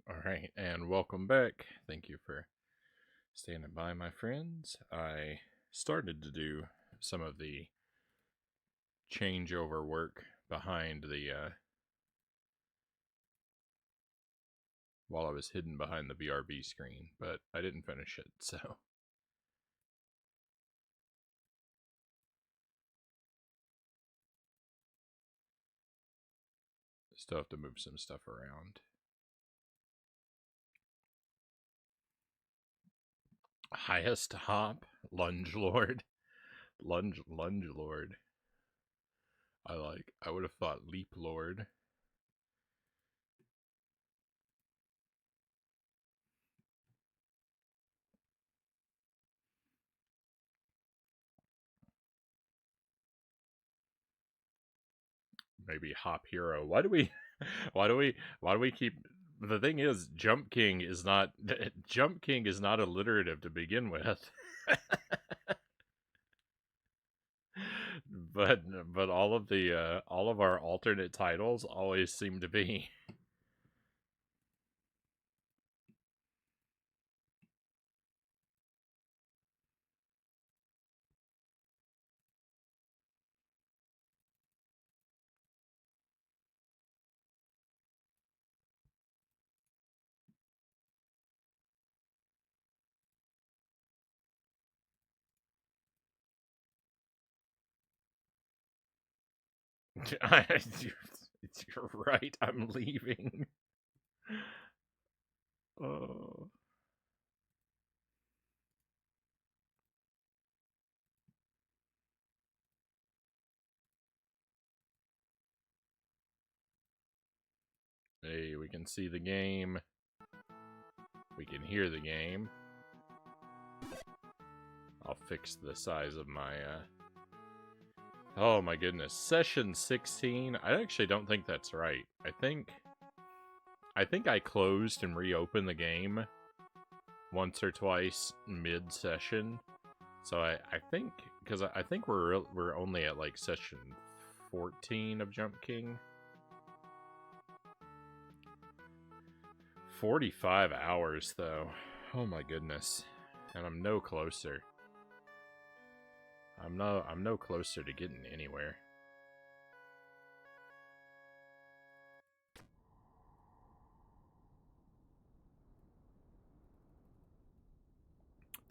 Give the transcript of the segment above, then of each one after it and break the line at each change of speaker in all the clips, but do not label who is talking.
All right, and welcome back. Thank you for standing by, my friends. I started to do some of the changeover work behind the while I was hidden behind the BRB screen, but I didn't finish it, so still have to move some stuff around. Highest hop, lunge lord, lunge lord. I would have thought leap lord. Maybe hop hero. Why do we keep the thing is Jump King is not Jump King is not alliterative to begin with. but all of our alternate titles always seem to be. You're right. I'm leaving. Oh. Hey, we can see the game. We can hear the game. I'll fix the size of my Oh my goodness. Session 16. I actually don't think that's right. I think I closed and reopened the game once or twice mid-session. So I think because I think we're only at like session 14 of Jump King. 45 hours though. Oh my goodness. And I'm no closer. I'm no closer to getting anywhere.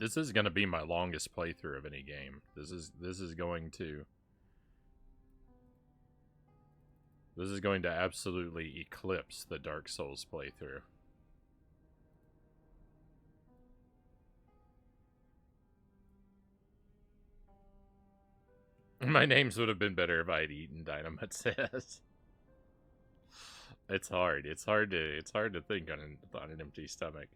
This is going to be my longest playthrough of any game. This is going to absolutely eclipse the Dark Souls playthrough. My names would have been better if I had eaten, Dynamite says. It's hard. It's hard to think on an empty stomach.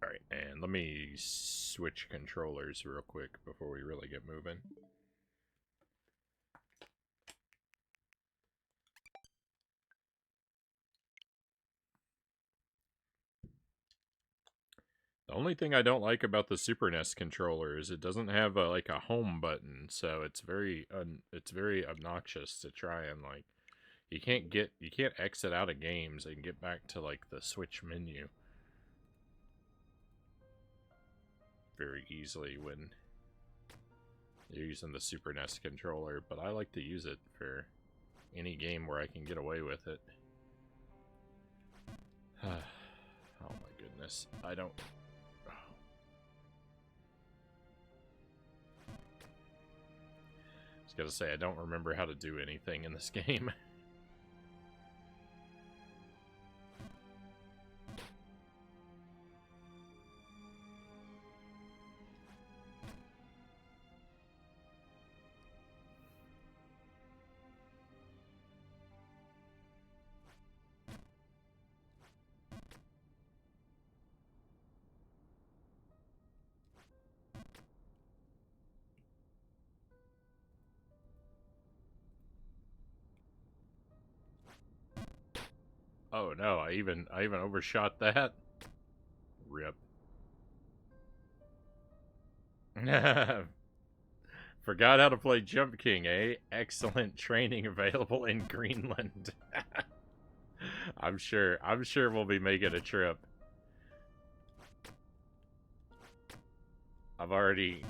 Alright, and let me switch controllers real quick before we really get moving. The only thing I don't like about the Super NES controller is it doesn't have like a home button, so it's very obnoxious to try and like you can't exit out of games and get back to like the Switch menu very easily when you're using the Super NES controller, but I like to use it for any game where I can get away with it. Oh my goodness. I don't... I was gonna say, I don't remember how to do anything in this game. Oh no, I even overshot that. Rip. Forgot how to play Jump King, eh? Excellent training available in Greenland. I'm sure we'll be making a trip. I've already...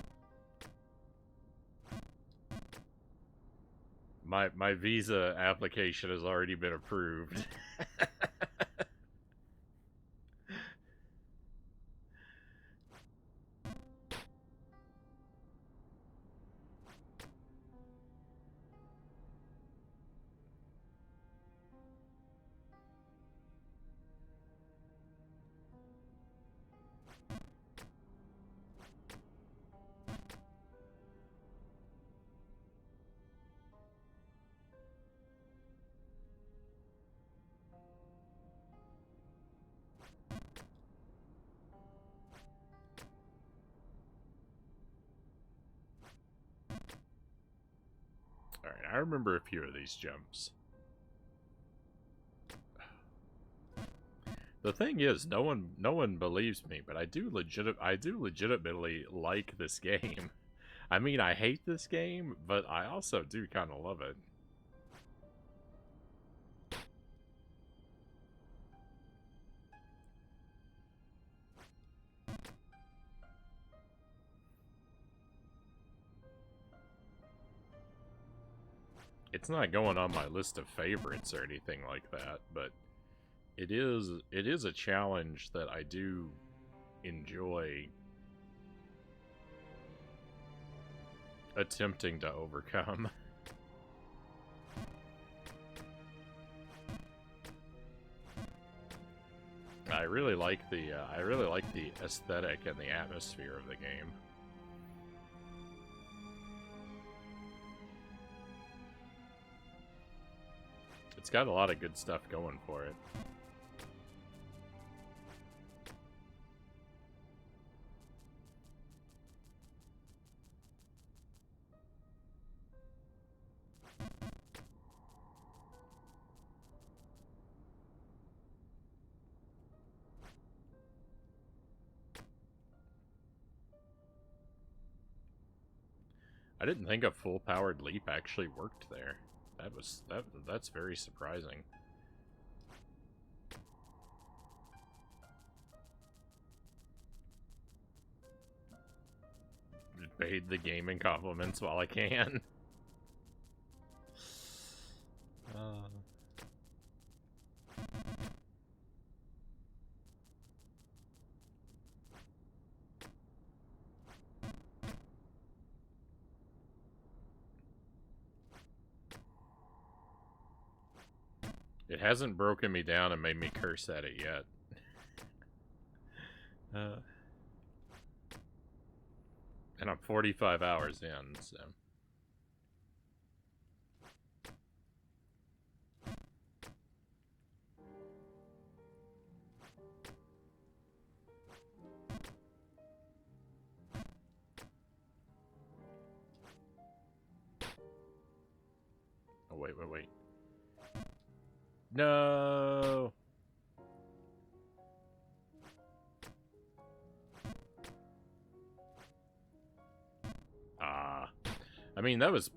My visa application has already been approved. Alright, I remember a few of these jumps. The thing is, no one believes me, but I do legitimately like this game. I mean, I hate this game, but I also do kind of love it. It's not going on my list of favorites or anything like that, but it is a challenge that I do enjoy attempting to overcome. I really like the aesthetic and the atmosphere of the game. It's got a lot of good stuff going for it. I didn't think a full-powered leap actually worked there. That's very surprising. Paid the gaming compliments while I can. It hasn't broken me down and made me curse at it yet. And I'm 45 hours in, so... Oh, wait. No! I mean, that was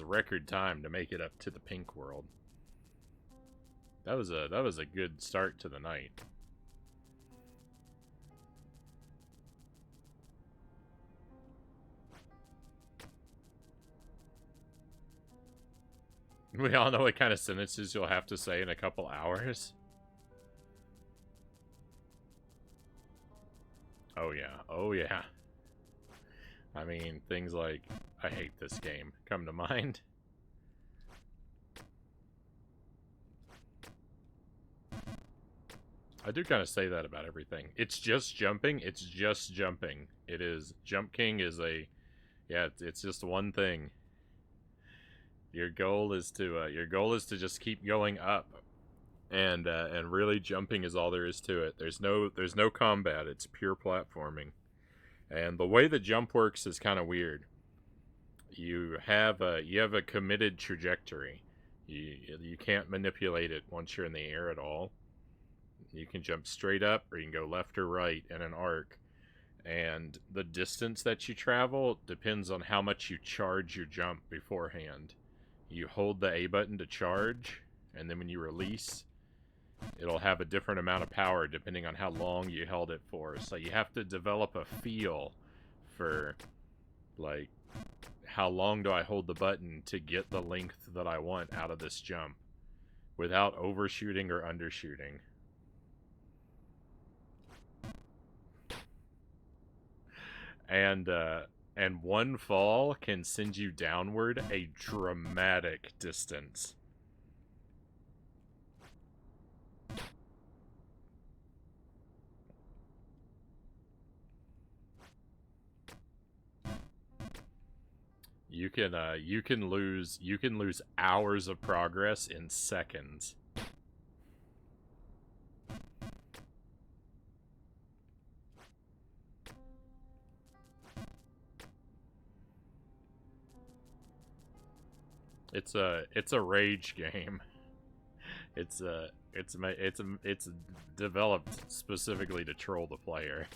a record time to make it up to the pink world. That was a good start to the night. We all know what kind of sentences you'll have to say in a couple hours. Oh yeah, oh yeah. I mean, things like, I hate this game, come to mind. I do kind of say that about everything. It's just jumping, it's just jumping. It is, Jump King is a, yeah, it's just one thing. Your goal is to just keep going up, and really jumping is all there is to it. There's no combat. It's pure platforming, and the way the jump works is kind of weird. You have a committed trajectory. You can't manipulate it once you're in the air at all. You can jump straight up, or you can go left or right in an arc, and the distance that you travel depends on how much you charge your jump beforehand. You hold the A button to charge, and then when you release, it'll have a different amount of power depending on how long you held it for. So you have to develop a feel for, like, how long do I hold the button to get the length that I want out of this jump without overshooting or undershooting. And one fall can send you downward a dramatic distance. You can lose hours of progress in seconds. It's a rage game. It's developed specifically to troll the player.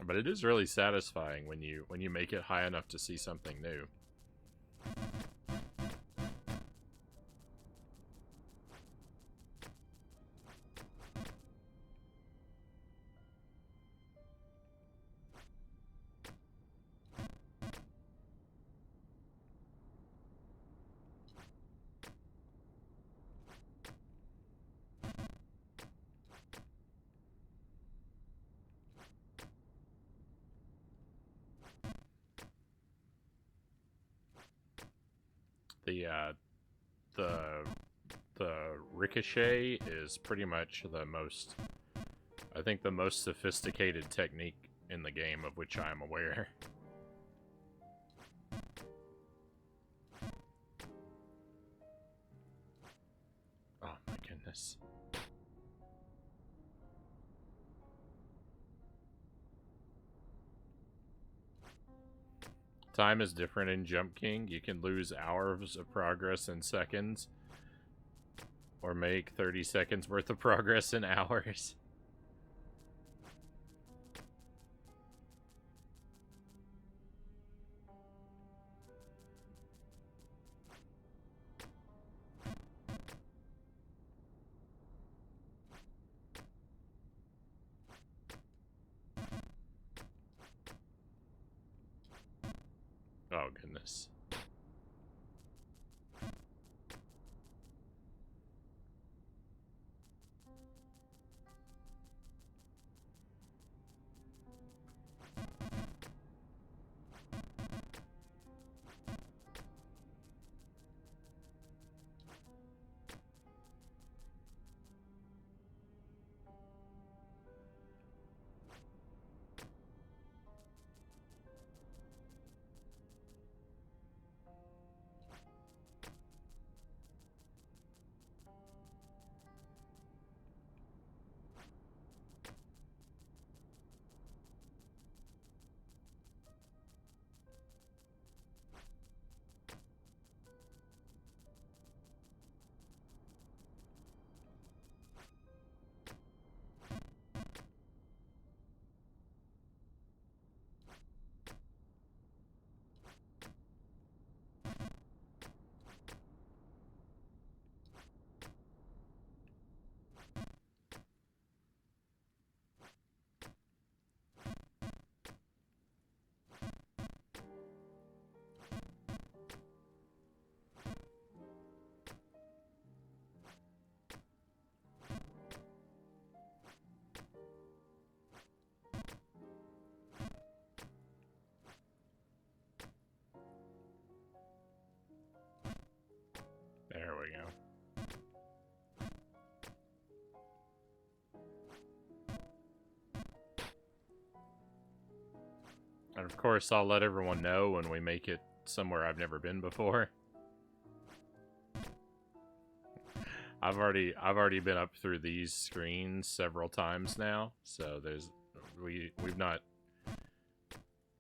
But it is really satisfying when you make it high enough to see something new. The ricochet is pretty much the most, I think, the most sophisticated technique in the game of which I am aware. Oh my goodness. Time is different in Jump King. You can lose hours of progress in seconds, or make 30 seconds worth of progress in hours. Oh, goodness. There we go. And of course, I'll let everyone know when we make it somewhere I've never been before. I've already been up through these screens several times now, so we've not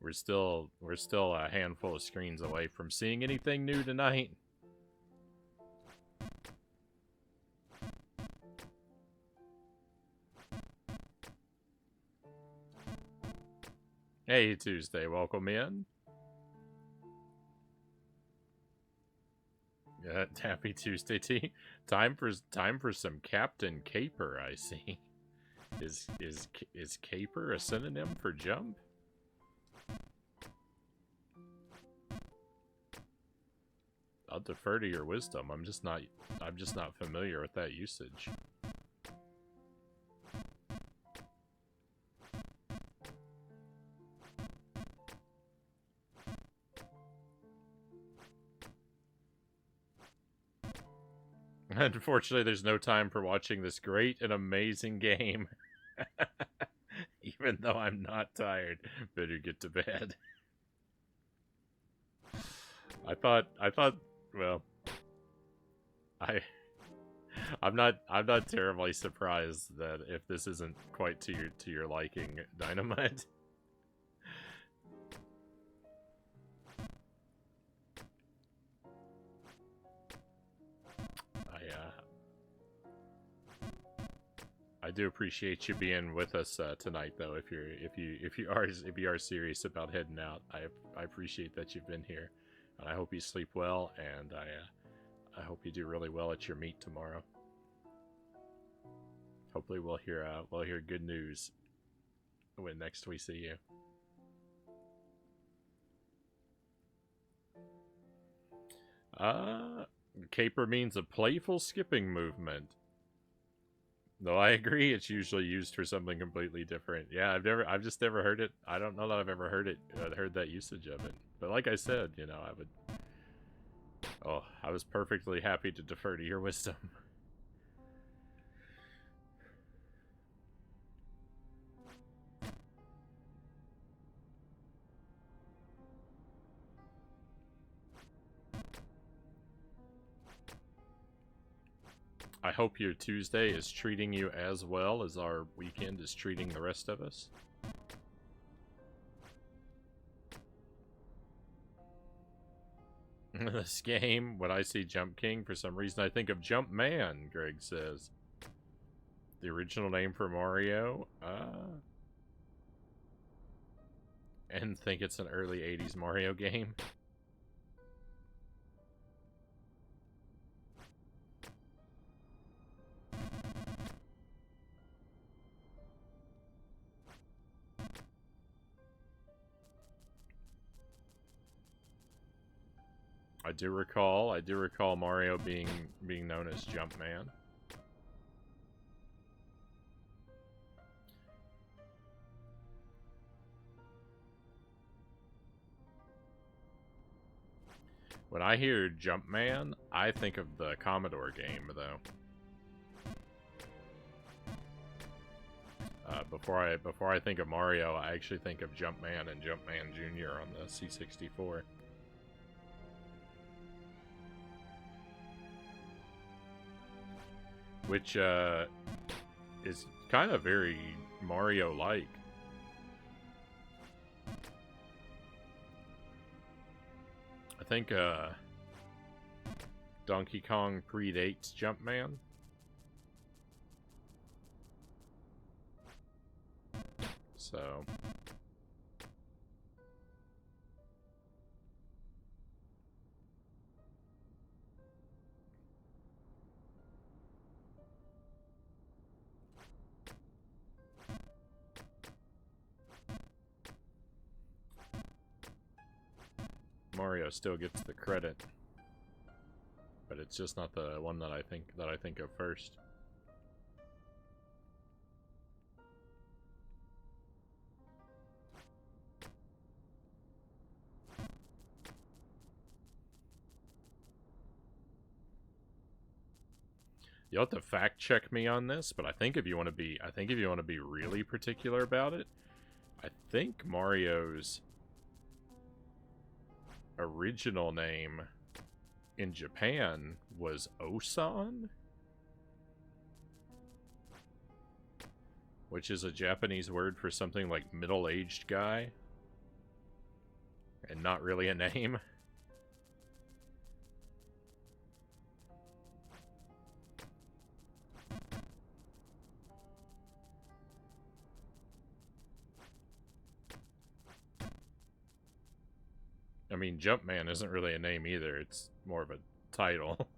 we're still a handful of screens away from seeing anything new tonight. Hey Tuesday, welcome in. Happy Tuesday to you. Time for some Captain Caper, I see. Is caper a synonym for jump? I'll defer to your wisdom. I'm just not familiar with that usage. Unfortunately, there's no time for watching this great and amazing game. Even though I'm not tired, better get to bed. I thought, well, I'm not terribly surprised that if this isn't quite to your liking, Dynamite. I do appreciate you being with us tonight, though. If you are serious about heading out, I appreciate that you've been here, and I hope you sleep well, and I hope you do really well at your meet tomorrow. Hopefully, we'll hear good news when next we see you. Caper means a playful skipping movement. No, I agree. It's usually used for something completely different. Yeah, I've just never heard it. I don't know that I've ever heard that usage of it. But like I said, you know, I was perfectly happy to defer to your wisdom. I hope your Tuesday is treating you as well as our weekend is treating the rest of us. This game, when I see Jump King, for some reason I think of Jump Man, Greg says. The original name for Mario? And think it's an early 80s Mario game. I do recall Mario being known as Jumpman. When I hear Jumpman, I think of the Commodore game, though. Before I think of Mario, I actually think of Jumpman and Jumpman Jr. on the C64. Which is kind of very Mario-like. I think Donkey Kong predates Jumpman. So Mario still gets the credit, but it's just not the one that I think of first. You'll have to fact check me on this, but I think if you want to be really particular about it, I think Mario's original name in Japan was Osan. which is a Japanese word for something like middle-aged guy, and not really a name. I mean, Jumpman isn't really a name either, it's more of a title.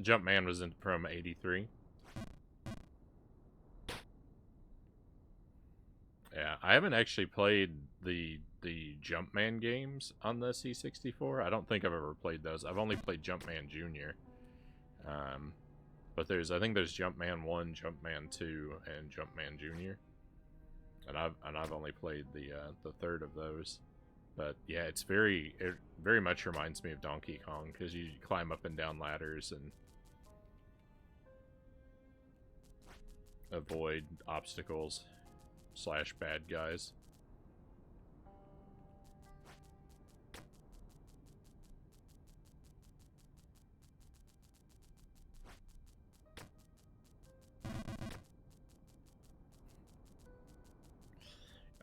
Jumpman was from 83. Yeah, I haven't actually played the Jumpman games on the C64. I don't think I've ever played those. I've only played Jumpman Jr. But I think there's Jumpman 1, Jumpman 2, and Jumpman Jr. And I've only played the third of those. But yeah, it very much reminds me of Donkey Kong because you climb up and down ladders and avoid obstacles / bad guys.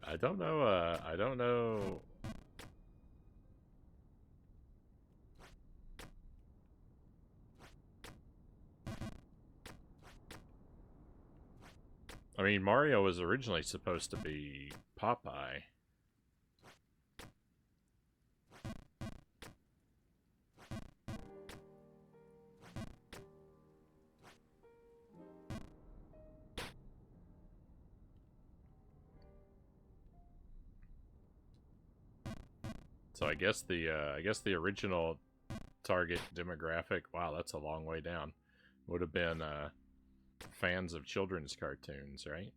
I don't know. I mean, Mario was originally supposed to be Popeye. So I guess the original target demographic, wow, that's a long way down, would have been fans of children's cartoons, right?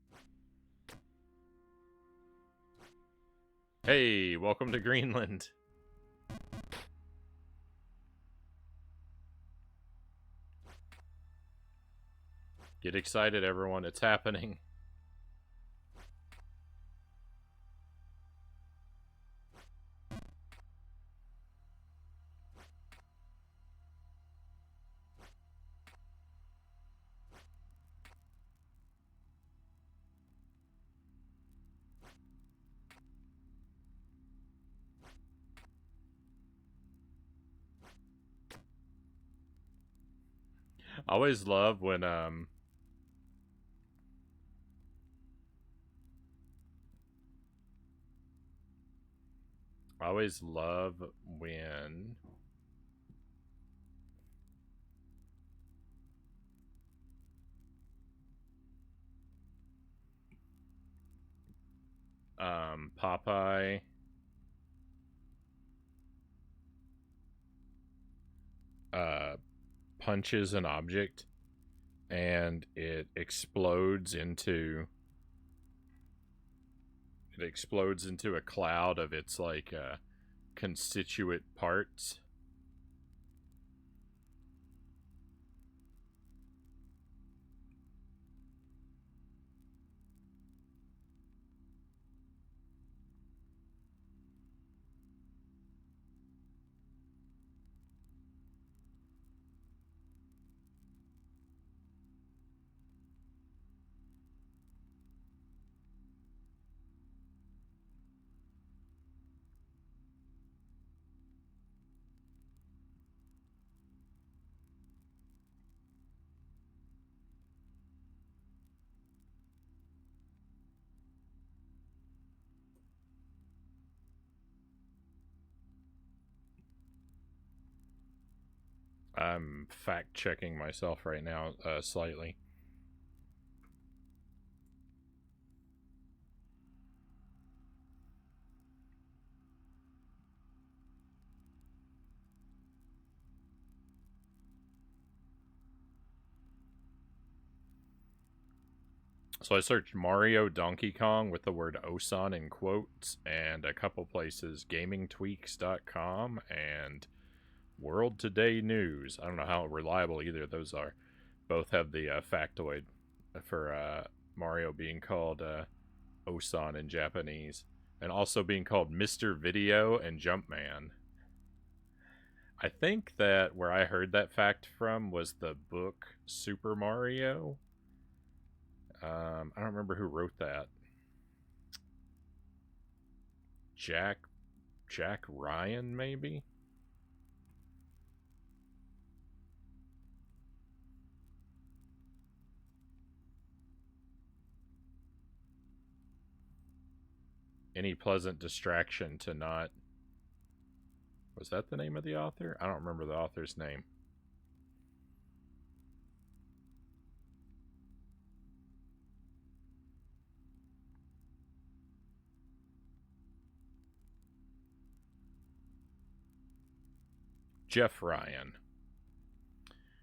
Hey, welcome to Greenland. Get excited, everyone. It's happening. I always love when I always love when Popeye punches an object and it explodes into a cloud of its like constituent parts. I'm fact checking myself right now slightly. So I searched Mario Donkey Kong with the word Osan in quotes, and a couple places, gamingtweaks.com and World Today News. I don't know how reliable either of those are. Both have the factoid for Mario being called Osan in Japanese. and also being called Mr. Video and Jumpman. I think that where I heard that fact from was the book Super Mario. I don't remember who wrote that. Jack Ryan, maybe? Any pleasant distraction to not... Was that the name of the author? I don't remember the author's name. Jeff Ryan.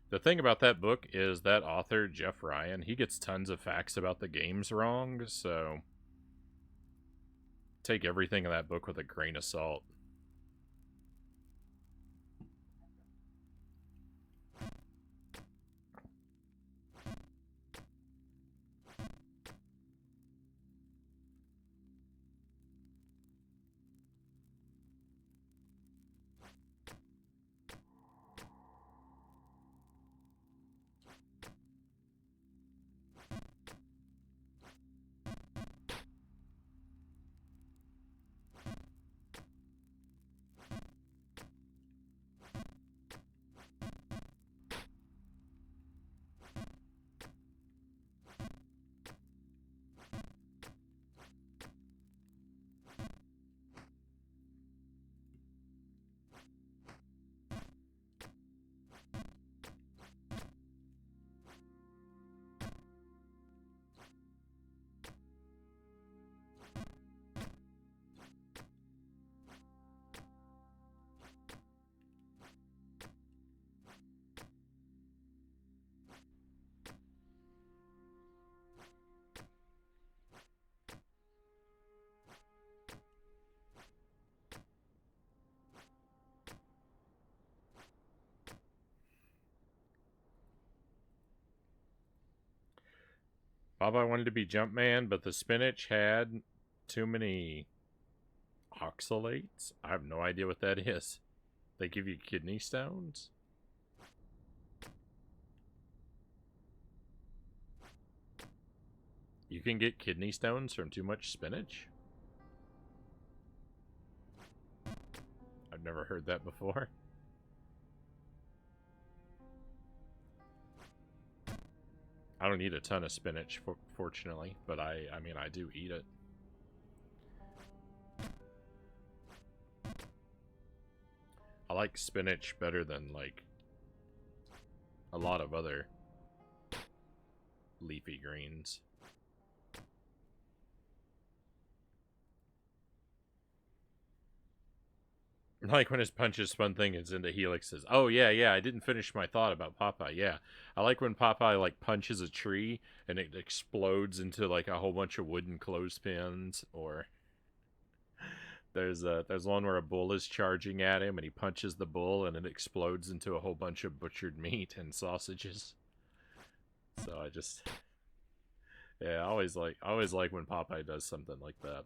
The thing about that book is that author, Jeff Ryan, he gets tons of facts about the games wrong, so take everything in that book with a grain of salt. Popeye wanted to be Jumpman, but the spinach had too many oxalates? I have no idea what that is. They give you kidney stones? You can get kidney stones from too much spinach? I've never heard that before. I don't eat a ton of spinach, fortunately, but I mean, I do eat it. I like spinach better than, like, a lot of other leafy greens. Like when his punches fun thing is into Helix's. Oh, yeah, I didn't finish my thought about Popeye. Yeah, I like when Popeye, like, punches a tree and it explodes into, like, a whole bunch of wooden clothespins. Or there's one where a bull is charging at him and he punches the bull and it explodes into a whole bunch of butchered meat and sausages. So I just... Yeah, I always like when Popeye does something like that.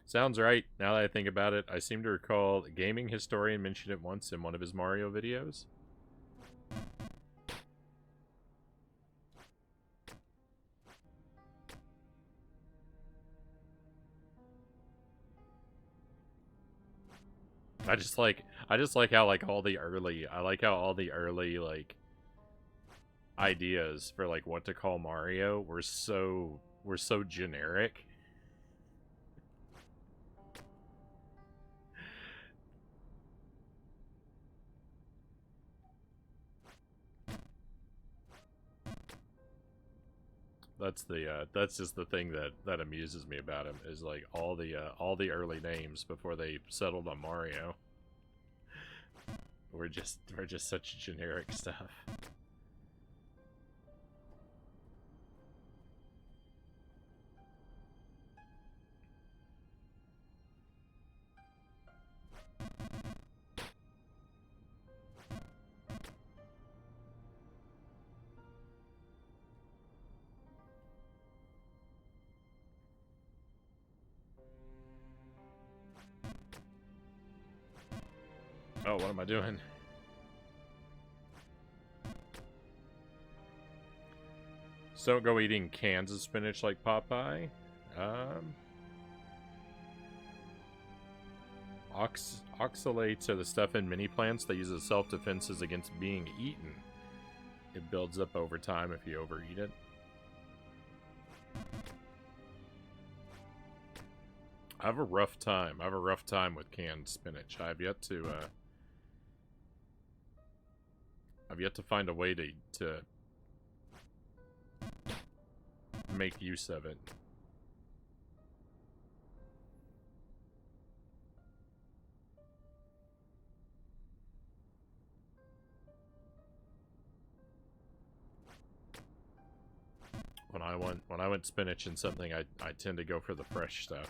Sounds right. Now that I think about it, I seem to recall a gaming historian mentioned it once in one of his Mario videos. I just like how, like, all the early like ideas for, like, what to call Mario were so generic. That's just the thing that amuses me about him, is like all the early names before they settled on Mario were just such generic stuff. Oh, what am I doing? So don't go eating cans of spinach like Popeye. Oxalates are the stuff in mini plants that use as self-defenses against being eaten. It builds up over time if you overeat it. I have a rough time. I have a rough time with canned spinach. I've yet to find a way to make use of it. When I want spinach and something, I tend to go for the fresh stuff.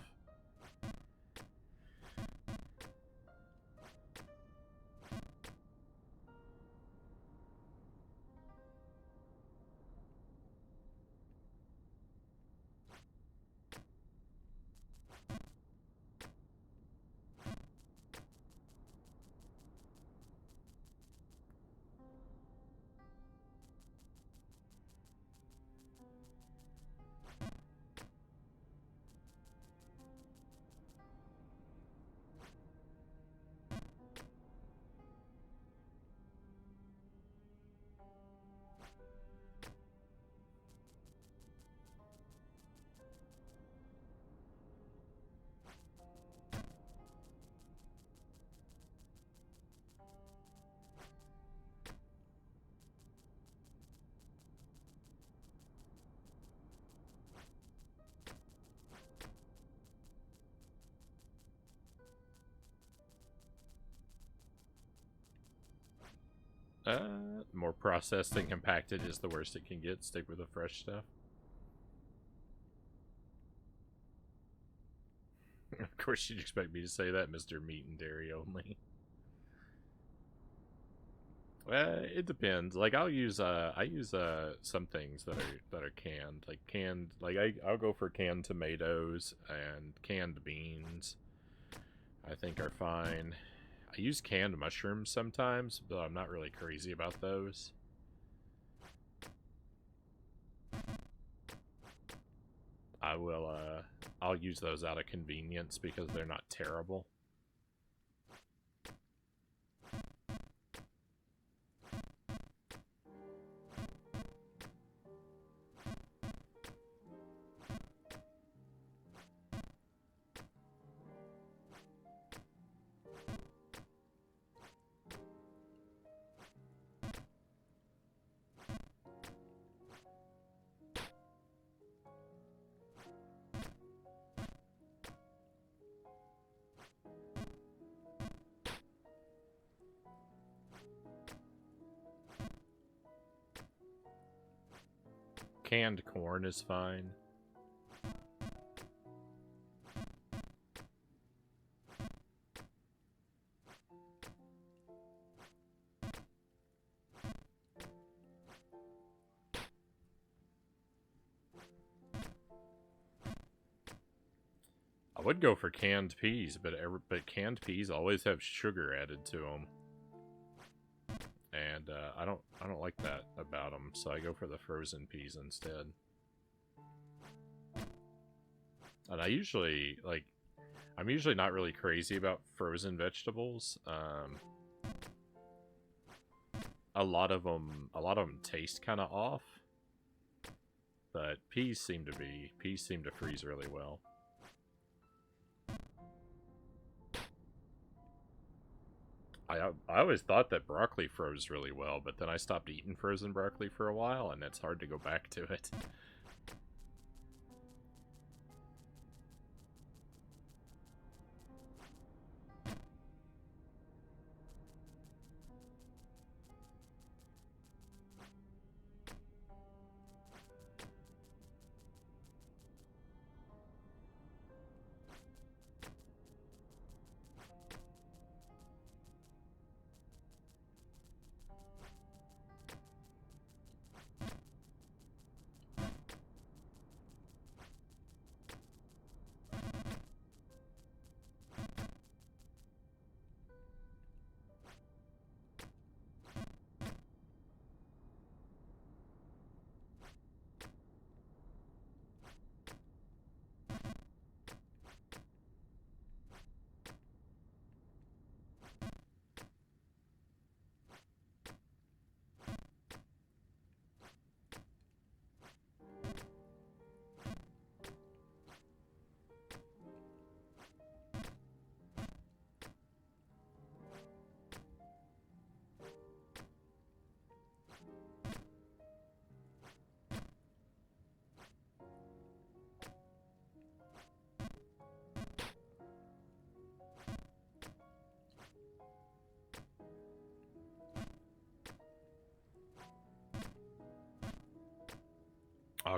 More processed and compacted is the worst it can get. Stick with the fresh stuff. Of course you'd expect me to say that, Mr. Meat and Dairy Only. It depends. Like I use some things that are canned. I'll go for canned tomatoes and canned beans. I think are fine. I use canned mushrooms sometimes, though I'm not really crazy about those. I'll use those out of convenience because they're not terrible. Canned corn is fine. I would go for canned peas, but canned peas always have sugar added to them. And I don't like that about them, so I go for the frozen peas instead. And I'm usually not really crazy about frozen vegetables. A lot of them taste kind of off, but peas seem to freeze really well. I always thought that broccoli froze really well, but then I stopped eating frozen broccoli for a while, and it's hard to go back to it.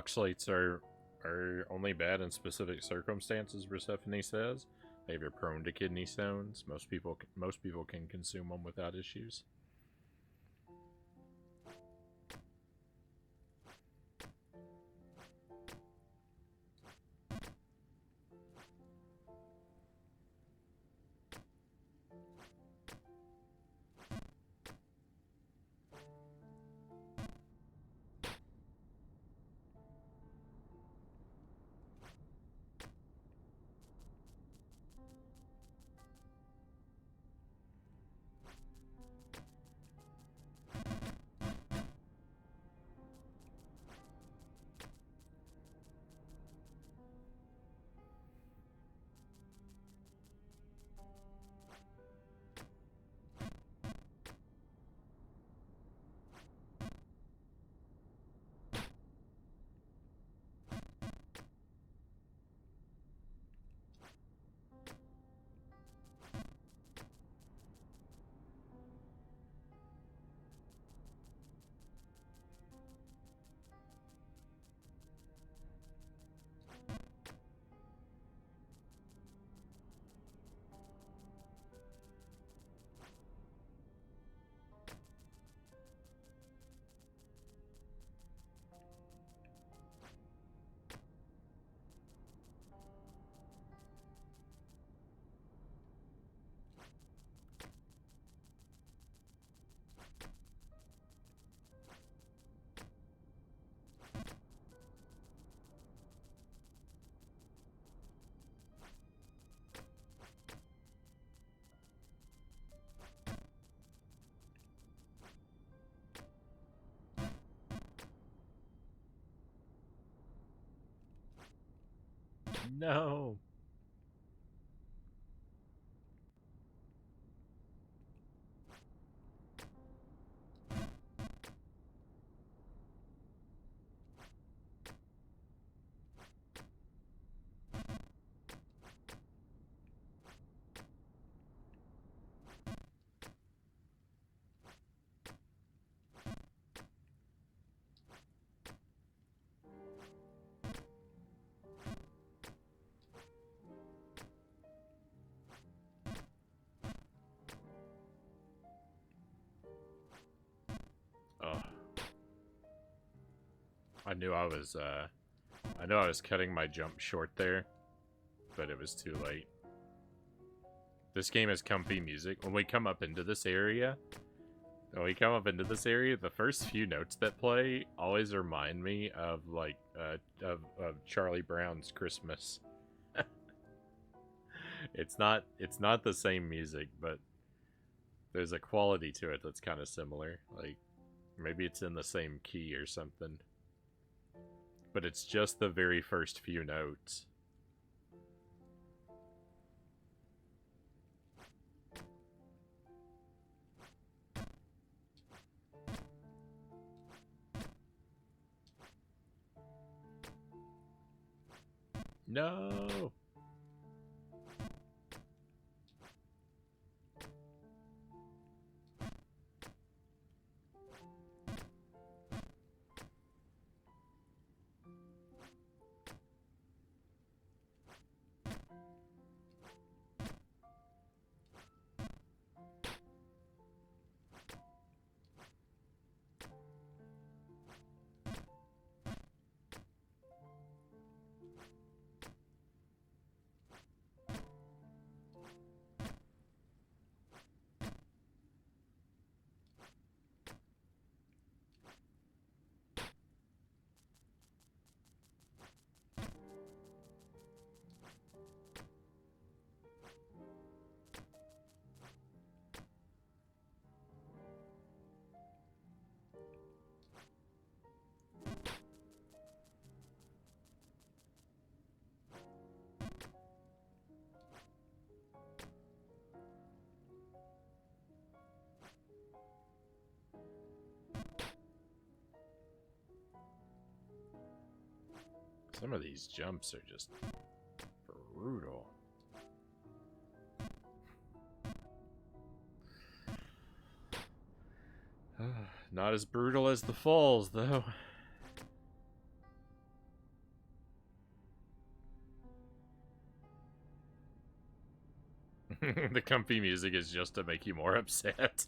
oxalates are only bad in specific circumstances, Persephone says. If you're prone to kidney stones, most people can consume them without issues. No. Oh. I knew I was cutting my jump short there, but it was too late. This game is comfy music. When we come up into this area, the first few notes that play always remind me of like of Charlie Brown's Christmas. It's not the same music, but there's a quality to it that's kind of similar. Like maybe it's in the same key or something. But it's just the very first few notes. No! Some of these jumps are just brutal. Not as brutal as the falls, though. The comfy music is just to make you more upset.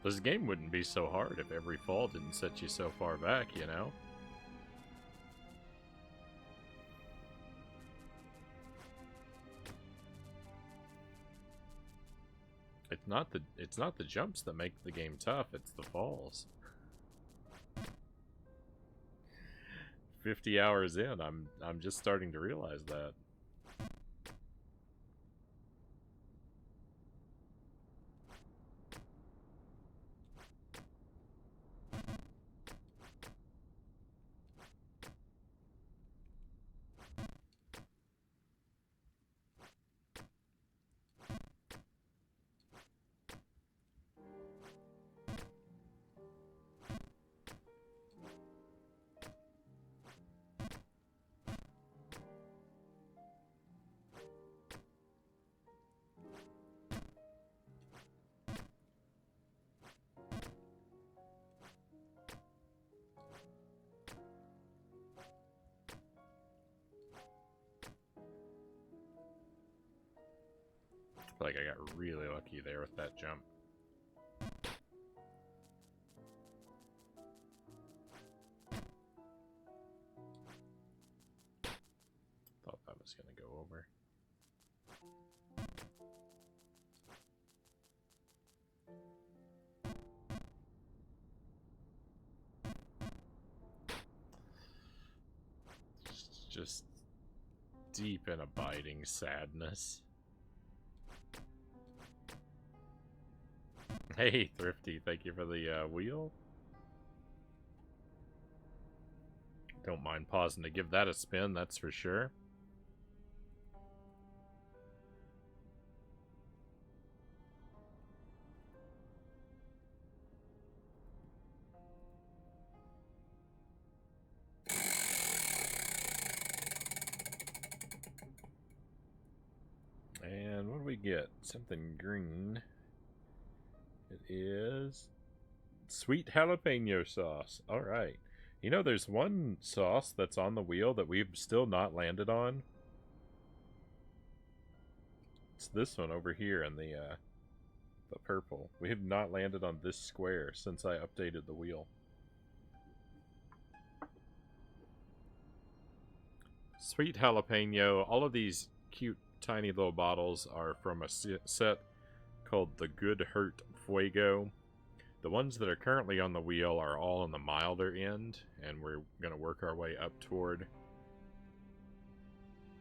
This game wouldn't be so hard if every fall didn't set you so far back, you know? It's not the jumps that make the game tough, it's the falls. 50 hours in, I'm just starting to realize that. I feel like I got really lucky there with that jump. Thought that was gonna go over. Just deep and abiding sadness. Hey, Thrifty, thank you for the wheel. Don't mind pausing to give that a spin, that's for sure. And what do we get? Something green. It is sweet jalapeno sauce. Alright. You know, there's one sauce that's on the wheel that we've still not landed on. It's this one over here in the purple. We have not landed on this square since I updated the wheel. Sweet jalapeno. All of these cute tiny little bottles are from a set called the Good Hurt Fuego. The ones that are currently on the wheel are all on the milder end, and we're going to work our way up toward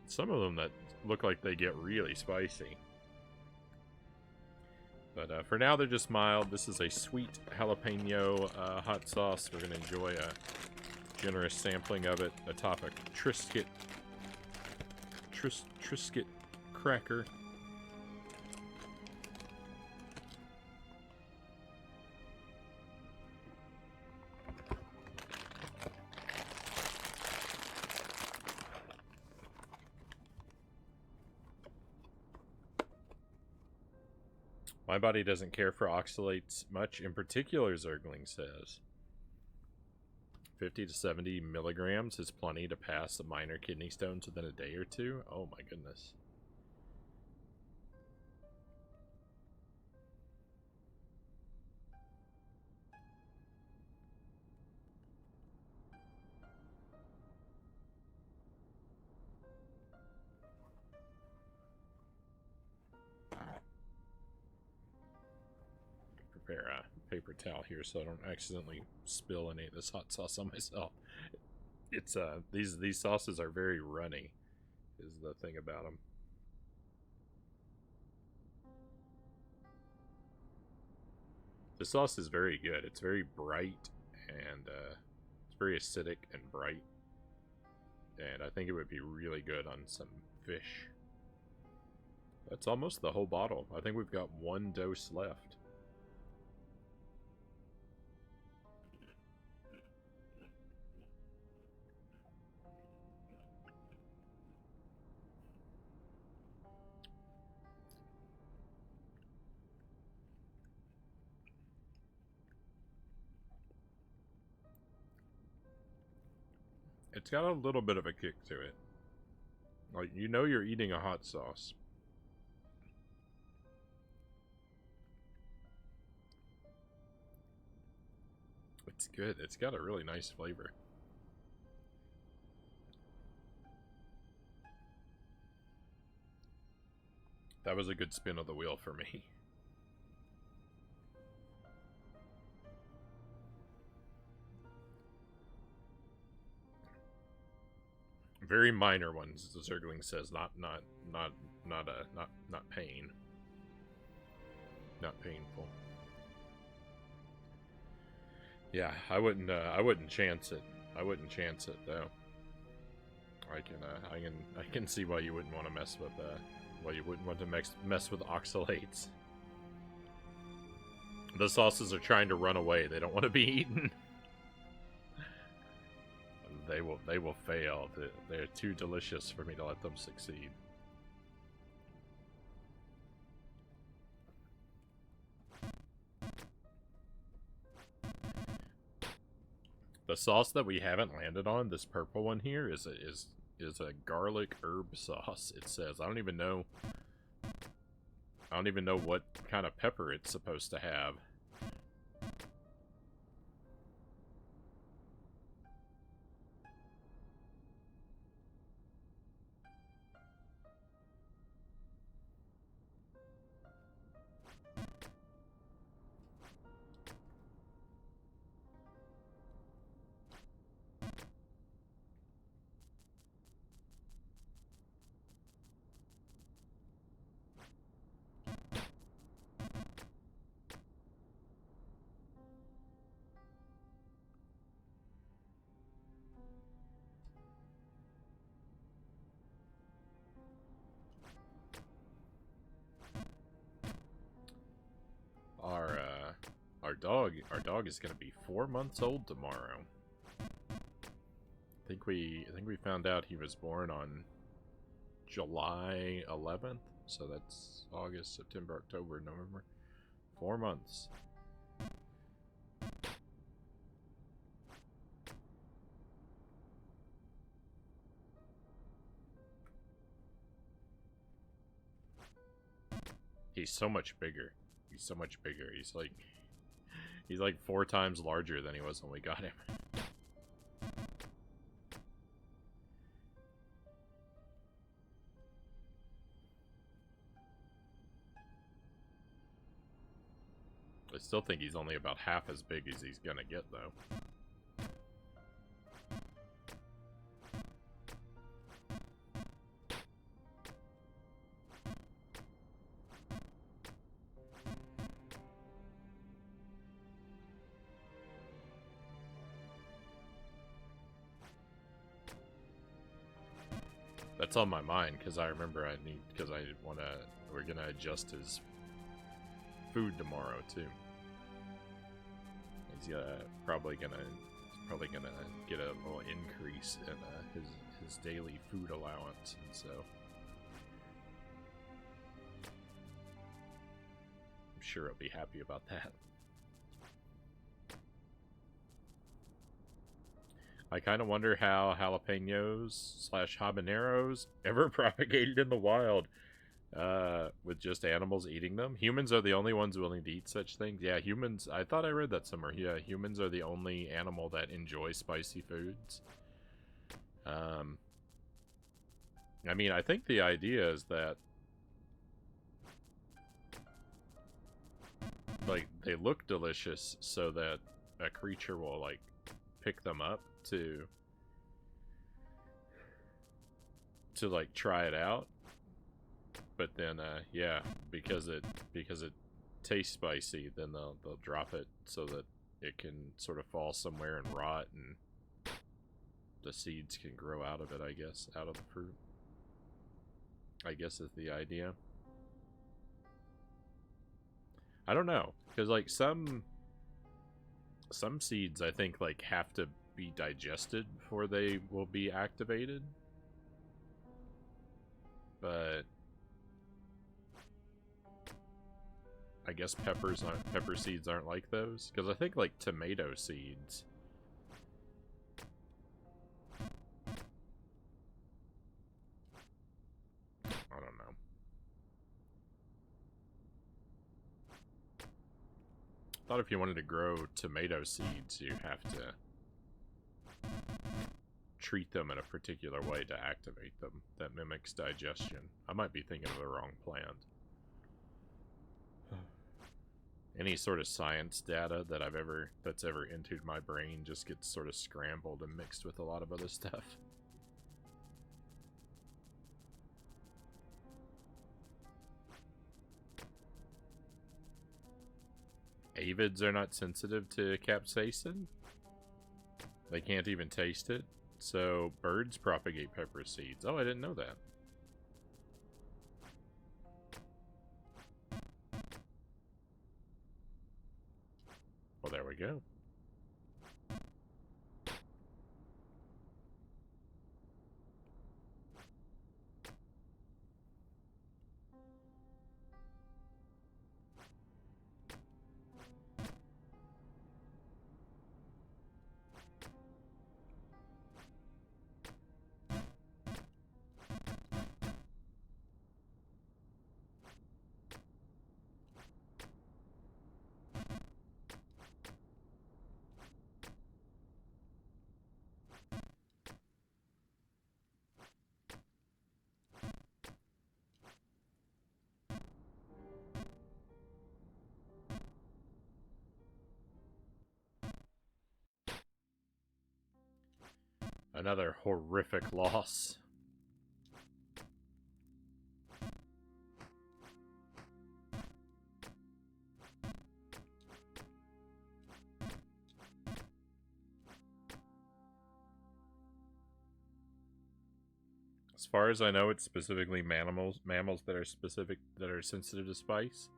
some of them that look like they get really spicy. But for now, they're just mild. This is a sweet jalapeno hot sauce. We're going to enjoy a generous sampling of it atop a Triscuit cracker. My body doesn't care for oxalates much, in particular, Zergling says. 50 to 70 milligrams is plenty to pass the minor kidney stones within a day or two. Oh my goodness. Prepare a paper towel here so I don't accidentally spill any of this hot sauce on myself. It's these sauces are very runny, is the thing about them. The sauce is very good. It's very bright and it's very acidic and bright. And I think it would be really good on some fish. That's almost the whole bottle. I think we've got one dose left. It's got a little bit of a kick to it. Like, you know you're eating a hot sauce. It's good. It's got a really nice flavor. That was a good spin of the wheel for me. Very minor ones, the Zergling says. Not pain. Not painful. Yeah, I wouldn't chance it. I wouldn't chance it though. I can see why you wouldn't want to mess with why you wouldn't want to mess with oxalates. The sauces are trying to run away. They don't want to be eaten. They will fail. They're too delicious for me to let them succeed. The sauce that we haven't landed on, this purple one here, is a garlic herb sauce. It says I don't even know what kind of pepper it's supposed to have. Our dog is gonna be 4 months old tomorrow. I think we found out he was born on July 11th, so that's August, September, October, November. 4 months. He's so much bigger. He's so much bigger. He's like 4 times larger than he was when we got him. I still think he's only about half as big as he's gonna get, though. That's on my mind because I remember we're gonna adjust his food tomorrow too. He's probably gonna get a little increase in his daily food allowance, and so I'm sure he'll be happy about that. I kind of wonder how jalapenos / habaneros ever propagated in the wild. With just animals eating them. Humans are the only ones willing to eat such things. Yeah, humans, I thought I read that somewhere. Yeah, humans are the only animal that enjoy spicy foods. I mean, I think the idea is that, like, they look delicious so that a creature will, like, pick them up to like, try it out. But then, yeah, because it tastes spicy, then they'll drop it so that it can sort of fall somewhere and rot, and the seeds can grow out of it, I guess, out of the fruit. I guess is the idea. I don't know, because, like, some seeds, I think, like, have to be digested before they will be activated. But I guess pepper seeds aren't like those, because I think, like, tomato seeds, I don't know. I thought if you wanted to grow tomato seeds, you have to treat them in a particular way to activate them that mimics digestion. I might be thinking of the wrong plant. Any sort of science data that that's ever entered my brain just gets sort of scrambled and mixed with a lot of other stuff. Avids are not sensitive to capsaicin? They can't even taste it? So birds propagate pepper seeds. Oh, I didn't know that. Well, there we go. Another horrific loss. As far as I know, it's specifically mammals that are sensitive to spice.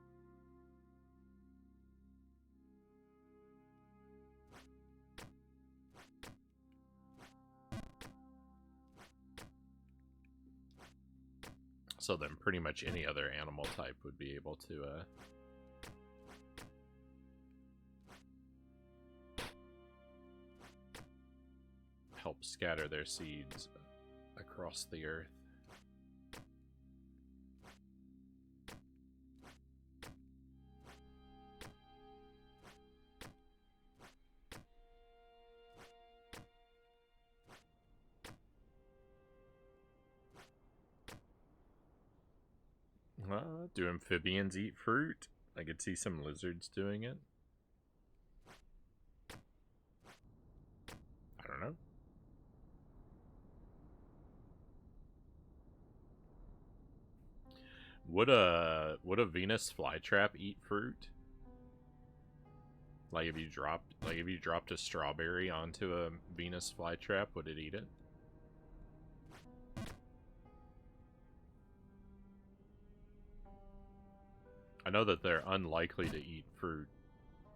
So then pretty much any other animal type would be able to help scatter their seeds across the earth. Do amphibians eat fruit? I could see some lizards doing it. I don't know. Would a Venus flytrap eat fruit? Like if you dropped a strawberry onto a Venus flytrap, would it eat it? I know that they're unlikely to eat fruit,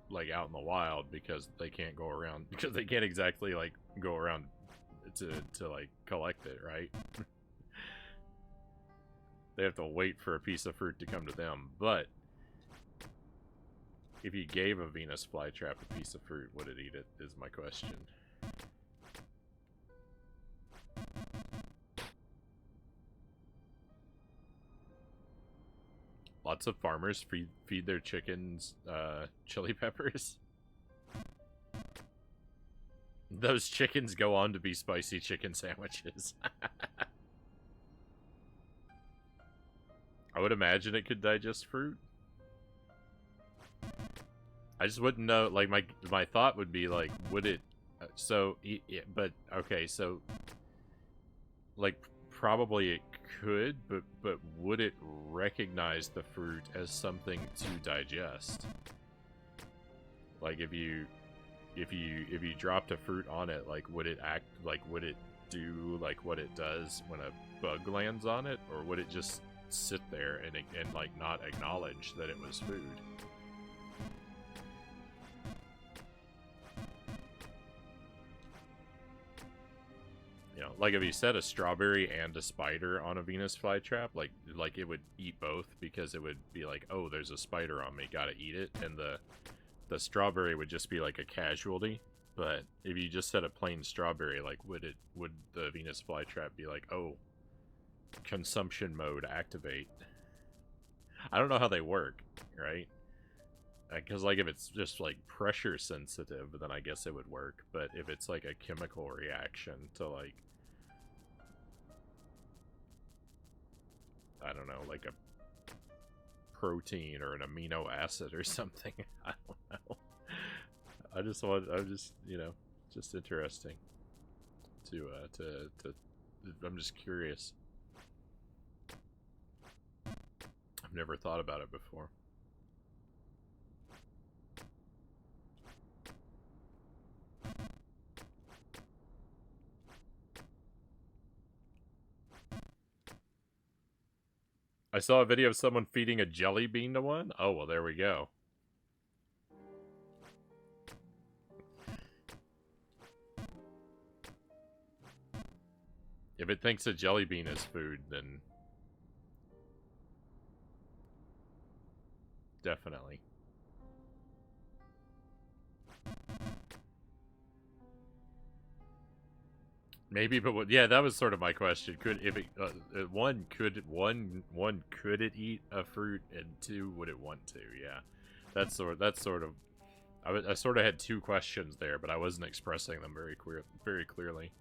like, out in the wild, because they can't go around, because they can't exactly, like, go around to like, collect it, right? They have to wait for a piece of fruit to come to them, but if you gave a Venus flytrap a piece of fruit, would it eat it, is my question. lots of farmers feed their chickens chili peppers? Those chickens go on to be spicy chicken sandwiches. I would imagine it could digest fruit. I just wouldn't know. Like my thought would be like, would it? But okay, so like probably it could, but would it recognize the fruit as something to digest? Like if you dropped a fruit on it, like would it act like would it do like what it does when a bug lands on it, or would it just sit there and like not acknowledge that it was food? You know, like if you set a strawberry and a spider on a Venus flytrap, like it would eat both, because it would be like, oh, there's a spider on me, gotta eat it, and the strawberry would just be like a casualty. But if you just set a plain strawberry, like would the Venus flytrap be like, oh, consumption mode activate? I don't know how they work, right? Because like if it's just like pressure sensitive, then I guess it would work. But if it's like a chemical reaction to like, I don't know, like a protein or an amino acid or something, I don't know. I'm just, you know, just interesting to I'm just curious. I've never thought about it before. I saw a video of someone feeding a jelly bean to one. Oh, well, there we go. If it thinks a jelly bean is food, then definitely. Maybe, but what? Yeah, that was sort of my question. Could if it one could it eat a fruit, and two, would it want to? Yeah, that's sort of. I sort of had two questions there, but I wasn't expressing them very clearly.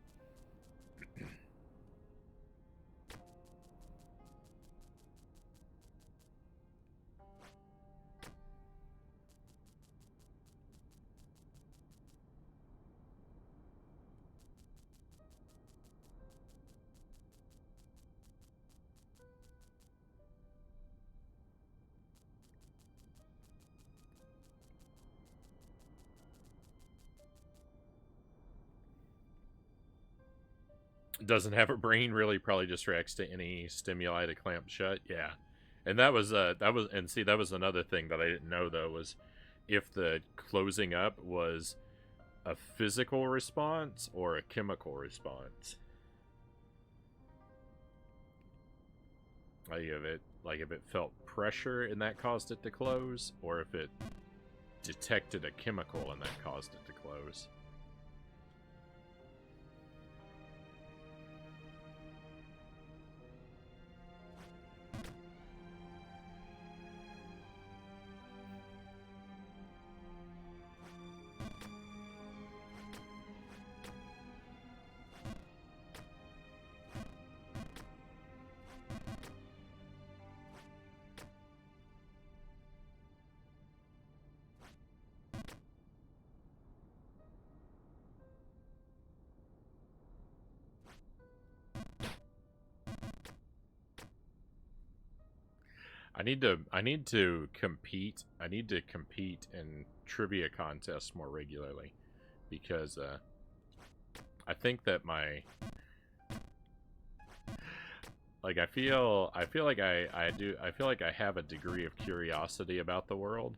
Doesn't have a brain, really, probably just reacts to any stimuli to clamp shut. Yeah. And that was another thing that I didn't know, though, was if the closing up was a physical response or a chemical response. Like if it felt pressure and that caused it to close, or if it detected a chemical and that caused it to close. I need to compete. I need to compete in trivia contests more regularly, because I think that my like I feel like I feel like I have a degree of curiosity about the world,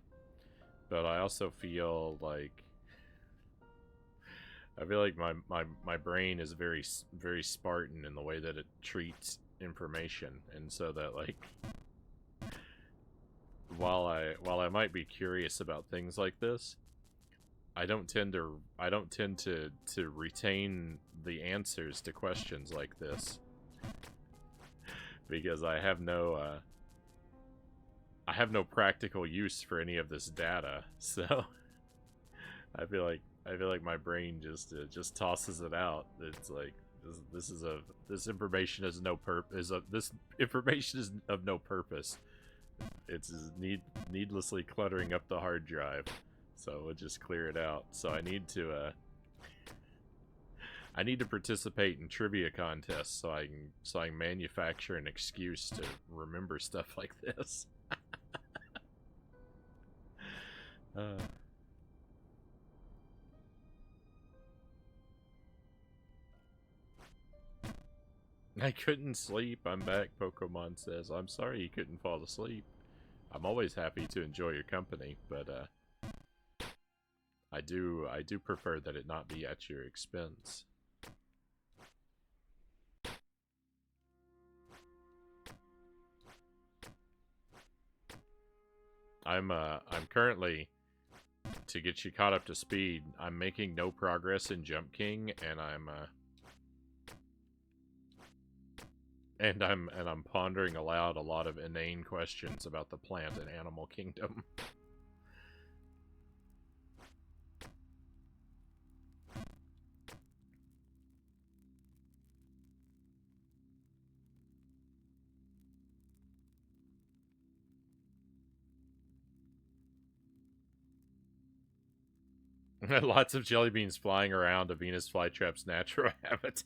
but I also feel like my brain is very Spartan in the way that it treats information, and so that like while I might be curious about things like this, I don't tend to retain the answers to questions like this, because I have no I have no practical use for any of this data, so I feel like my brain just tosses it out. It's like this information is no this information is of no purpose. It's needlessly cluttering up the hard drive, so we'll just clear it out. So I need to participate in trivia contests so I can manufacture an excuse to remember stuff like this. I couldn't sleep. I'm back, Pokemon says. I'm sorry you couldn't fall asleep. I'm always happy to enjoy your company, but I do prefer that it not be at your expense. I'm currently, to get you caught up to speed, I'm making no progress in Jump King, and I'm pondering aloud a lot of inane questions about the plant and animal kingdom. Lots of jelly beans flying around a Venus flytrap's natural habitat.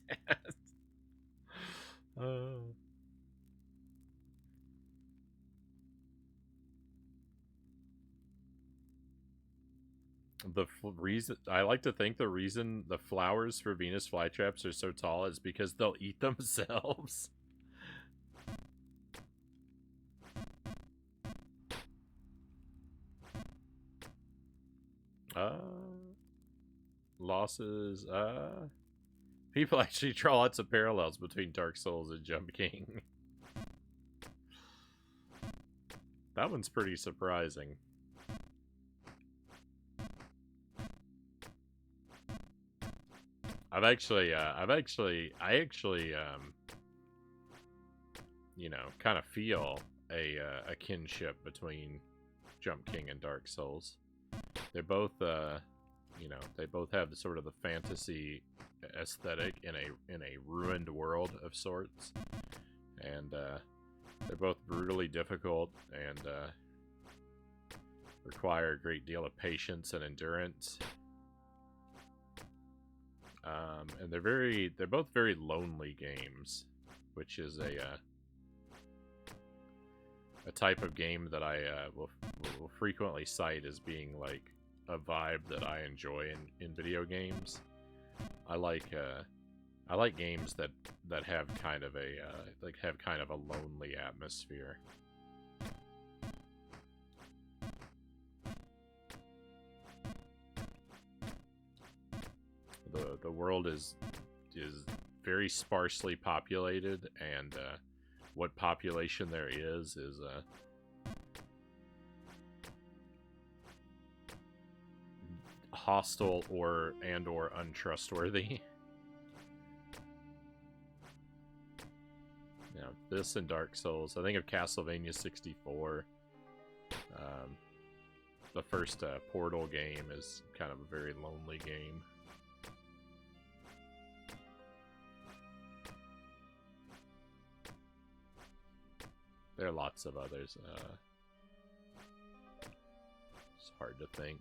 The reason I like to think the reason the flowers for Venus flytraps are so tall is because they'll eat themselves. Losses. People actually draw lots of parallels between Dark Souls and Jump King. That one's pretty surprising. I actually, you know, kind of feel a kinship between Jump King and Dark Souls. They're both, you know, they both have the sort of the fantasy aesthetic in a ruined world of sorts, and they're both brutally difficult and require a great deal of patience and endurance. And they're both very lonely games, which is a type of game that I will frequently cite as being like a vibe that I enjoy in video games. I like games that have kind of a lonely atmosphere. The world is very sparsely populated, and what population there is hostile or untrustworthy. Now, this and Dark Souls. I think of Castlevania 64. The first Portal game is kind of a very lonely game. There are lots of others. It's hard to think.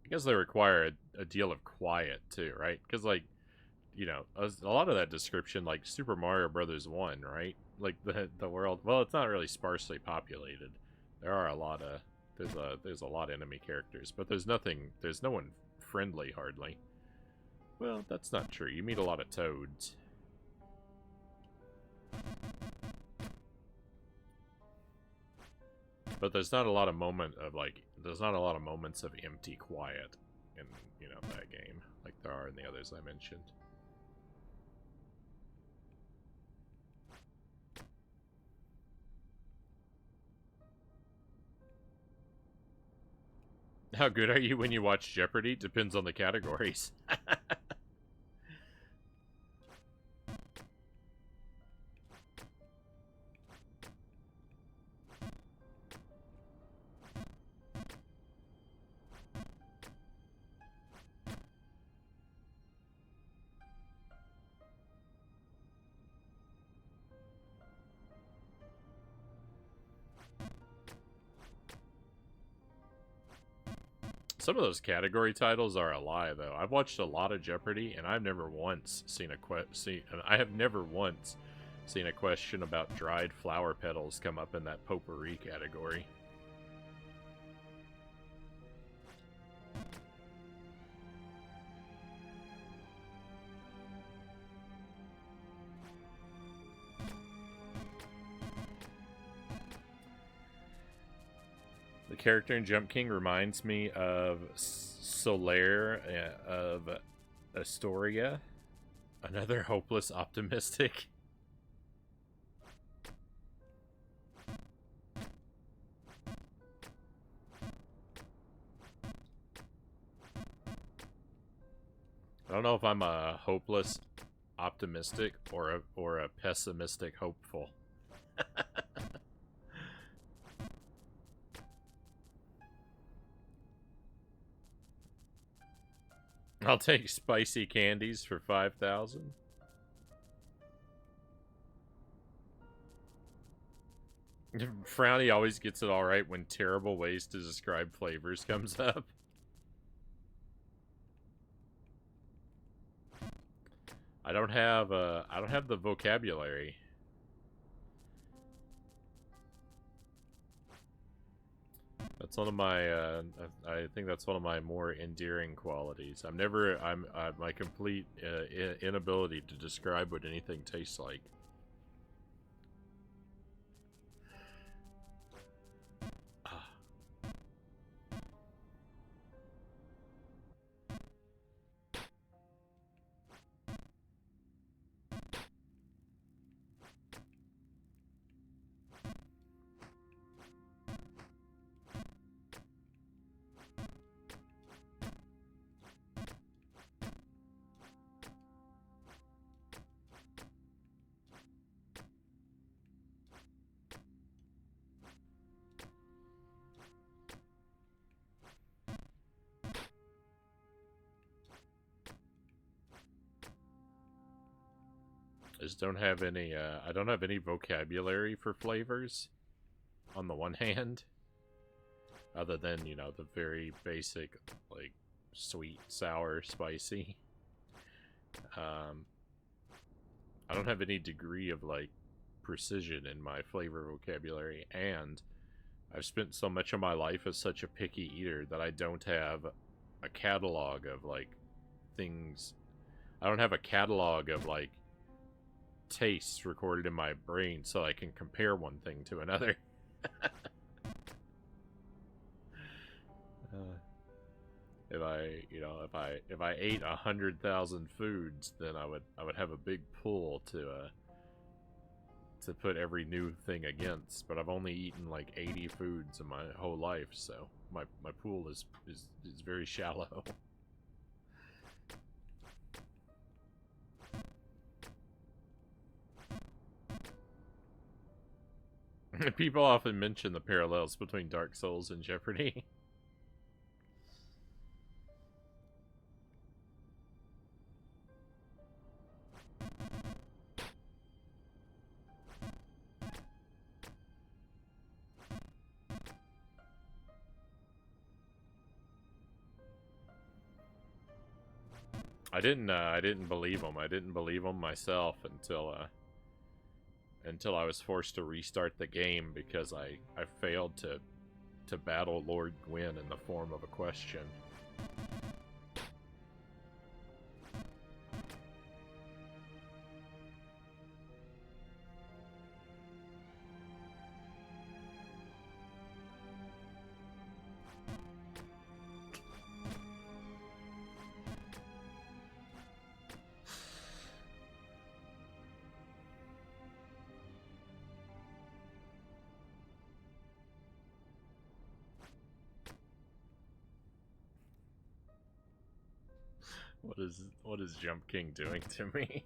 I guess they require a deal of quiet too, right? Because, like, you know, a lot of that description, like Super Mario Brothers 1, right? Like the world. Well, it's not really sparsely populated. There are a lot of there's a lot of enemy characters, but there's no one friendly hardly. Well, that's not true. You meet a lot of toads. But there's not a lot of moments of empty quiet in, you know, that game, like there are in the others I mentioned. How good are you when you watch Jeopardy? Depends on the categories. Some of those category titles are a lie, though. I've watched a lot of Jeopardy, and I've never once seen I have never once seen a question about dried flower petals come up in that potpourri category. The character in Jump King reminds me of Solaire of Astoria, another hopeless optimistic. I don't know if I'm a hopeless optimistic or a pessimistic hopeful. I'll take spicy candies for 5,000. Frownie always gets it all right when terrible ways to describe flavors comes up. I don't have the vocabulary. That's one of my I think that's one of my more endearing qualities. I'm my complete inability to describe what anything tastes like. I just don't have any, I don't have any vocabulary for flavors, on the one hand. Other than, you know, the very basic, like, sweet, sour, spicy. I don't have any degree of, like, precision in my flavor vocabulary, and I've spent so much of my life as such a picky eater that I don't have a catalog of, like, things. I don't have a catalog of, like, tastes recorded in my brain so I can compare one thing to another. If I, you know, if I ate 100,000 foods, then I would have a big pool to put every new thing against. But I've only eaten like 80 foods in my whole life, so my pool is very shallow. People often mention the parallels between Dark Souls and Jeopardy. I didn't believe him. I didn't believe him myself until I was forced to restart the game because I failed to battle Lord Gwyn in the form of a question. What is Jump King doing to me?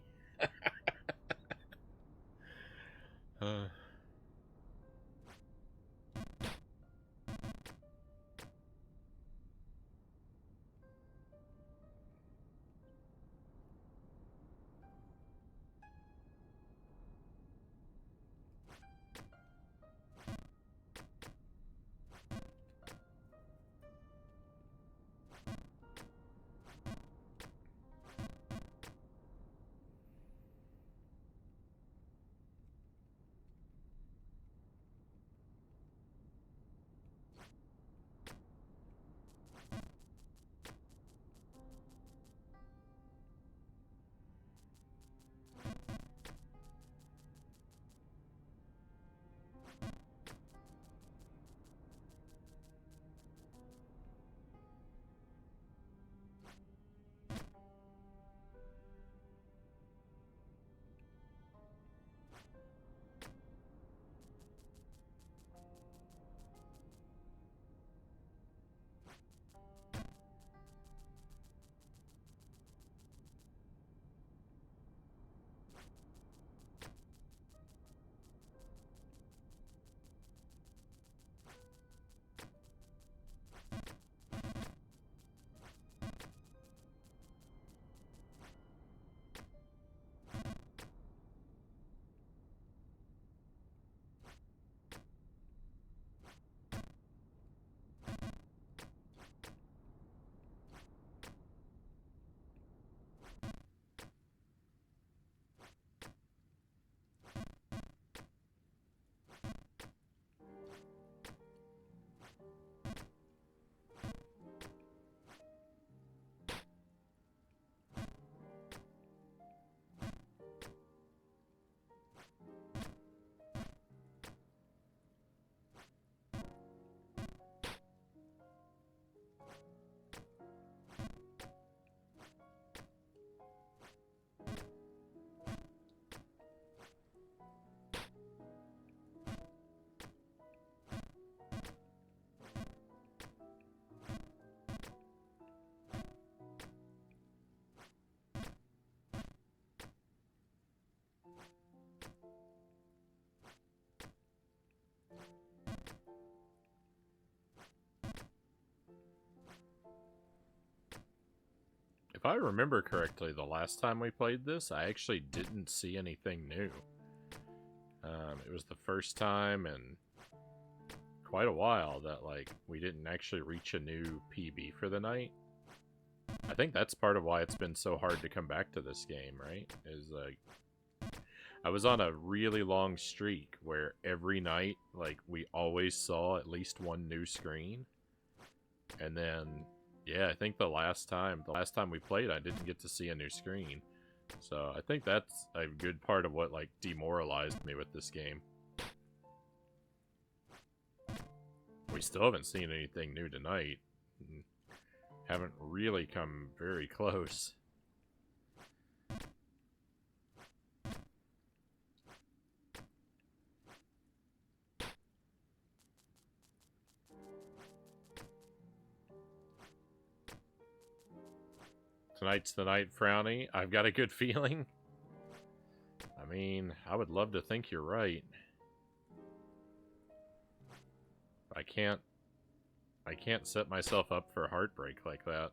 If I remember correctly, the last time we played this, I actually didn't see anything new. It was the first time in quite a while that, like, we didn't actually reach a new PB for the night. I think that's part of why it's been so hard to come back to this game, right? Is, like, I was on a really long streak where every night, like, we always saw at least one new screen. And then, yeah, I think the last time we played, I didn't get to see a new screen. So I think that's a good part of what, like, demoralized me with this game. We still haven't seen anything new tonight. Haven't really come very close. Tonight's the night, Frownie. I've got a good feeling. I mean, I would love to think you're right. I can't set myself up for heartbreak like that.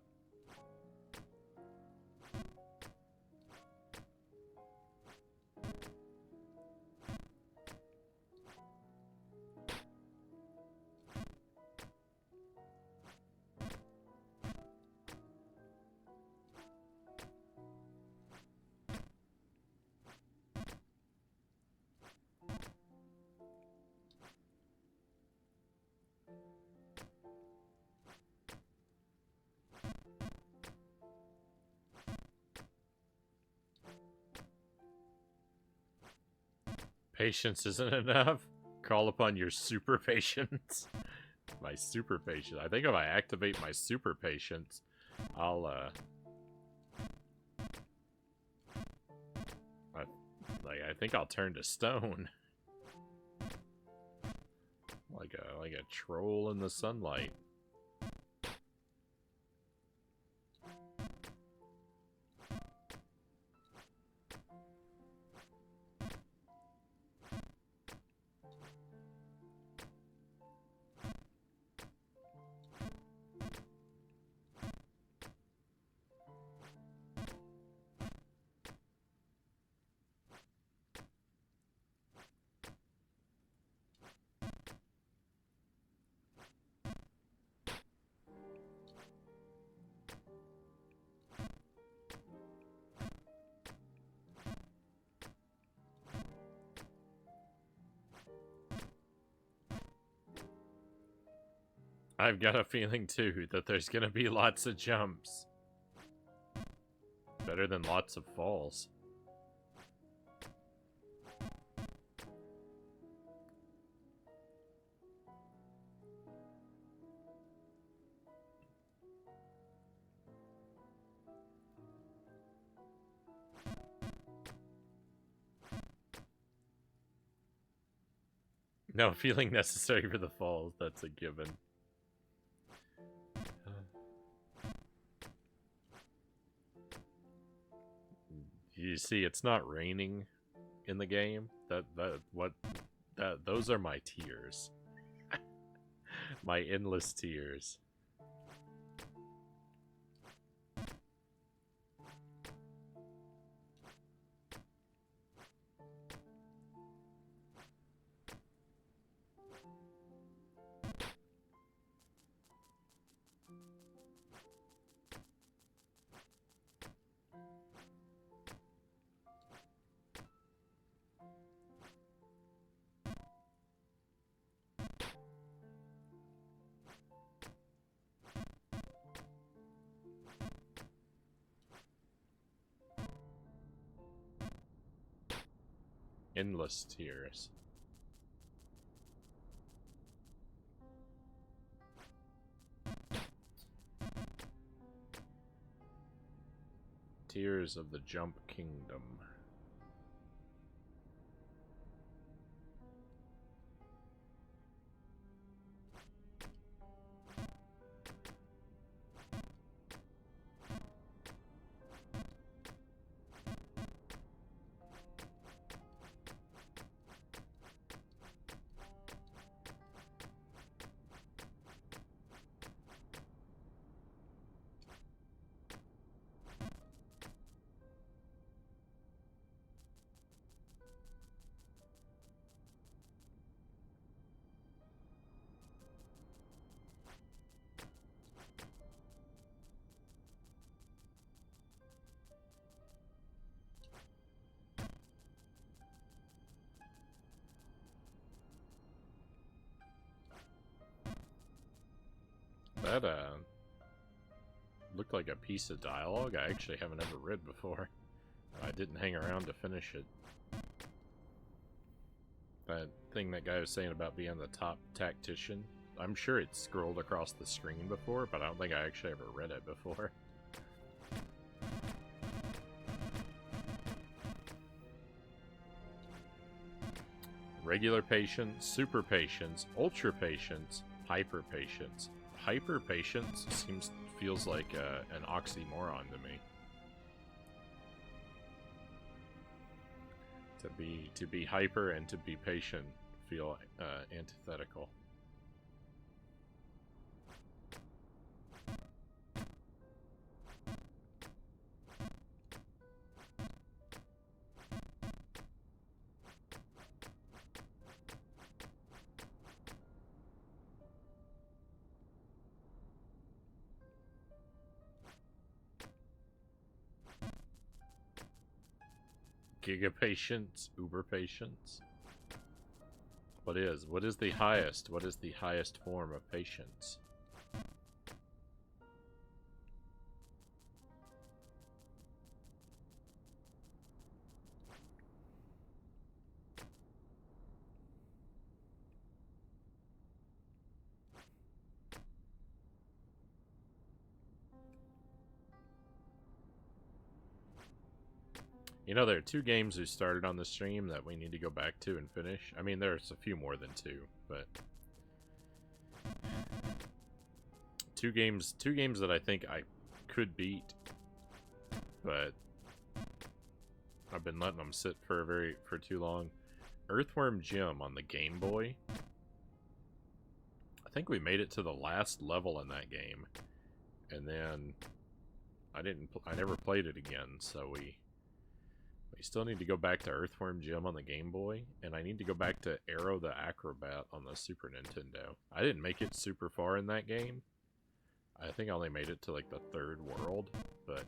Patience isn't enough. Call upon your super patience. My super patience. I think if I activate my super patience, I'll I think I'll turn to stone. Like a troll in the sunlight. I've got a feeling, too, that there's gonna be lots of jumps. Better than lots of falls. No feeling necessary for the falls, that's a given. You see, it's not raining in the game. Those are my tears. My endless tears. Endless tears. Tears of the Jump Kingdom. That, looked like a piece of dialogue I actually haven't ever read before. I didn't hang around to finish it. That thing that guy was saying about being the top tactician, I'm sure it's scrolled across the screen before, but I don't think I actually ever read it before. Regular patience, super patience, ultra patience, hyper patience. Hyper patience feels like an oxymoron to me. To be hyper and to be patient feel antithetical. Giga patience, uber patience. What is the highest? What is the highest form of patience? You know, there are 2 games we started on the stream that we need to go back to and finish. I mean, there's a few more than 2, but... 2 games that I think I could beat, but I've been letting them sit for too long. Earthworm Jim on the Game Boy. I think we made it to the last level in that game, and then I never played it again, so we still need to go back to Earthworm Jim on the Game Boy, and I need to go back to Arrow the Acrobat on the Super Nintendo. I didn't make it super far in that game. I think I only made it to like the 3rd world, but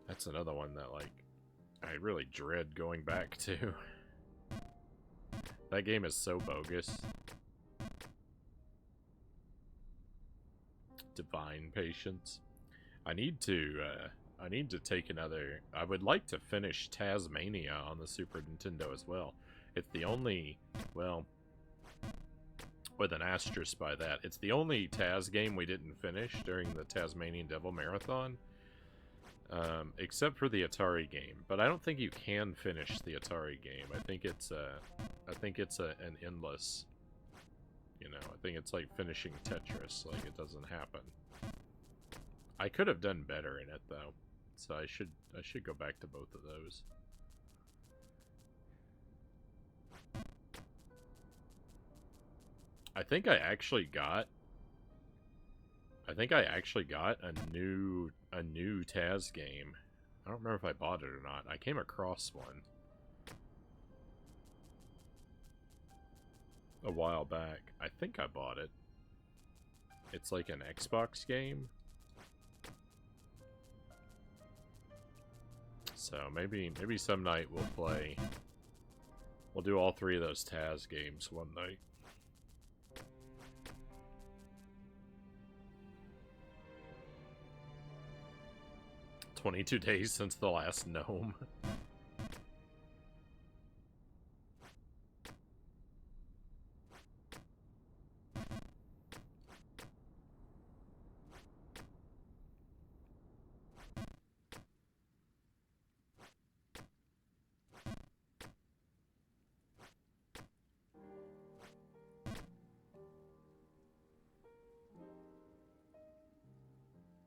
that's another one that like I really dread going back to. That game is so bogus. Divine patience. I need to take another... I would like to finish Tasmania on the Super Nintendo as well. It's the only... well... with an asterisk by that. It's the only Taz game we didn't finish during the Tasmanian Devil Marathon. Except for the Atari game. But I don't think you can finish the Atari game. I think it's an endless... you know, I think it's like finishing Tetris. Like, it doesn't happen. I could have done better in it, though. So I should go back to both of those. I think I actually got a new Taz game. I don't remember if I bought it or not. I came across one a while back. I think I bought it. It's like an Xbox game. So maybe some night we'll play. We'll do all 3 of those Taz games one night. "22 days since the last gnome."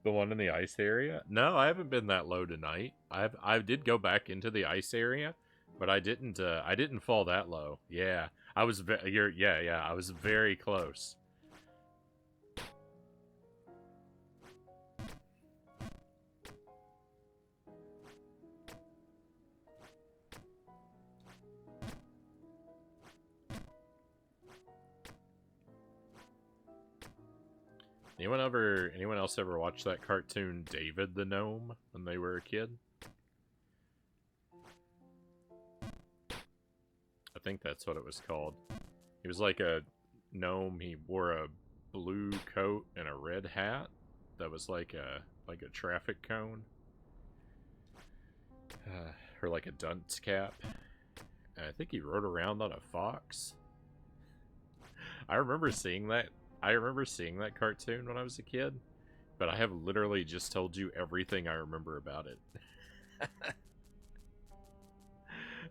The one in the ice area? No, I haven't been that low tonight. I did go back into the ice area, but I didn't fall that low. Yeah. I was I was very close. Anyone else ever watch that cartoon David the Gnome when they were a kid? I think that's what it was called. He was like a gnome. He wore a blue coat and a red hat that was like a traffic cone. Or like a dunce cap. And I think he rode around on a fox. I remember seeing that. I remember seeing that cartoon when I was a kid, but I have literally just told you everything I remember about it.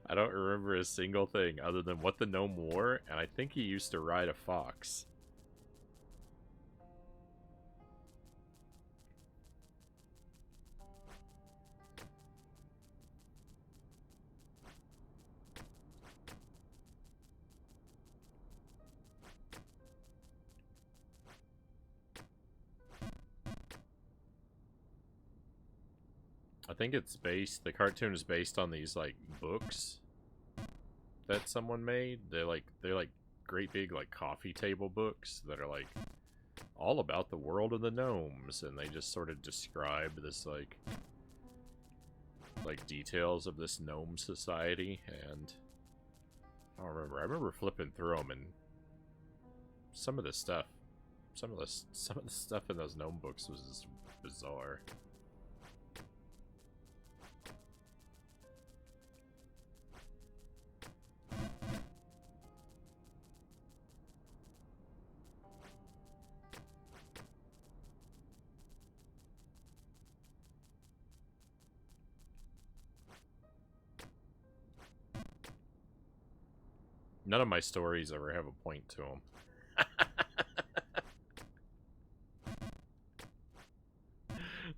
I don't remember a single thing other than what the gnome wore, and I think he used to ride a fox. I think it's based, the cartoon is based on these, like, books that someone made. They're like great big, like, coffee table books that are, like, all about the world of the gnomes, and they just sort of describe this, like details of this gnome society, and I don't remember. I remember flipping through them, and some of the stuff in those gnome books was just bizarre. None of my stories ever have a point to them.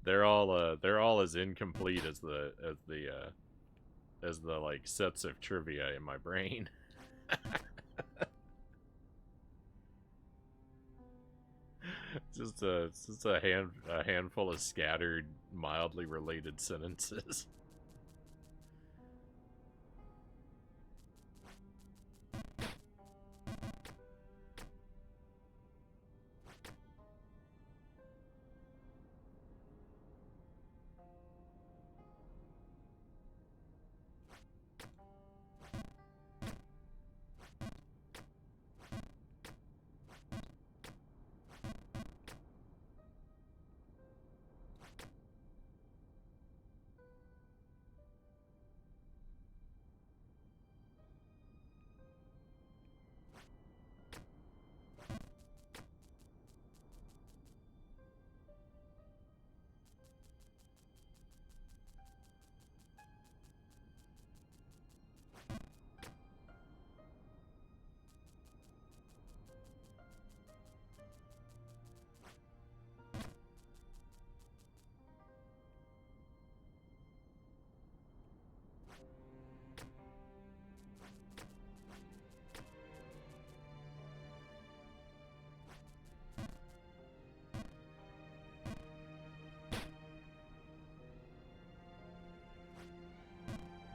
They're all as incomplete as the like sets of trivia in my brain. just a handful of scattered, mildly related sentences.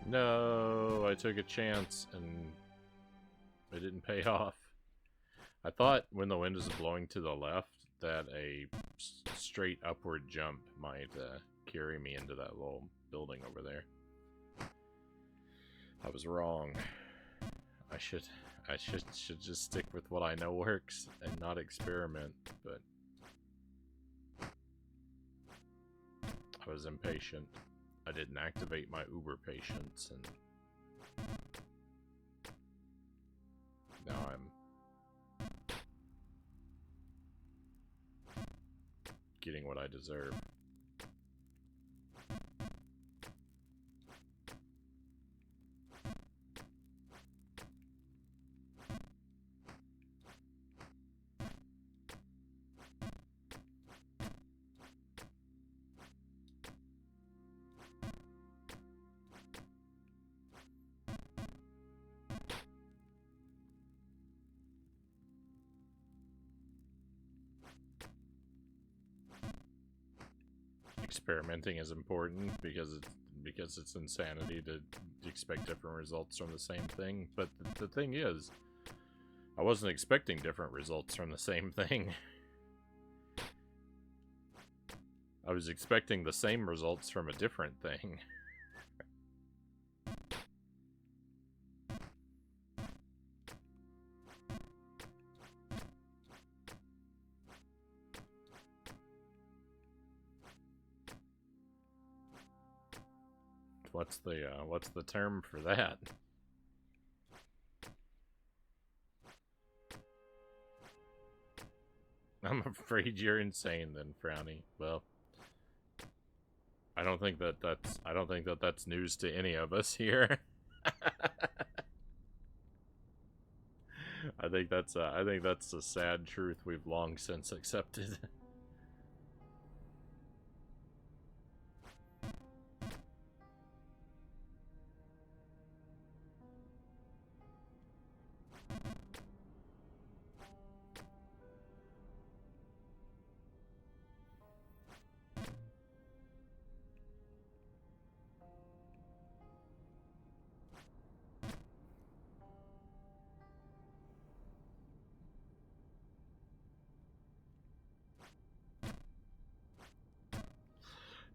No, I took a chance and it didn't pay off. I thought when the wind was blowing to the left that a straight upward jump might carry me into that little building over there. I was wrong. I should just stick with what I know works and not experiment, but I was impatient. I didn't activate my uber patience, and now I'm getting what I deserve. Experimenting is important because it's insanity to expect different results from the same thing. But the thing is, I wasn't expecting different results from the same thing. I was expecting the same results from a different thing. What's the term for that? I'm afraid you're insane then, Frownie. Well, I don't think that's news to any of us here. I think that's a sad truth we've long since accepted.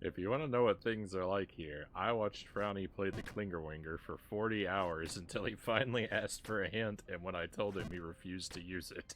If you want to know what things are like here, I watched Frownie play the Klingerwinger for 40 hours until he finally asked for a hint, and when I told him, he refused to use it.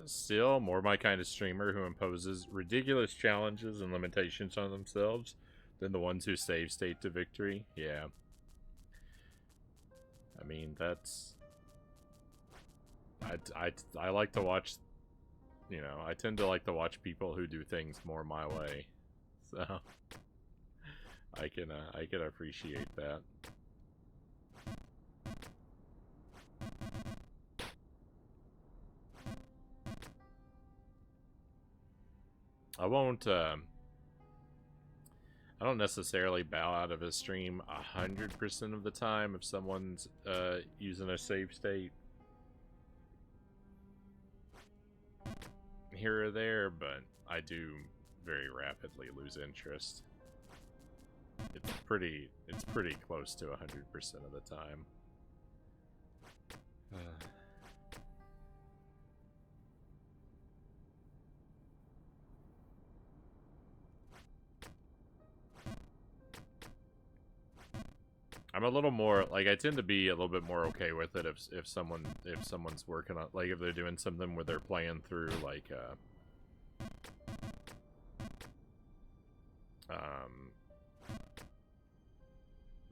Still more my kind of streamer who imposes ridiculous challenges and limitations on themselves than the ones who save state to victory. Yeah. I mean, that's... I like to watch, you know, I tend to like to watch people who do things more my way. So, I can appreciate that. I won't, I don't necessarily bow out of a stream 100% of the time if someone's using a save state here or there, but I do very rapidly lose interest. It's pretty close to 100% of the time. I'm a little more, like, I tend to be a little bit more okay with it if someone's working on, like, if they're doing something where they're playing through, like,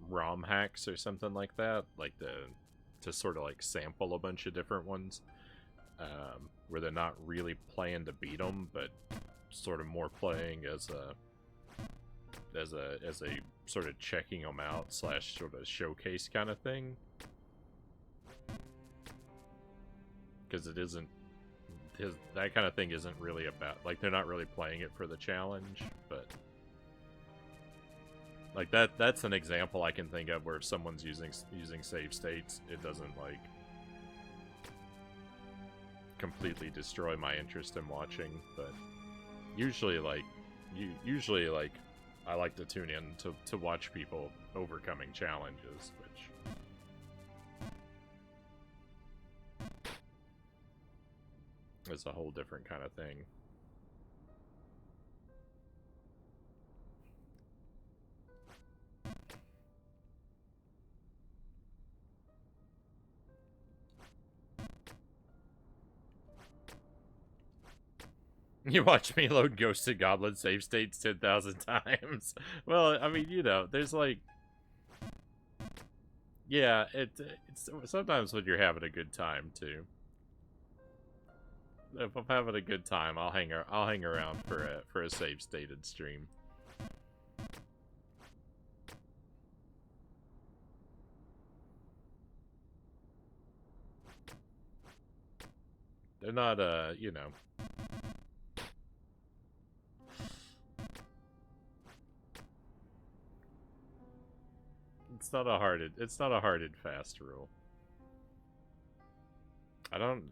ROM hacks or something like that, like to sort of, like, sample a bunch of different ones, where they're not really playing to beat them, but sort of more playing as a sort of checking them out / sort of showcase kind of thing. Because it isn't, that kind of thing isn't really about, like, they're not really playing it for the challenge, but like that's an example I can think of where if someone's using save states, it doesn't, like, completely destroy my interest in watching. But usually, like, I like to tune in to watch people overcoming challenges, which is a whole different kind of thing. You watch me load Ghosts and Goblins save states 10,000 times. Well, I mean, you know, there's like, yeah, it's sometimes when you're having a good time too. If I'm having a good time, I'll hang around for a save stated stream. They're not you know. It's not a hard and fast rule. I don't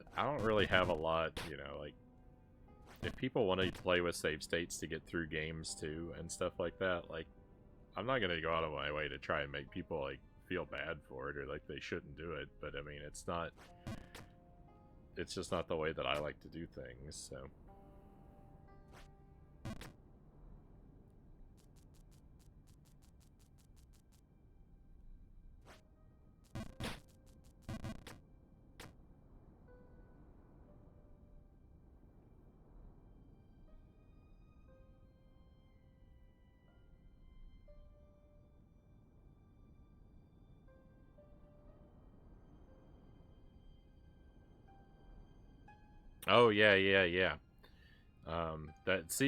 really have a lot, you know, like if people want to play with save states to get through games too and stuff like that, like I'm not gonna go out of my way to try and make people like feel bad for it or like they shouldn't do it, but I mean it's just not the way that I like to do things, so. Oh yeah, yeah, yeah. That's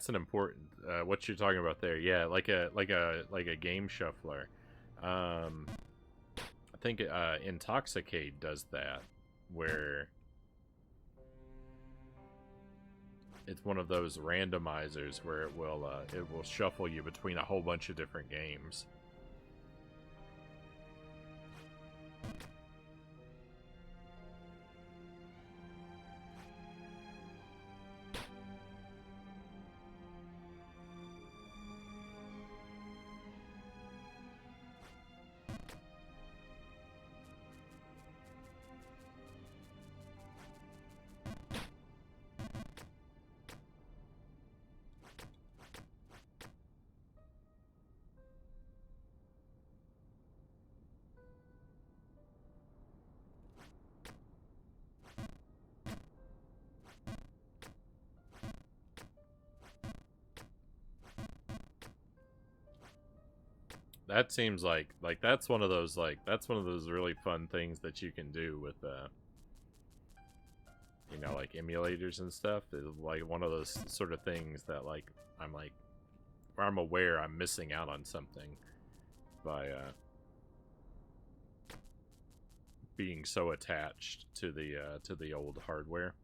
an important what you're talking about there. Yeah, like a game shuffler. I think Intoxicate does that, where it's one of those randomizers where it will shuffle you between a whole bunch of different games. That seems like that's one of those really fun things that you can do with you know, like emulators and stuff. Is like one of those sort of things that I'm like where I'm aware I'm missing out on something by being so attached to the old hardware.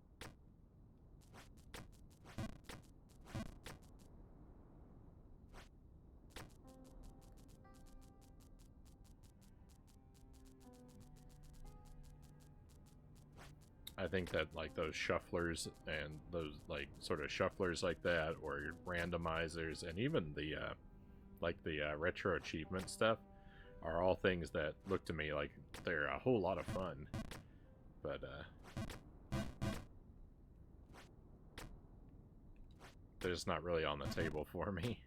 I think that like those shufflers and those like sort of shufflers like that, or randomizers, and even the retro achievement stuff, are all things that look to me like they're a whole lot of fun. But they're just not really on the table for me.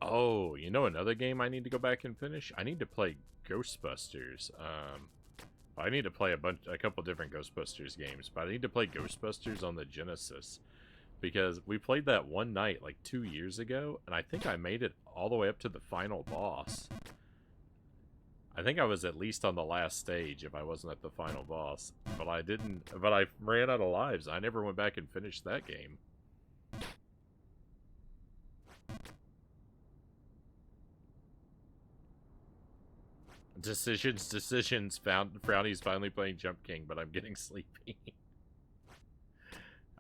Oh, you know another game I need to go back and finish? I need to play Ghostbusters. I need to play a couple different Ghostbusters games, but I need to play Ghostbusters on the Genesis because we played that one night like 2 years ago, and I think I made it all the way up to the final boss. I think I was at least on the last stage if I wasn't at the final boss, but I didn't. But I ran out of lives. I never went back and finished that game. Decisions. Found Frownie's finally playing Jump King, but I'm getting sleepy.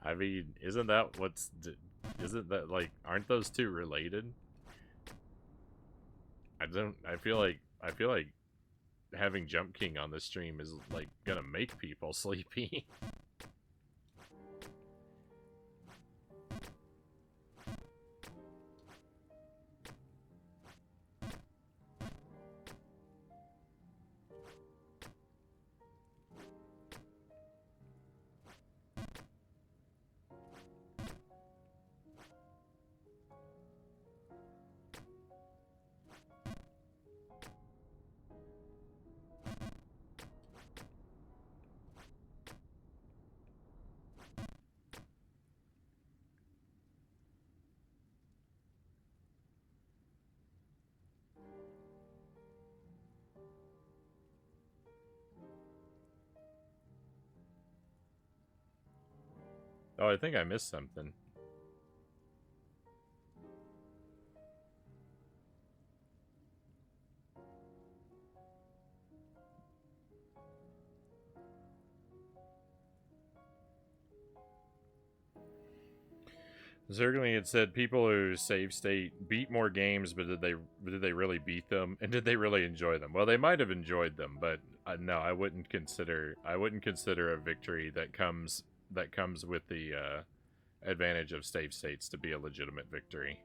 I mean, isn't that isn't that like, aren't those two related? I feel like having Jump King on the stream is like gonna make people sleepy. Oh, I think I missed something. Zergling had said people who save state beat more games, but did they really beat them, and did they really enjoy them? Well, they might have enjoyed them, but no, I wouldn't consider a victory that comes with the advantage of save states to be a legitimate victory.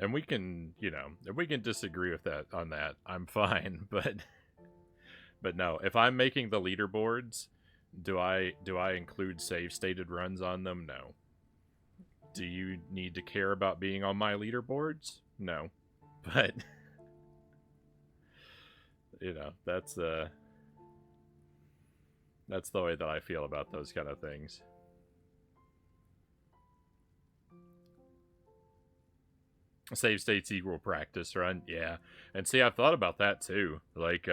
And we can, if we can disagree with that on that, I'm fine. But no, if I'm making the leaderboards, do I include save stated runs on them? No. Do you need to care about being on my leaderboards? No. But that's the way that I feel about those kind of things. Save states equal practice run, yeah. And see, I've thought about that too. Like,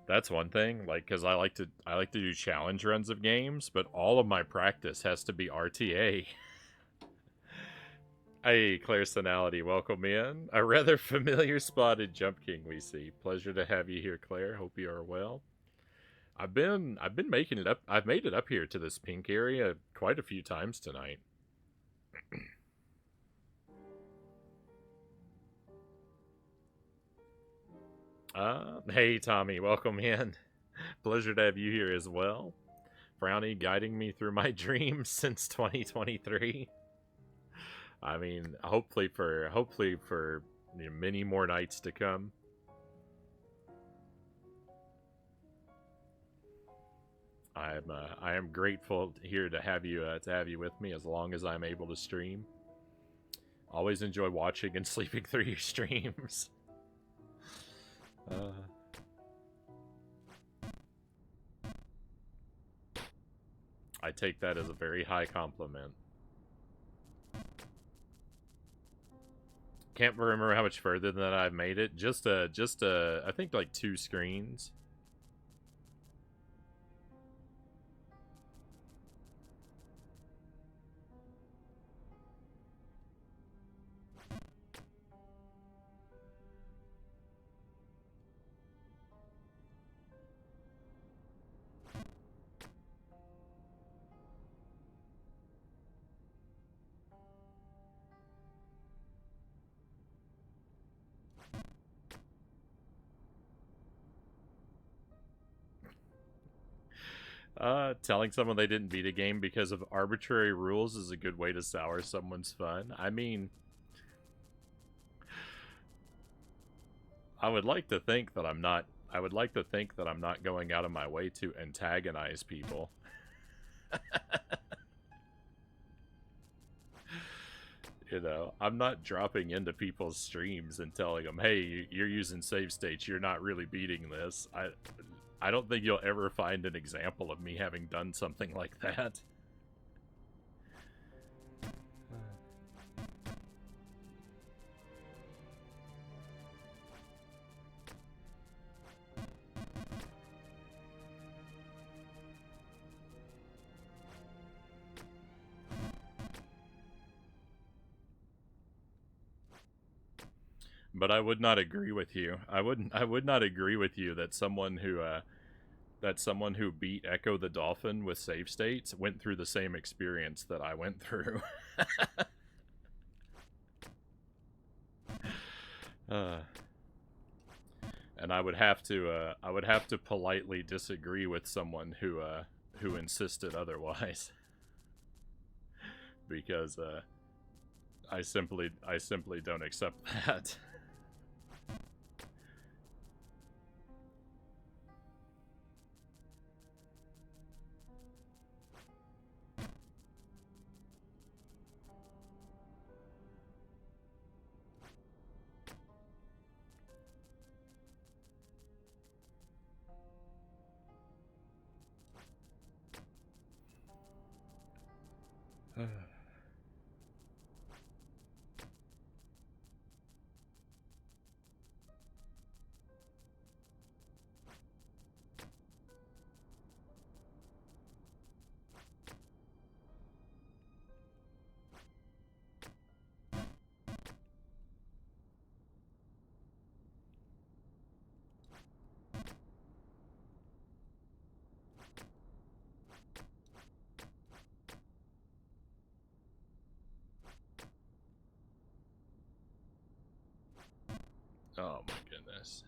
that's one thing. Like, because I like to do challenge runs of games, but all of my practice has to be RTA. Hey, Clairsonality, welcome in. A rather familiar spotted Jump King we see. Pleasure to have you here, Claire. Hope you are well. I've been making it up. I've made it up here to this pink area quite a few times tonight. Hey, Tommy, welcome in. Pleasure to have you here as well. Frownie guiding me through my dreams since 2023. I mean, hopefully for many more nights to come. I am grateful here to have you with me as long as I'm able to stream. Always enjoy watching and sleeping through your streams. I take that as a very high compliment. Can't remember how much further than that I've made it. Just I think like 2 screens. Telling someone they didn't beat a game because of arbitrary rules is a good way to sour someone's fun. I mean, I would like to think that I'm not going out of my way to antagonize people. I'm not dropping into people's streams and telling them, "Hey, you're using save states. You're not really beating this." I don't think you'll ever find an example of me having done something like that. But I would not agree with you. I would not agree with you that someone who that someone who beat Echo the Dolphin with save states went through the same experience that I went through. And I would have to politely disagree with someone who insisted otherwise, because I simply don't accept that. Oh my goodness.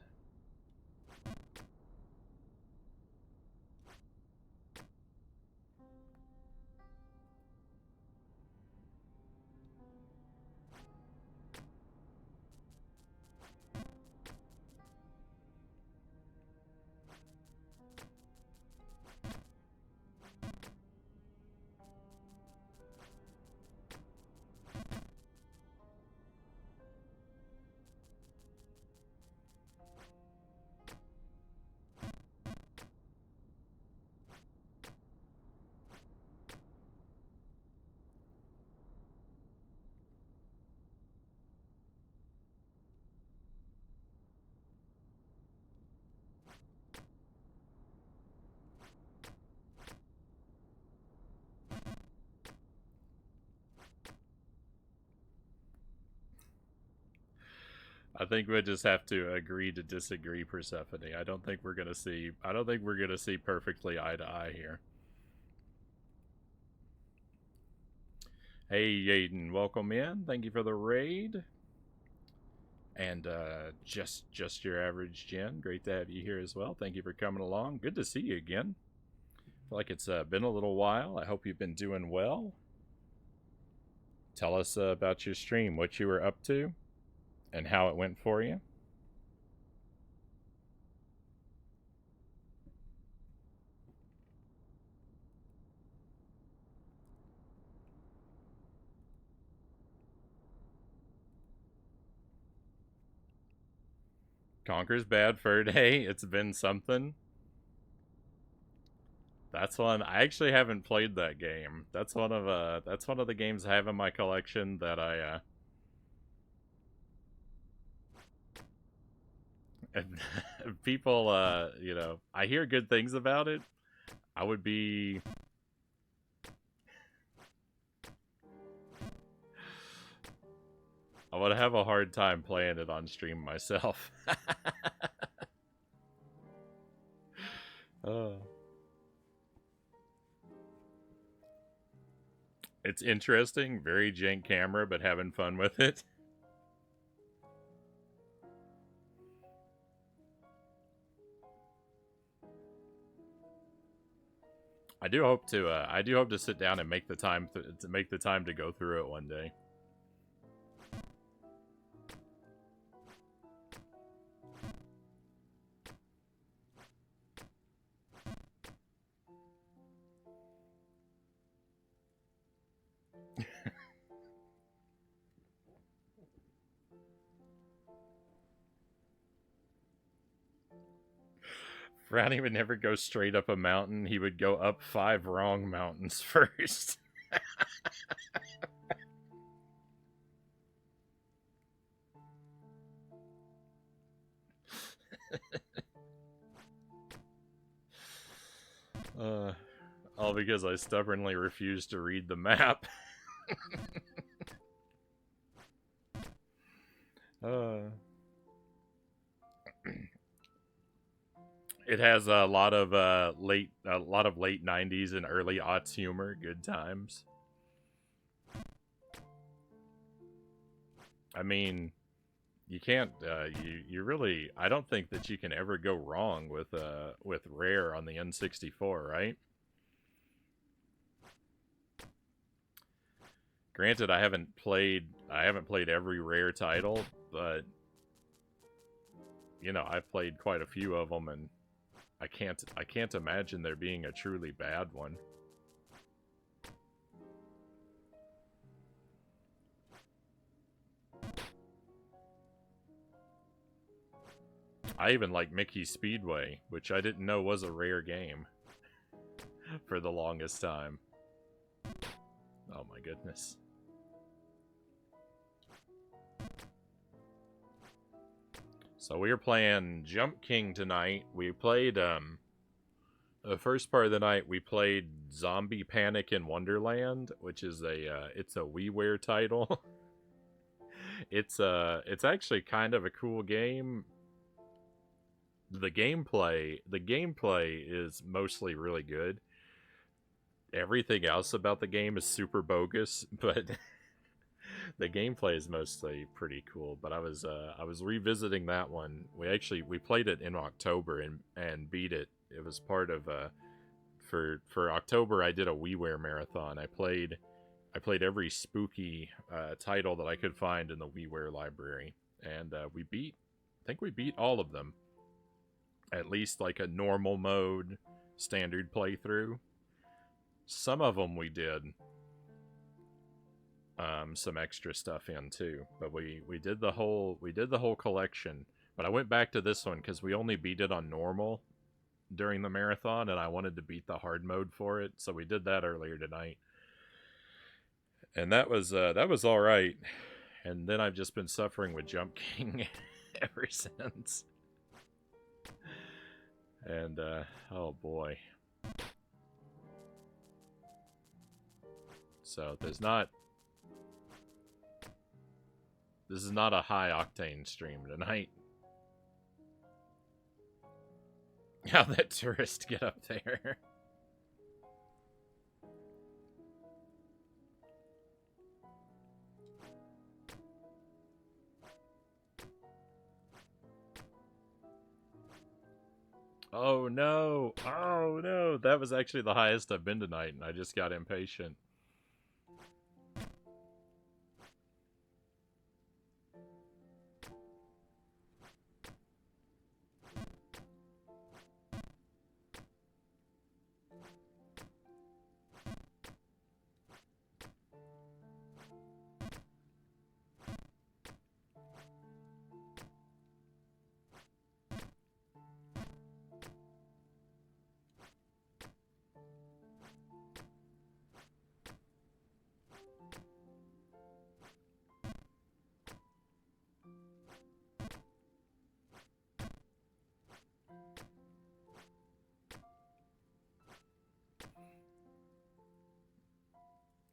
I think we just have to agree to disagree, Persephone. I don't think we're gonna see perfectly eye to eye here. Hey Yaden, welcome in. Thank you for the raid. And just your average Jen. Great to have you here as well. Thank you for coming along. Good to see you again. I feel like it's been a little while. I hope you've been doing well. Tell us about your stream, what you were up to, and how it went for you. Conker's Bad Fur Day. It's been something. That's one I actually haven't played that game. That's one of the games I have in my collection that I people you know, I hear good things about it. I would have a hard time playing it on stream myself. It's interesting, very jank camera, but having fun with it. I do hope to sit down and make the time to go through it one day. Frownie would never go straight up a mountain. He would go up 5 wrong mountains first. All because I stubbornly refused to read the map. It has a lot of late '90s and early aughts humor. Good times. I mean, you can't. You really. I don't think that you can ever go wrong with Rare on the N64, right? Granted, I haven't played every Rare title, but I've played quite a few of them, and I can't imagine there being a truly bad one. I even like Mickey Speedway, which I didn't know was a Rare game for the longest time. Oh my goodness. So we were playing Jump King tonight. We played the first part of the night we played Zombie Panic in Wonderland, which is it's a WiiWare title. It's actually kind of a cool game. The gameplay is mostly really good. Everything else about the game is super bogus, but the gameplay is mostly pretty cool. But I was revisiting that one. We played it in October and beat it. It was part of for October I did a WiiWare marathon. I played every spooky title that I could find in the WiiWare library, and I think we beat all of them. At least like a normal mode standard playthrough. Some of them we did some extra stuff in too, but we did the whole collection. But I went back to this one because we only beat it on normal during the marathon, and I wanted to beat the hard mode for it, so we did that earlier tonight, and that was all right. And then I've just been suffering with Jump King ever since. And oh boy, so this is not a high octane stream tonight. How that tourist get up there? Oh no! Oh no! That was actually the highest I've been tonight, and I just got impatient.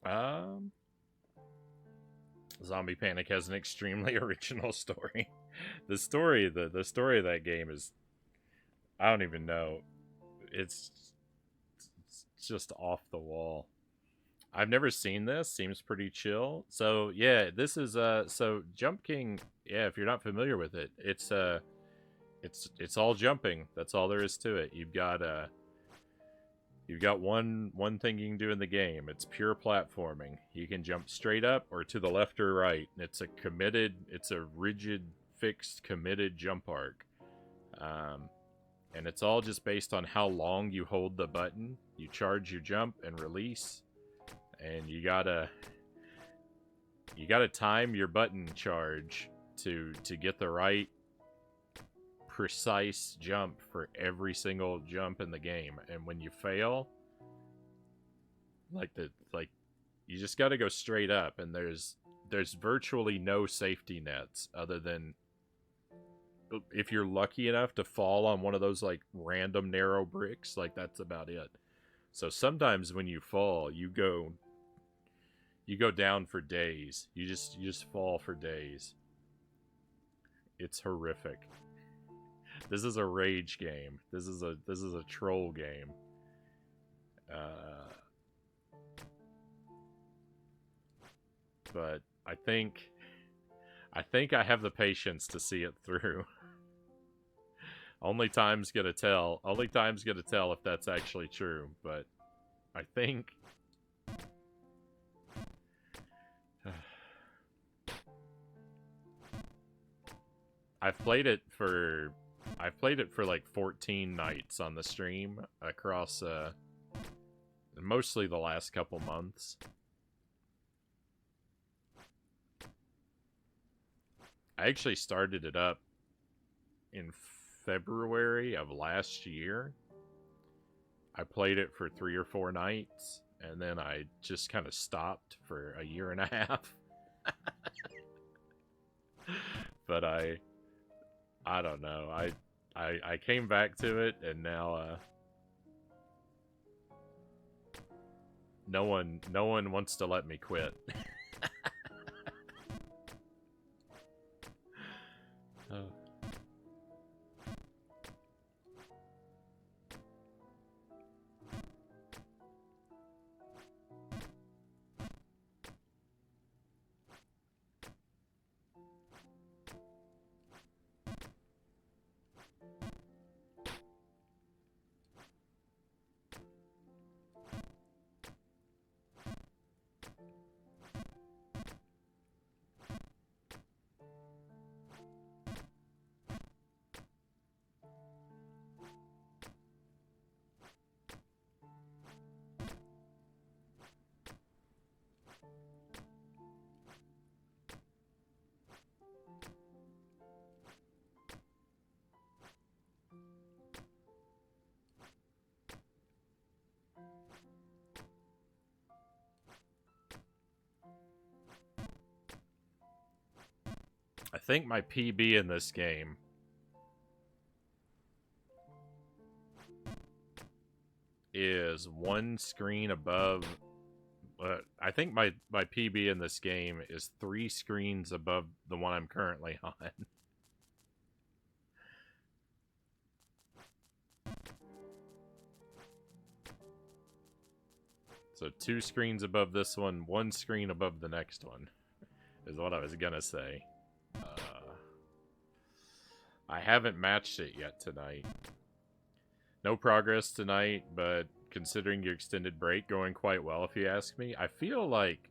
Um, Zombie Panic has an extremely original story. The story of that game is, I don't even know. It's it's just off the wall. I've never seen this. Seems pretty chill. So yeah, this is so Jump King. Yeah, if you're not familiar with it, it's all jumping. That's all there is to it. You've got one thing you can do in the game. It's pure platforming. You can jump straight up or to the left or right. It's a rigid, fixed, committed jump arc. Um, and it's all just based on how long you hold the button. You charge your jump and release, and you gotta time your button charge to get the right precise jump for every single jump in the game. And when you fail, like you just got to go straight up, and there's virtually no safety nets other than if you're lucky enough to fall on one of those like random narrow bricks, like that's about it. So sometimes when you fall, you go down for days. You just fall for days. It's horrific. This is a rage game. This is a troll game. But I think I have the patience to see it through. Only time's gonna tell. Only time's gonna tell if that's actually true. But I think I've played it for like 14 nights on the stream across mostly the last couple months. I actually started it up in February of last year. I played it for 3 or 4 nights, and then I just kind of stopped for a year and a half. But I don't know. I came back to it, and now no one wants to let me quit. Oh. I think my PB in this game is 1 screen above. I think my PB in this game is 3 screens above the one I'm currently on. So 2 screens above this one, 1 screen above the next one, is what I was gonna say. I haven't matched it yet tonight. No progress tonight, but considering your extended break, going quite well if you ask me. I feel like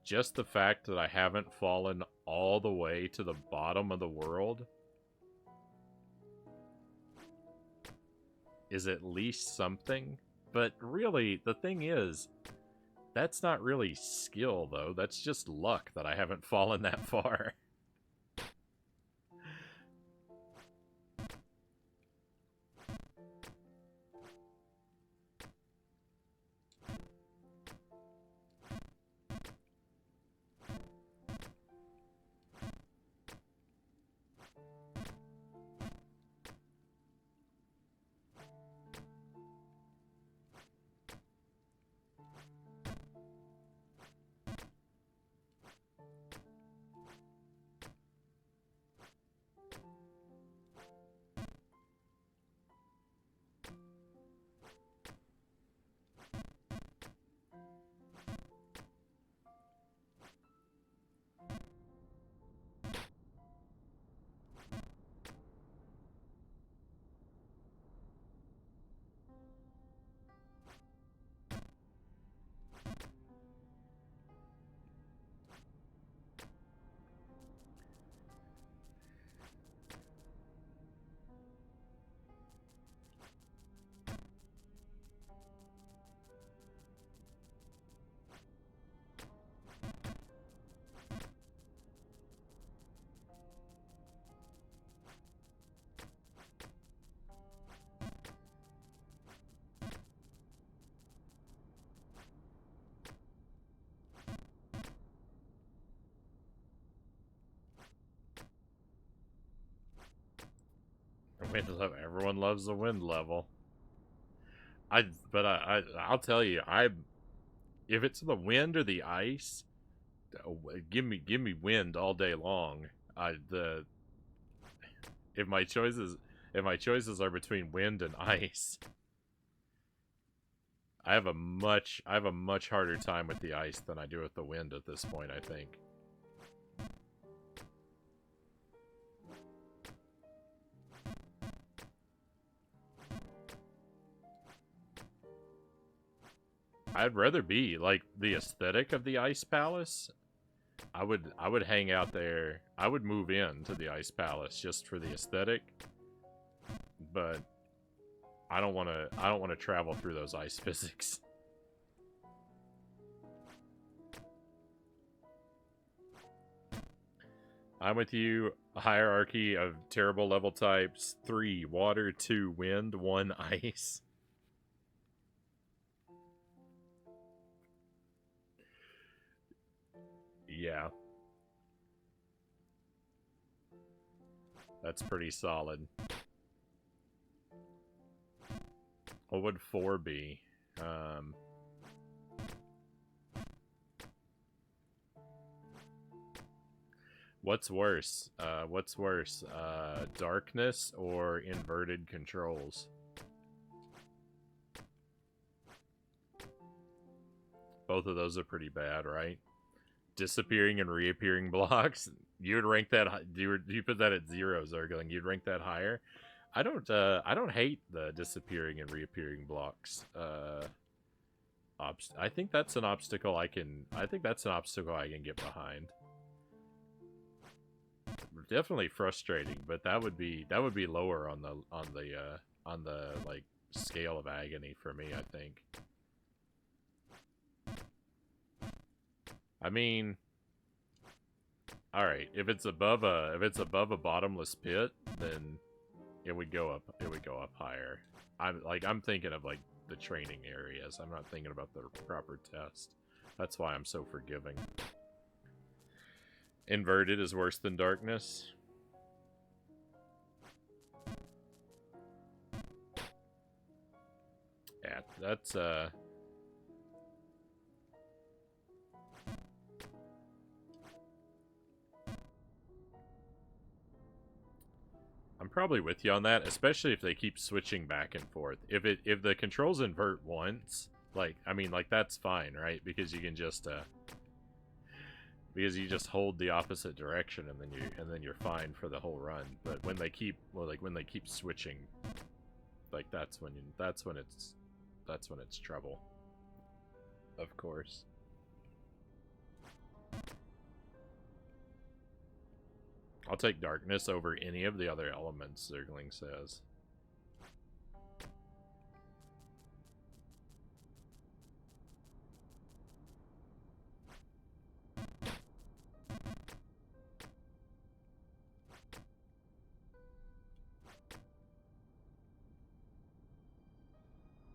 just the fact that I haven't fallen all the way to the bottom of the world is at least something. But really, the thing is, that's not really skill, though. That's just luck that I haven't fallen that far. Wind level. Everyone loves the wind level. I'll tell you, if it's the wind or the ice, give me wind all day long. If if my choices are between wind and ice, I have a much harder time with the ice than I do with the wind at this point, I think. I'd rather be like the aesthetic of the Ice Palace. I would hang out there. I would move in to the Ice Palace just for the aesthetic. But I don't want to travel through those ice physics. I'm with you. A hierarchy of terrible level types: 3 water, 2 wind, 1 ice. Yeah. That's pretty solid. What would 4 be? What's worse? Darkness or inverted controls? Both of those are pretty bad, right? Disappearing and reappearing blocks. You would rank that. You put that at 0, Zergling. You'd rank that higher. I don't hate the disappearing and reappearing blocks. I think that's an obstacle I can. I think that's an obstacle I can get behind. Definitely frustrating, but that would be lower on the like scale of agony for me, I think. I mean, all right, if it's above a bottomless pit, then it would go up higher. I'm thinking of like the training areas. I'm not thinking about the proper test. That's why I'm so forgiving. Inverted is worse than darkness. Yeah, that's I'm probably with you on that, especially if they keep switching back and forth. If the controls invert once, like that's fine, right? Because you can just because you just hold the opposite direction and then you're fine for the whole run. But when they keep switching, like that's when it's trouble. Of course. I'll take darkness over any of the other elements, Zergling says.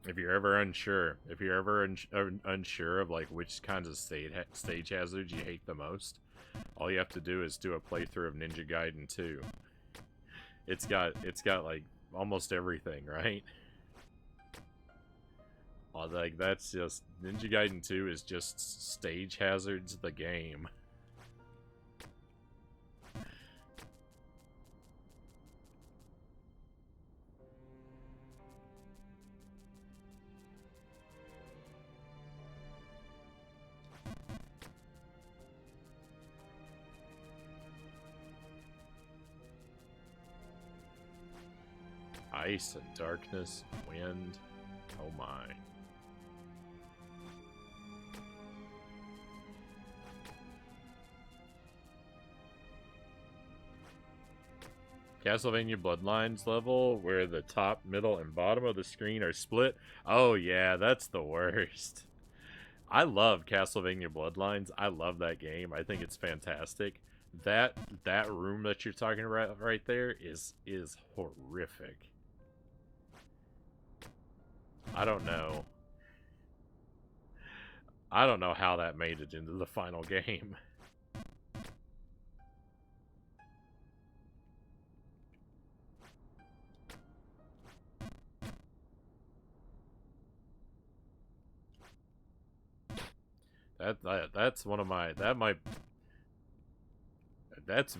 If you're ever unsure, unsure of like which kinds of stage hazards you hate the most, all you have to do is do a playthrough of Ninja Gaiden 2. It's got like almost everything, right? Like that's just Ninja Gaiden 2 is just stage hazards the game. Ice and darkness, wind. Oh my. Castlevania Bloodlines level where the top, middle, and bottom of the screen are split. Oh yeah, that's the worst. I love Castlevania Bloodlines. I love that game. I think it's fantastic. That room that you're talking about right there is horrific. I don't know. I don't know how that made it into the final game. That's one of my that's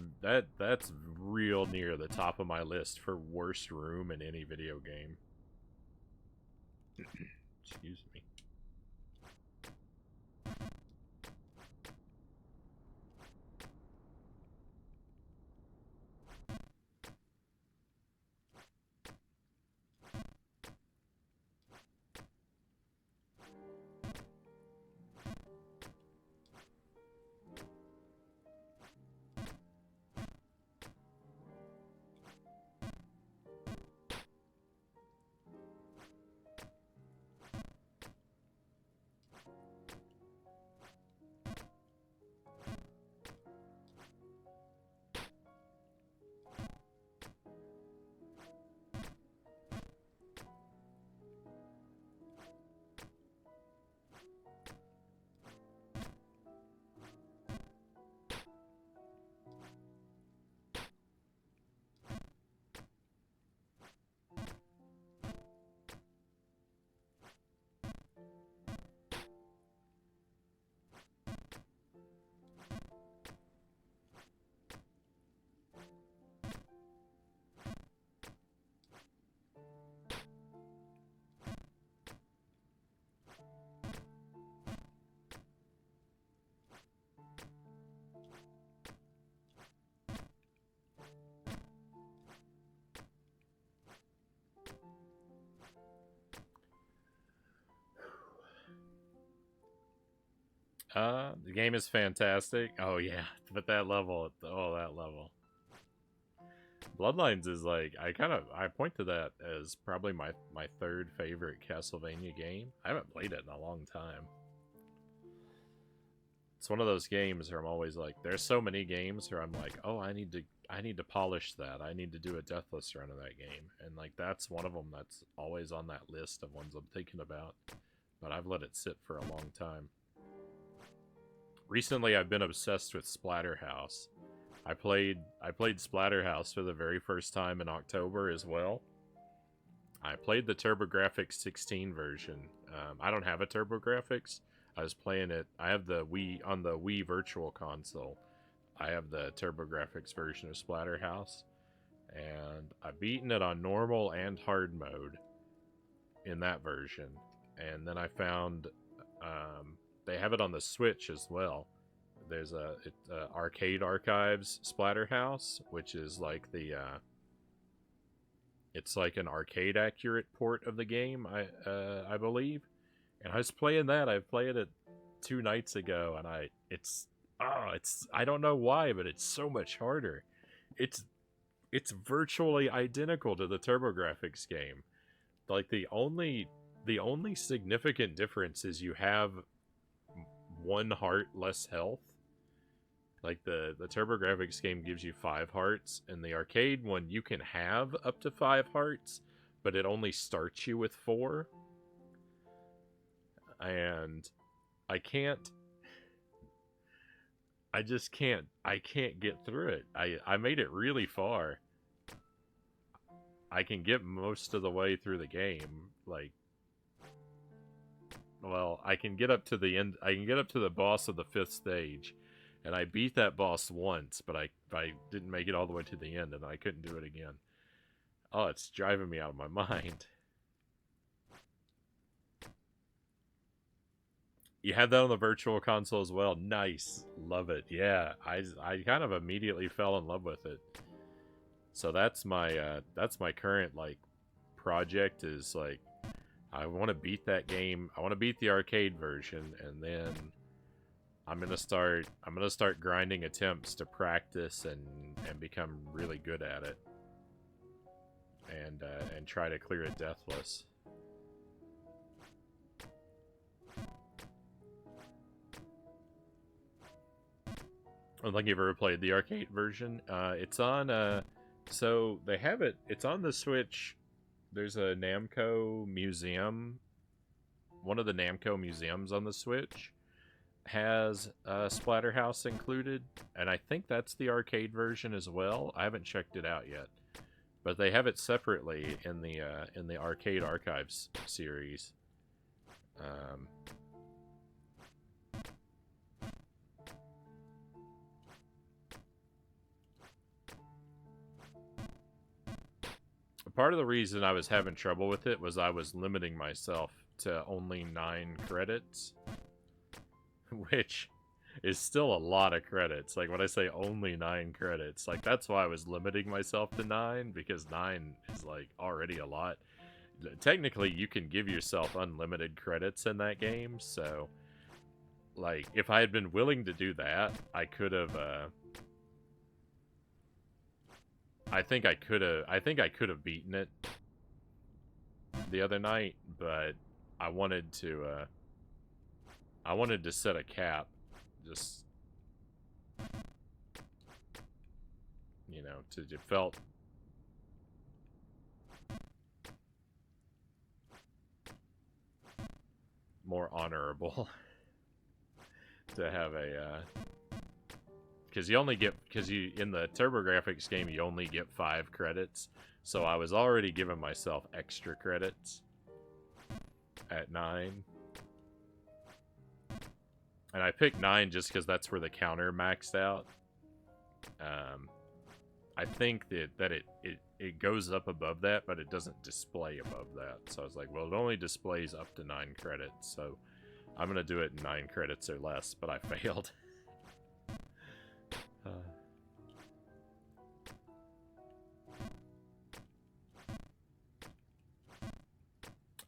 real near the top of my list for worst room in any video game. Excuse me. The game is fantastic. Oh yeah, but that level, oh that level. Bloodlines is like, I point to that as probably my third favorite Castlevania game. I haven't played it in a long time. It's one of those games where I'm always like, there's so many games where I'm like, oh, I need to polish that. I need to do a deathless run of that game, and like that's one of them that's always on that list of ones I'm thinking about. But I've let it sit for a long time. Recently, I've been obsessed with Splatterhouse. I played Splatterhouse for the very first time in October as well. I played the TurboGrafx 16 version. I don't have a TurboGrafx. I was playing it. I have the Wii on the Wii Virtual Console. I have the TurboGrafx version of Splatterhouse, and I've beaten it on normal and hard mode in that version. And then I found they have it on the Switch as well. There's a Arcade Archives Splatterhouse, which is like the it's like an arcade accurate port of the game, I believe. And I was playing that. I played it 2 nights ago, and it's I don't know why, but it's so much harder. It's virtually identical to the TurboGrafx game. Like the only significant difference is you have 1 heart less health. Like the TurboGrafx game gives you 5 hearts, and the arcade one you can have up to 5 hearts, but it only starts you with 4. And I can't get through it. I made it really far. I can get most of the way through the game. Like, well, I can get up to the end. I can get up to the boss of the 5th stage, and I beat that boss once, but I didn't make it all the way to the end, and I couldn't do it again. Oh, it's driving me out of my mind. You had that on the Virtual Console as well. Nice. Love it. Yeah, I kind of immediately fell in love with it. So that's my current like project is like I want to beat that game. I want to beat the arcade version, and then I'm gonna start grinding attempts to practice and become really good at it, and try to clear it deathless. I don't think you've ever played the arcade version. It's on so they have it. It's on the Switch. There's a Namco museum. One of the Namco museums on the Switch has Splatterhouse included, and I think that's the arcade version as well. I haven't checked it out yet, but they have it separately in the Arcade Archives series. part of the reason I was having trouble with it was I was limiting myself to only 9 credits, which is still a lot of credits. Like, when I say only 9 credits, like, that's why I was limiting myself to 9, because 9 is, like, already a lot. Technically, you can give yourself unlimited credits in that game, so, like, if I had been willing to do that, I could have, I think I could have beaten it the other night, but I wanted to set a cap, just, you know, it felt more honorable to have a, because you only get, in the TurboGrafx game, you only get 5 credits, so I was already giving myself extra credits at 9. And I picked 9 just because that's where the counter maxed out. I think that it goes up above that, but it doesn't display above that. So I was like, well, it only displays up to 9 credits, so I'm going to do it in 9 credits or less, but I failed.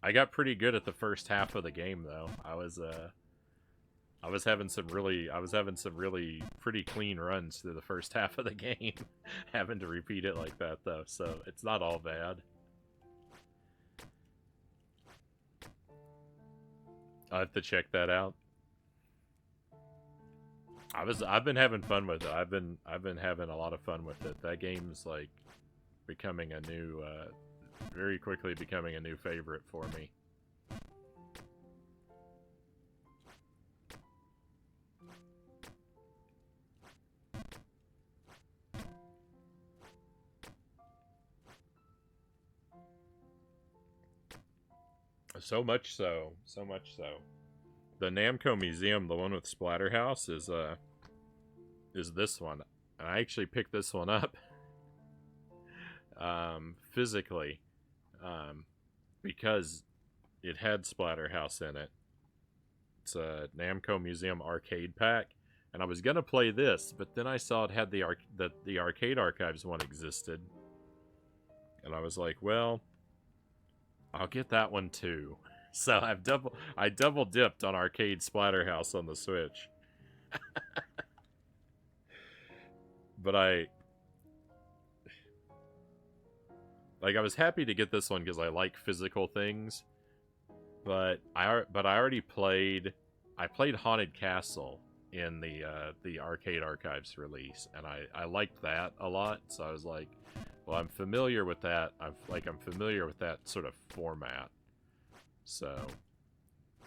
I got pretty good at the first half of the game, though. I was having some really pretty clean runs through the first half of the game, having to repeat it like that, though. So it's not all bad. I'll have to check that out. I've been having fun with it. I've been having a lot of fun with it. That game's like becoming a new, very quickly becoming a new favorite for me. So much so. The Namco Museum, the one with Splatterhouse, is this one. And I actually picked this one up physically, because it had Splatterhouse in it. It's a Namco Museum arcade pack, and I was gonna play this, but then I saw it had the Arcade Archives one existed, and I was like, well, I'll get that one too. So I double dipped on Arcade Splatterhouse on the Switch. But I was happy to get this one because I like physical things. But I already played Haunted Castle in the Arcade Archives release, and I liked that a lot. So I was like, well, I'm familiar with that. I'm familiar with that sort of format. So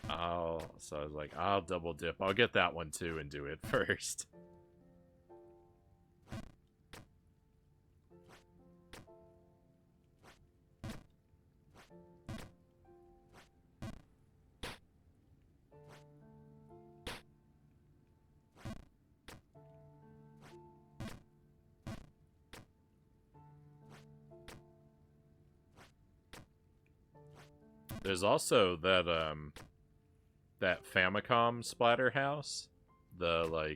I was like, I'll double dip. I'll get that one too and do it first. Theres also that Famicom Splatterhouse, the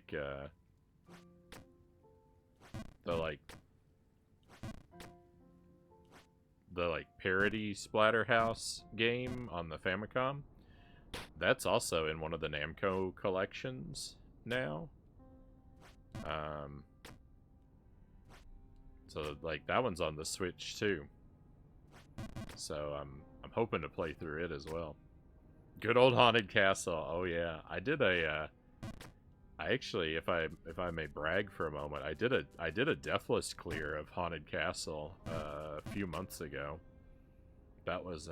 parody Splatterhouse game on the Famicom. That's also in one of the Namco collections now. So like that one's on the Switch too. So I'm hoping to play through it as well. Good old Haunted Castle. Oh yeah, I did I actually, if I may brag for a moment, I did a deathless clear of Haunted Castle a few months ago. That was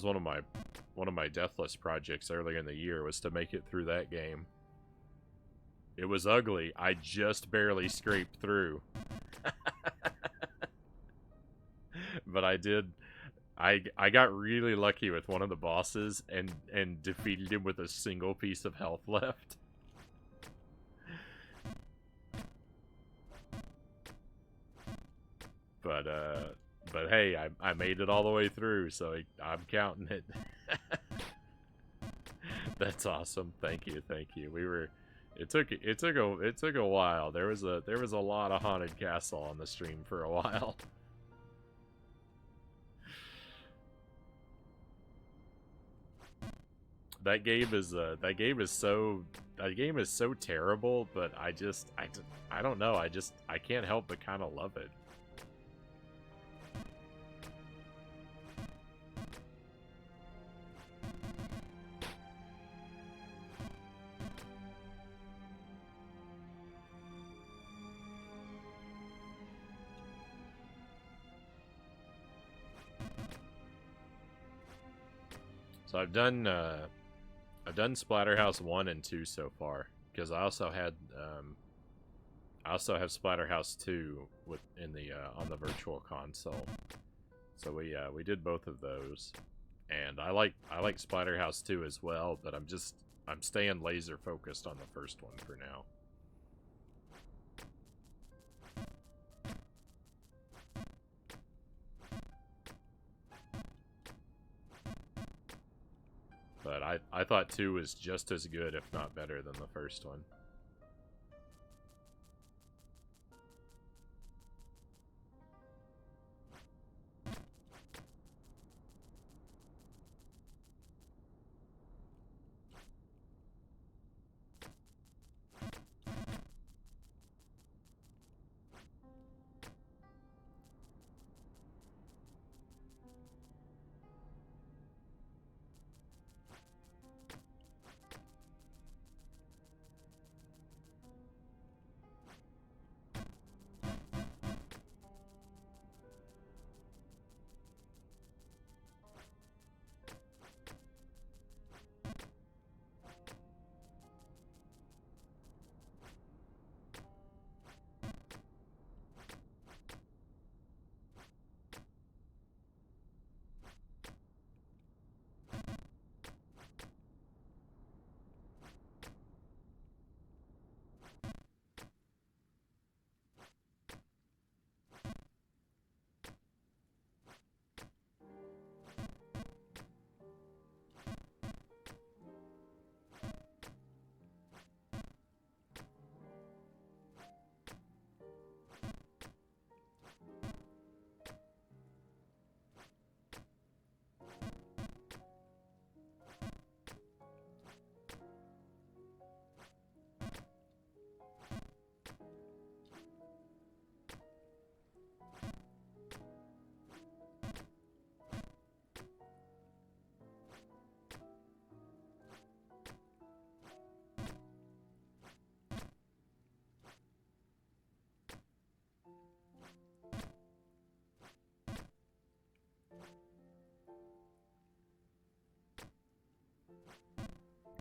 one of my deathless projects earlier in the year, was to make it through that game. It was ugly. I just barely scraped through. But I did. I got really lucky with one of the bosses and defeated him with a single piece of health left. But But hey, I made it all the way through, so I'm counting it. That's awesome. Thank you, thank you. It took a while. There was a lot of Haunted Castle on the stream for a while. That game is so terrible, but I don't know. I can't help but kind of love it. So I've done Splatterhouse 1 and 2 so far, because I also have Splatterhouse 2 in the on the virtual console. So we did both of those. And I like Splatterhouse 2 as well, but I'm staying laser focused on the first one for now. But I thought 2 was just as good, if not better, than the first one.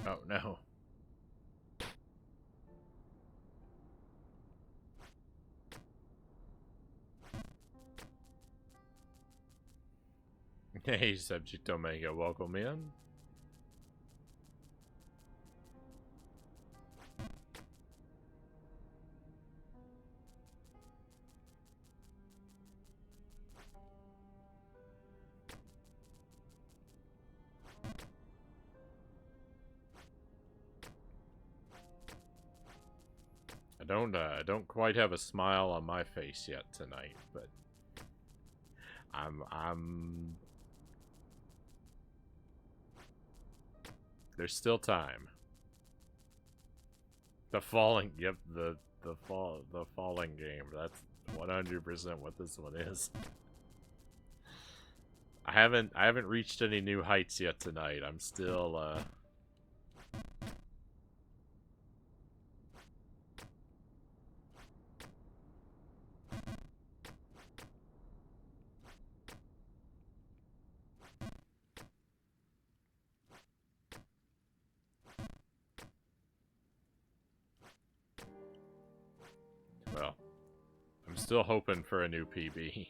Oh no. Hey, Subject Omega, welcome in. I don't quite have a smile on my face yet tonight, but I'm there's still time. The falling, yep, the falling game. That's 100% what this one is. I haven't reached any new heights yet tonight. I'm still well, I'm still hoping for a new PB.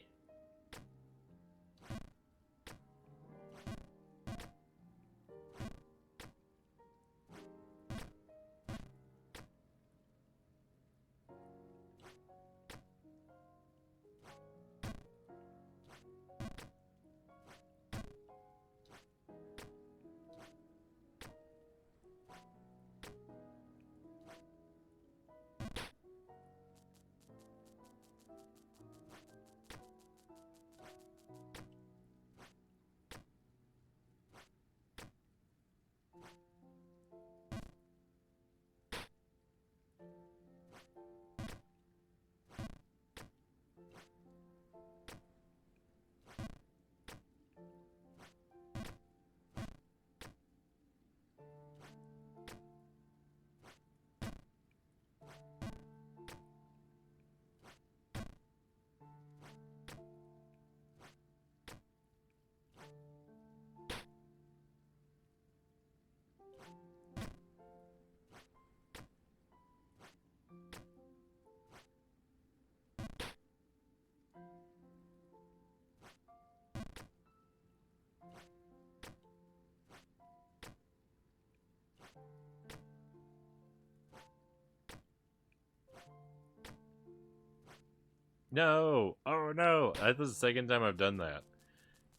No! Oh no! That was the second time I've done that.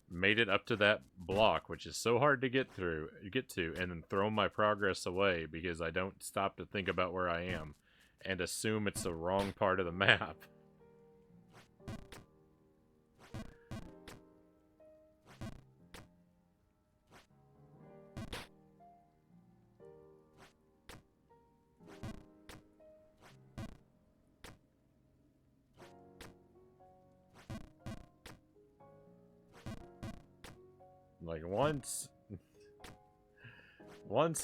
Made it up to that block, which is so hard to get to, and then throw my progress away because I don't stop to think about where I am and assume it's the wrong part of the map. Like, once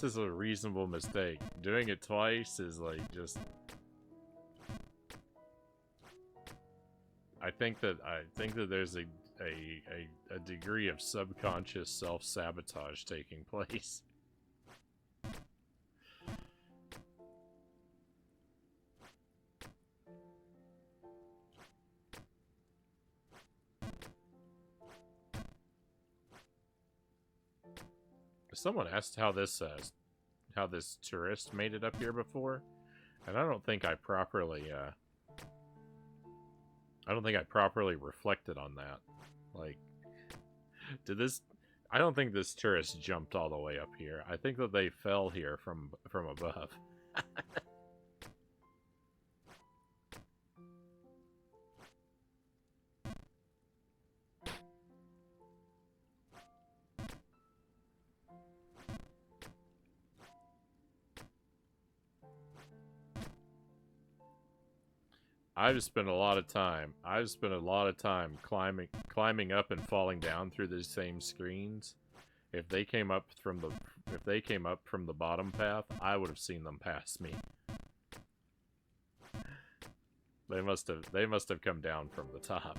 is a reasonable mistake. Doing it twice is like just... I think that there's a degree of subconscious self-sabotage taking place. Someone asked how this tourist made it up here before, and I don't think I properly reflected on that. Like, I don't think this tourist jumped all the way up here. I think that they fell here from above. I've spent a lot of time climbing up and falling down through these same screens. If they came up from the bottom path, I would have seen them pass me. They must have come down from the top.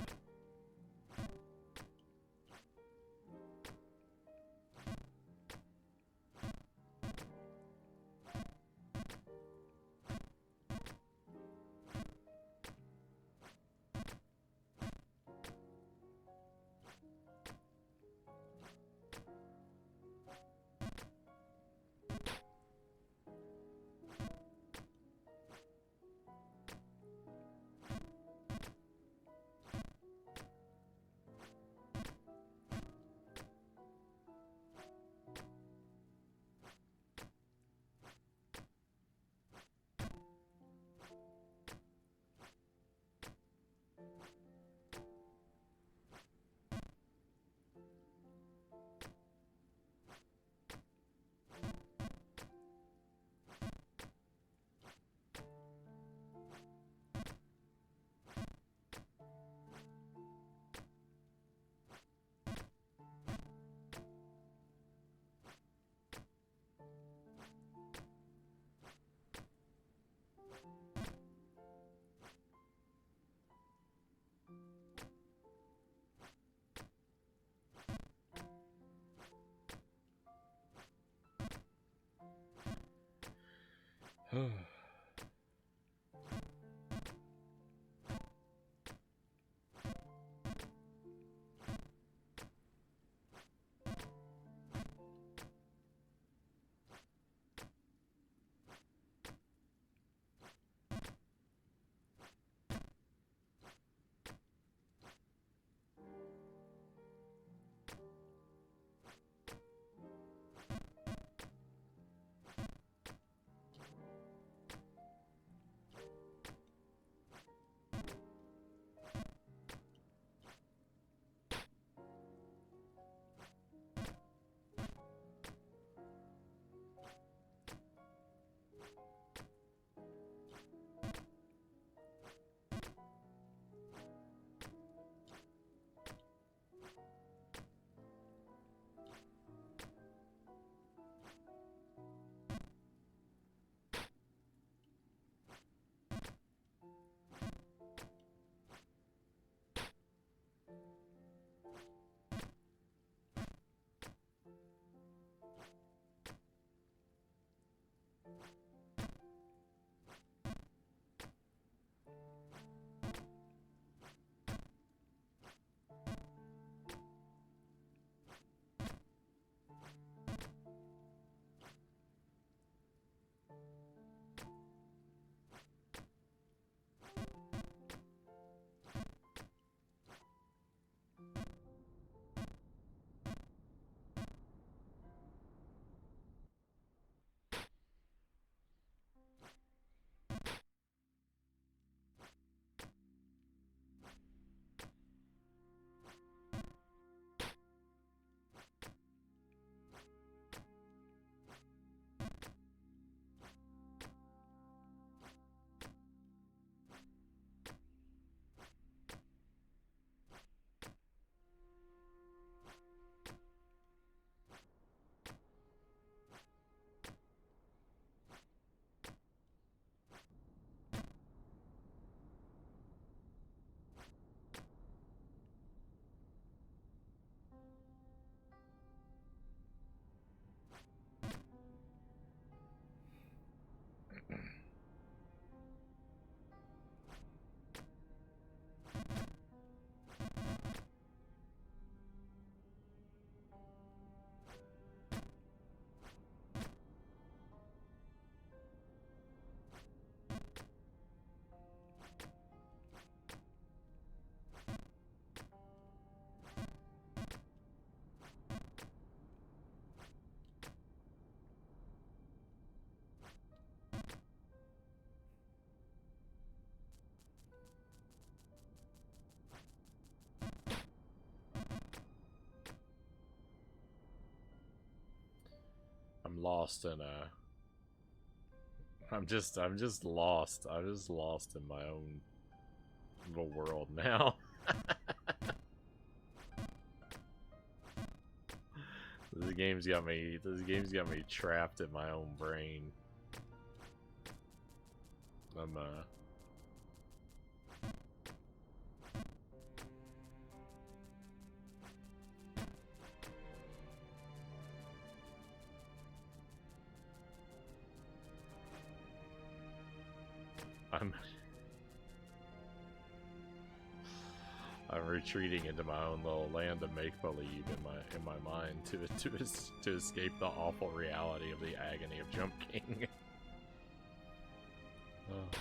lost in a... I'm just lost. I'm just lost in my own little world now. This game's got me trapped in my own brain. I'm retreating into my own little land of make-believe in my mind to escape the awful reality of the agony of Jump King. Oh.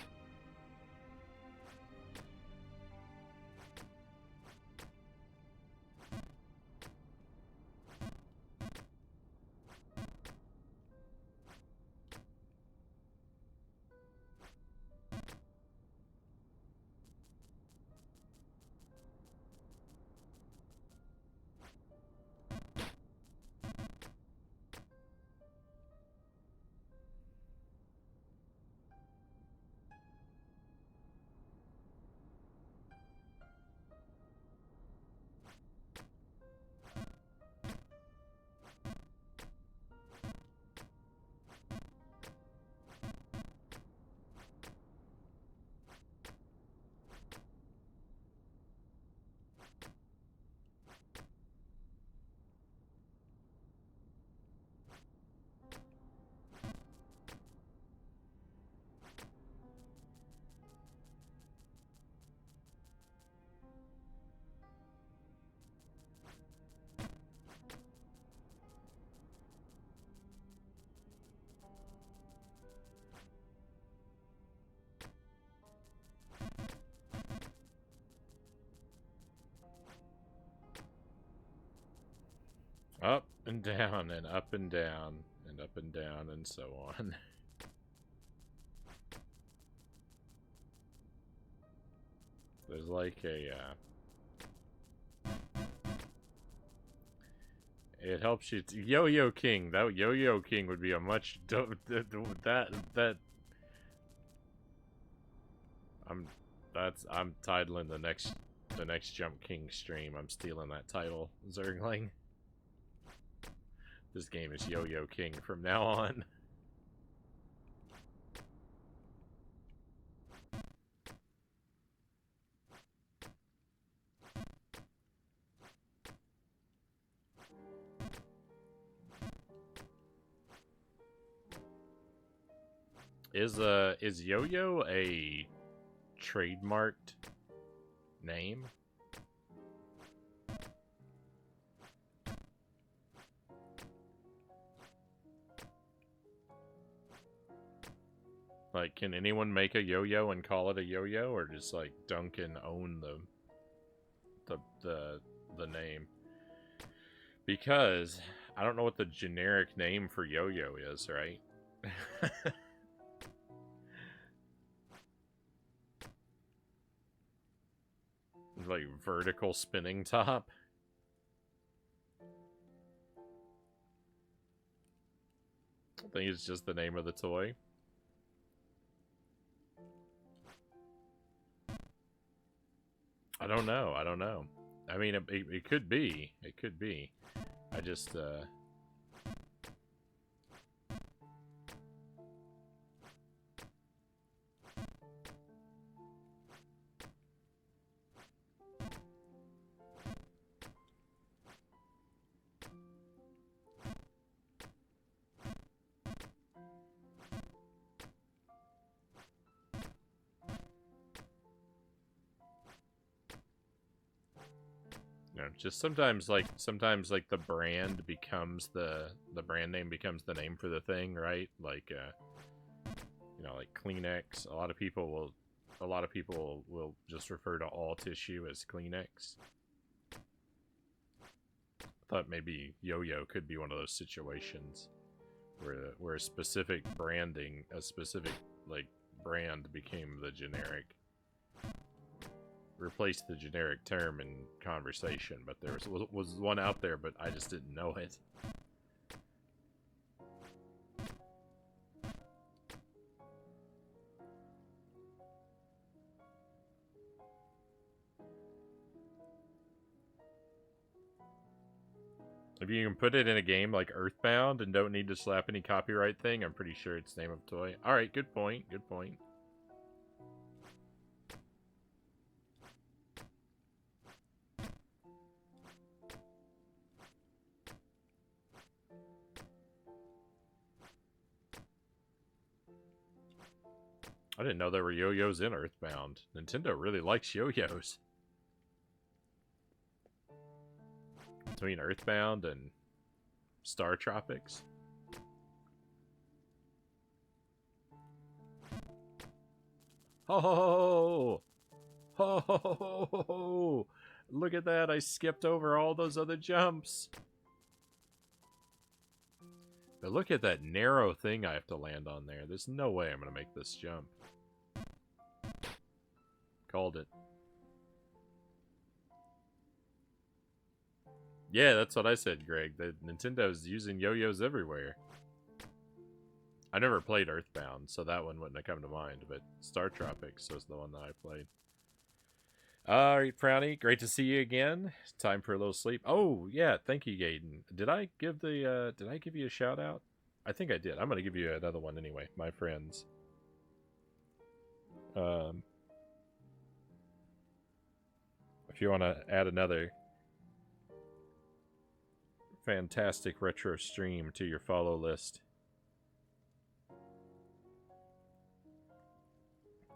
Up and down and up and down and up and down and so on. There's like a it helps you Yo-Yo King. That Yo-Yo King would be a much that I'm titling the next Jump King stream. I'm stealing that title, Zergling. This game is Yo-Yo King from now on. Is Yo-Yo a trademarked name? Like, can anyone make a yo-yo and call it a yo-yo, or just like Duncan own the name? Because I don't know what the generic name for yo-yo is, right? Like vertical spinning top. I think it's just the name of the toy. I don't know. I don't know. I mean, it could be. It could be. I just, just sometimes like the brand becomes the brand name becomes the name for the thing, right? Like you know, like Kleenex. A lot of people will just refer to all tissue as Kleenex. I thought maybe yo-yo could be one of those situations where a specific branding, a specific like brand became the generic. Replaced the generic term in conversation, but there was one out there, but I just didn't know it. If you can put it in a game like Earthbound and don't need to slap any copyright thing, I'm pretty sure it's name of toy. Alright, good point, good point. I didn't know there were yo-yos in Earthbound. Nintendo really likes yo-yos. Between Earthbound and Star Tropics. Ho ho ho! Ho ho ho ho ho! Look at that, I skipped over all those other jumps. But look at that narrow thing I have to land on there. There's no way I'm going to make this jump. Called it. Yeah, that's what I said, Greg. The Nintendo's using yo-yos everywhere. I never played Earthbound, so that one wouldn't have come to mind, but Star Tropics was the one that I played. Alright, Frownie, great to see you again. Time for a little sleep. Oh, yeah, thank you, Gaiden. Did I give you a shout out? I think I did. I'm gonna give you another one anyway, my friends. If you want to add another fantastic retro stream to your follow list.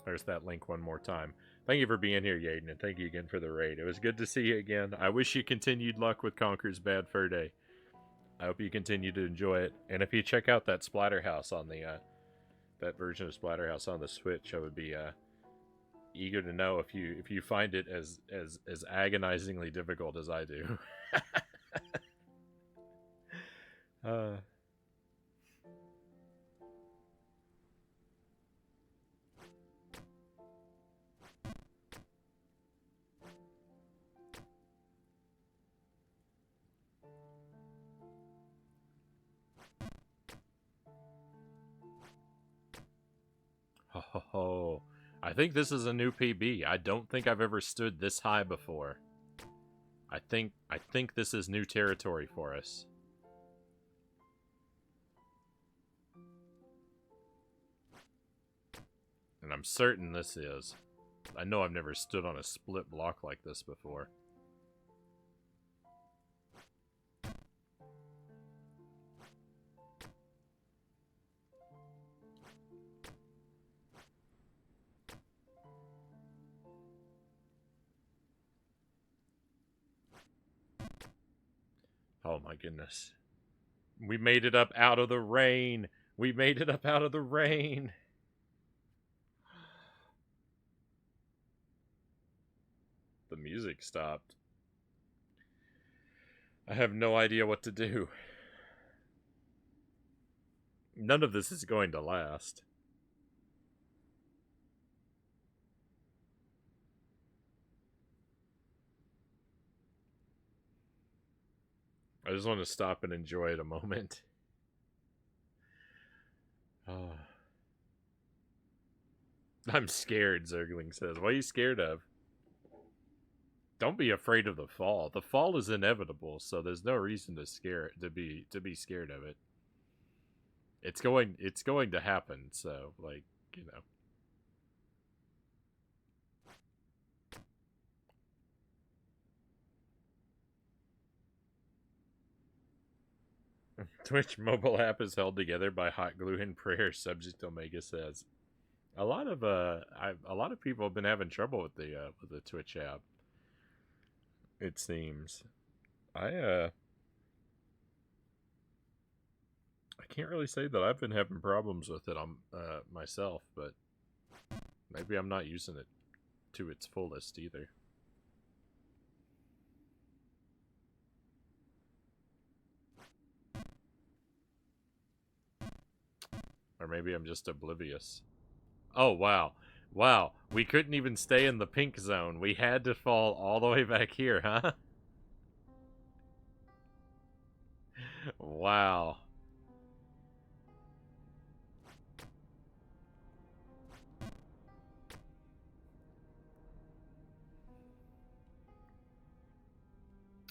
There's that link one more time. Thank you for being here, Yaden, and thank you again for the raid. It was good to see you again. I wish you continued luck with Conker's Bad Fur Day. I hope you continue to enjoy it. And if you check out that Splatterhouse on the that version of Splatterhouse on the Switch, I would be eager to know if you find it as agonizingly difficult as I do. Oh, I think this is a new PB. I don't think I've ever stood this high before. I think this is new territory for us. And I'm certain this is. I know I've never stood on a split block like this before. Oh my goodness. We made it up out of the rain. We made it up out of the rain. The music stopped. I have no idea what to do. None of this is going to last. I just want to stop and enjoy it a moment. Oh. I'm scared, Zergling says. What are you scared of? Don't be afraid of the fall. The fall is inevitable, so there's no reason to be scared of it. It's going to happen, so like, you know. Twitch mobile app is held together by hot glue and prayer, Subject Omega says. A lot of people have been having trouble with the Twitch app. It seems. I can't really say that I've been having problems with it on myself, but maybe I'm not using it to its fullest either. Or maybe I'm just oblivious. Oh, wow. Wow. We couldn't even stay in the pink zone. We had to fall all the way back here, huh? Wow.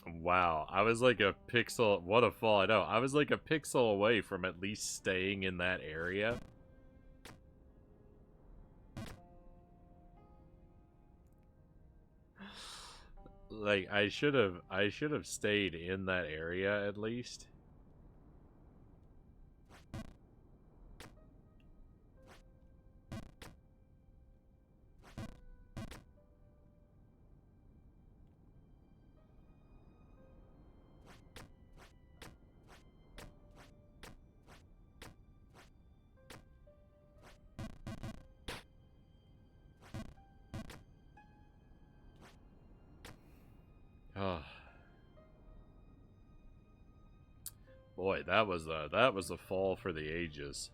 Wow, I was like a pixel. What a fall! I know. I was like a pixel away from at least staying in that area. Like I should have stayed in that area at least. Oh, boy, that was a fall for the ages.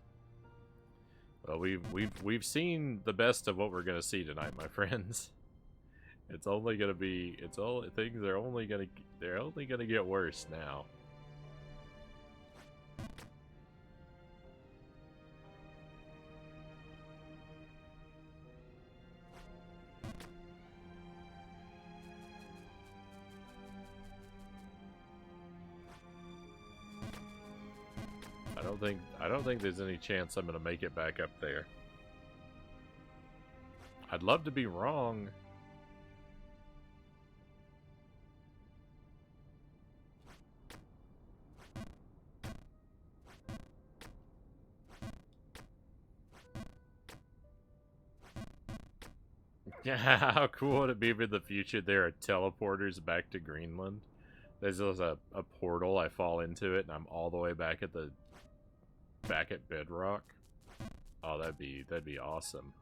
Well, we've seen the best of what we're gonna see tonight, my friends. It's only gonna be. It's all things are only gonna. They're only gonna get worse now. I don't think there's any chance I'm gonna make it back up there. I'd love to be wrong. Yeah, how cool would it be if in the future there are teleporters back to Greenland? There's just a portal, I fall into it, and I'm all the way back at Bedrock. Oh, that'd be awesome.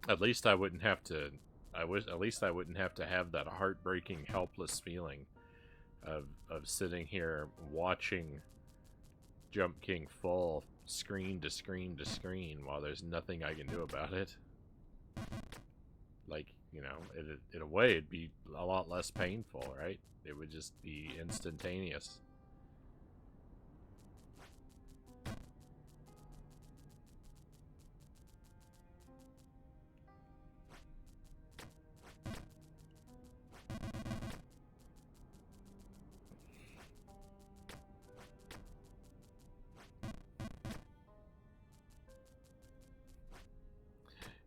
At least I wouldn't have to. At least I wouldn't have to have that heartbreaking, helpless feeling of sitting here watching Jump King fall screen to screen to screen while there's nothing I can do about it. Like, you know, in a way, it'd be a lot less painful, right? It would just be instantaneous.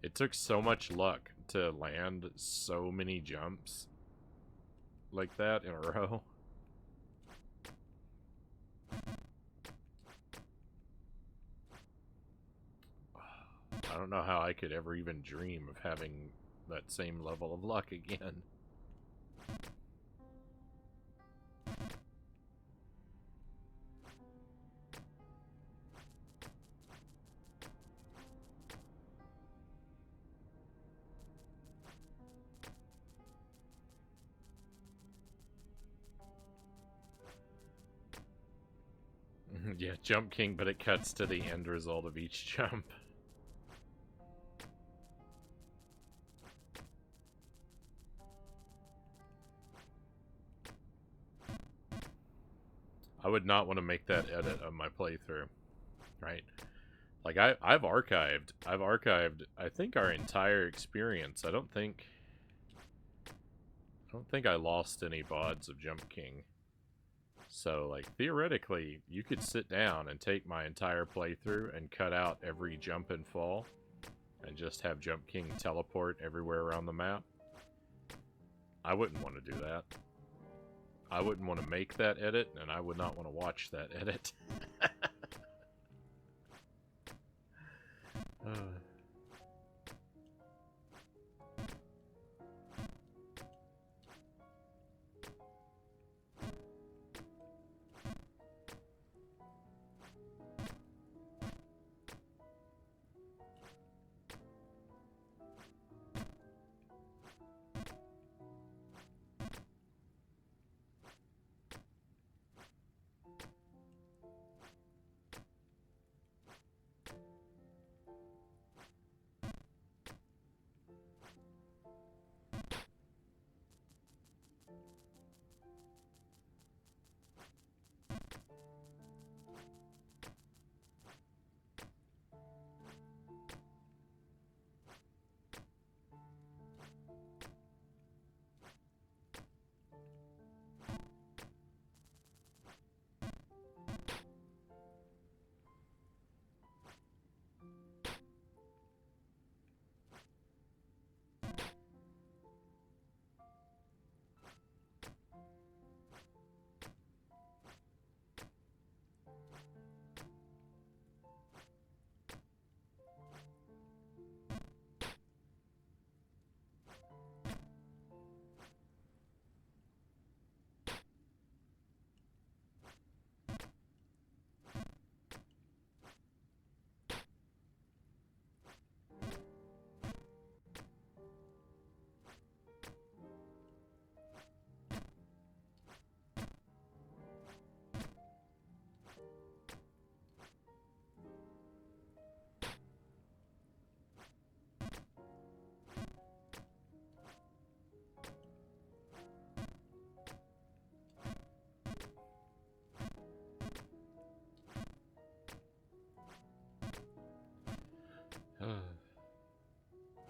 It took so much luck to land so many jumps like that in a row. I don't know how I could ever even dream of having that same level of luck again. Yeah, Jump King, but it cuts to the end result of each jump. I would not want to make that edit of my playthrough, right? Like I've archived, I think our entire experience. I don't think I lost any VODs of Jump King. So, like, theoretically, you could sit down and take my entire playthrough and cut out every jump and fall and just have Jump King teleport everywhere around the map. I wouldn't want to do that. I wouldn't want to make that edit, and I would not want to watch that edit.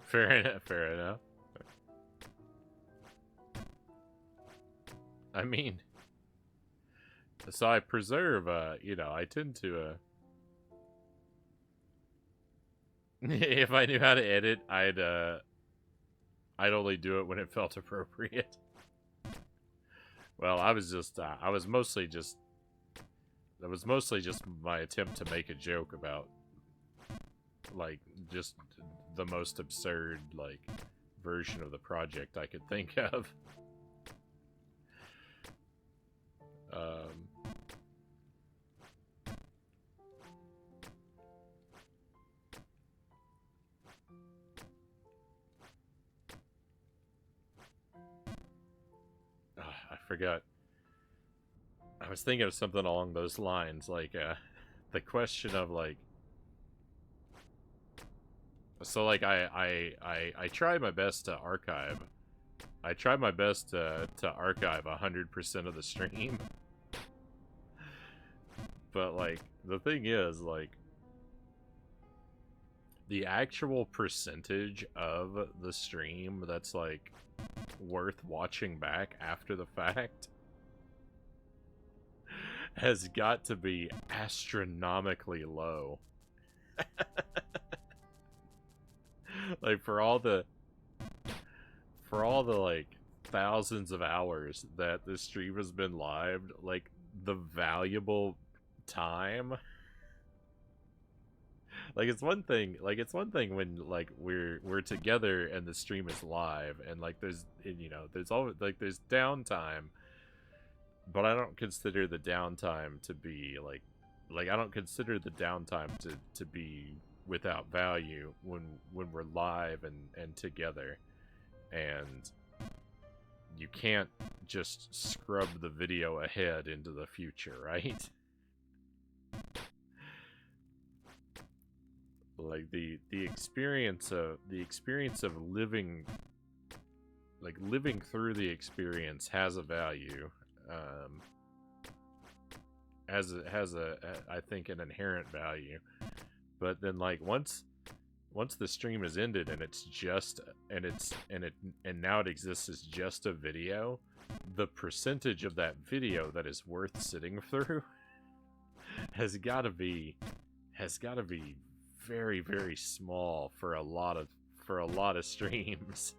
Fair enough. Fair enough. I mean, so I preserve. You know, I tend to. If I knew how to edit, I'd only do it when it felt appropriate. Well, I was just. I was mostly just. That was mostly just my attempt to make a joke about, like, just the most absurd, like, version of the project I could think of. I forgot. I was thinking of something along those lines, like, the question of, like, so, like, I try my best to archive. I try my best to archive 100% of the stream. But, like, the thing is, like, the actual percentage of the stream that's, like, worth watching back after the fact has got to be astronomically low. Like, for all the like thousands of hours that this stream has been lived, like, the valuable time, like, it's one thing when, like, we're together and the stream is live and, like, there's, you know, there's always, like, there's downtime, but I don't consider the downtime to be like I don't consider the downtime to be without value when we're live and together. And you can't just scrub the video ahead into the future, right? Like, the experience of living, like, living through the experience has a value. Has a I think, an inherent value. But then, like, once the stream is ended and it's just and now it exists as just a video, the percentage of that video that is worth sitting through has got to be very, very small for a lot of streams.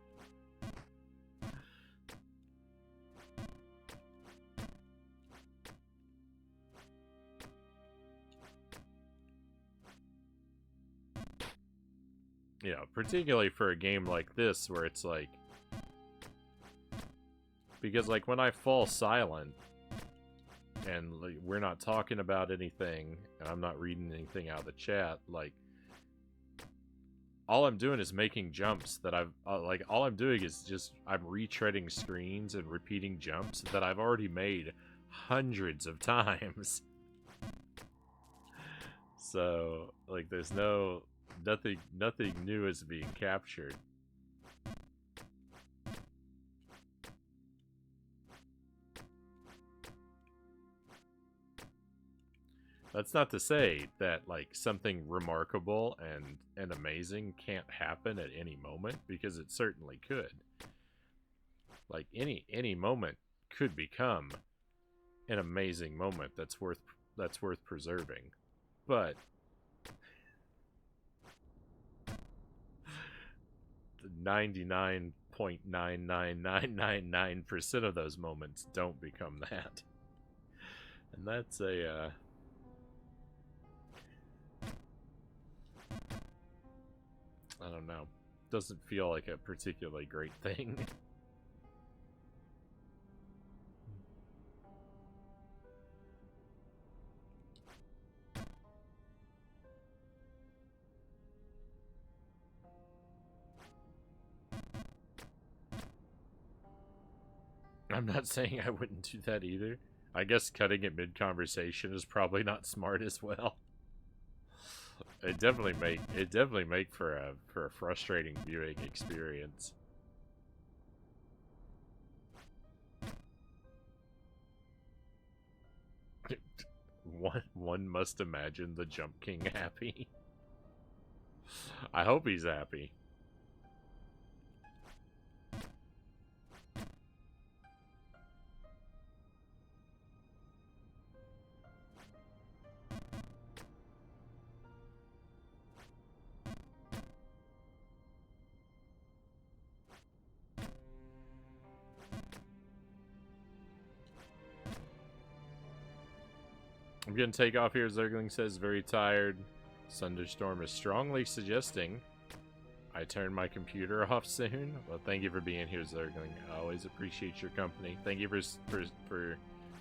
You know, particularly for a game like this where it's like, because, like, when I fall silent and, like, we're not talking about anything and I'm not reading anything out of the chat, like, all I'm doing is making jumps that I've, like, all I'm doing is just, I'm retreading screens and repeating jumps that I've already made hundreds of times. So, like, there's nothing new is being captured. That's not to say that, like, something remarkable and amazing can't happen at any moment, because it certainly could. Like, any moment could become an amazing moment that's worth preserving. But 99.99999% of those moments don't become that. And that's a I don't know. Doesn't feel like a particularly great thing. I'm not saying I wouldn't do that either. I guess cutting it mid-conversation is probably not smart as well. It definitely make for a frustrating viewing experience. One must imagine the Jump King happy. I hope he's happy. I'm gonna take off here, Zergling says, very tired. Thunderstorm is strongly suggesting I turn my computer off soon. Well, thank you for being here, Zergling. I always appreciate your company. Thank you for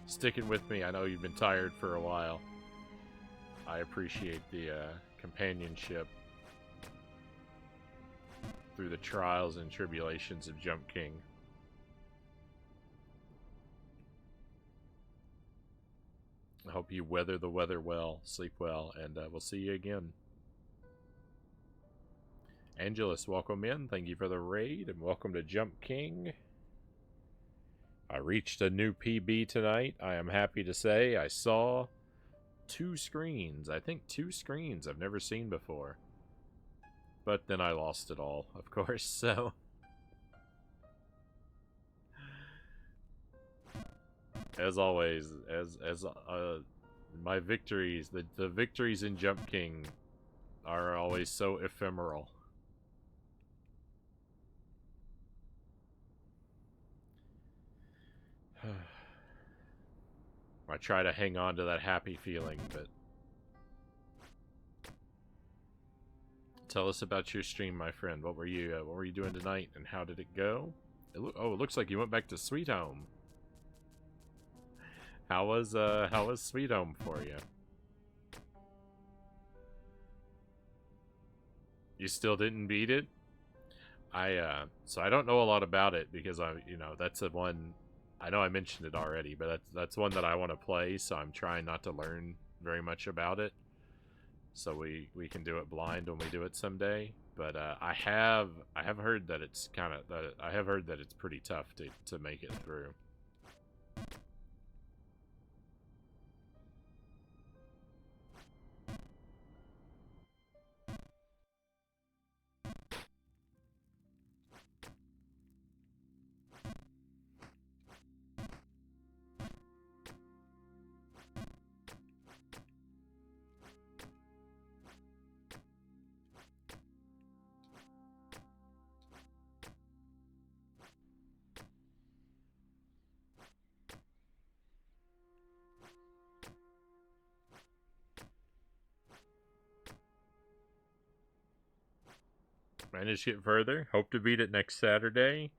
sticking with me. I know you've been tired for a while. I appreciate the companionship through the trials and tribulations of Jump King. I hope you weather the weather well, sleep well, and we'll see you again. Angelus, welcome in. Thank you for the raid, and welcome to Jump King. I reached a new PB tonight. I am happy to say I saw 2 screens. I think 2 screens I've never seen before. But then I lost it all, of course, so... As always, my victories, the victories in Jump King are always so ephemeral. I try to hang on to that happy feeling, but... Tell us about your stream, my friend. What were you doing tonight, and how did it go? It looks like you went back to Sweet Home. How was Sweet Home for you? You still didn't beat it? So I don't know a lot about it because that's the one. I know I mentioned it already, but that's one that I want to play. So I'm trying not to learn very much about it. So we can do it blind when we do it someday. But I have heard that it's pretty tough to make it through. Managed to get further. Hope to beat it next Saturday.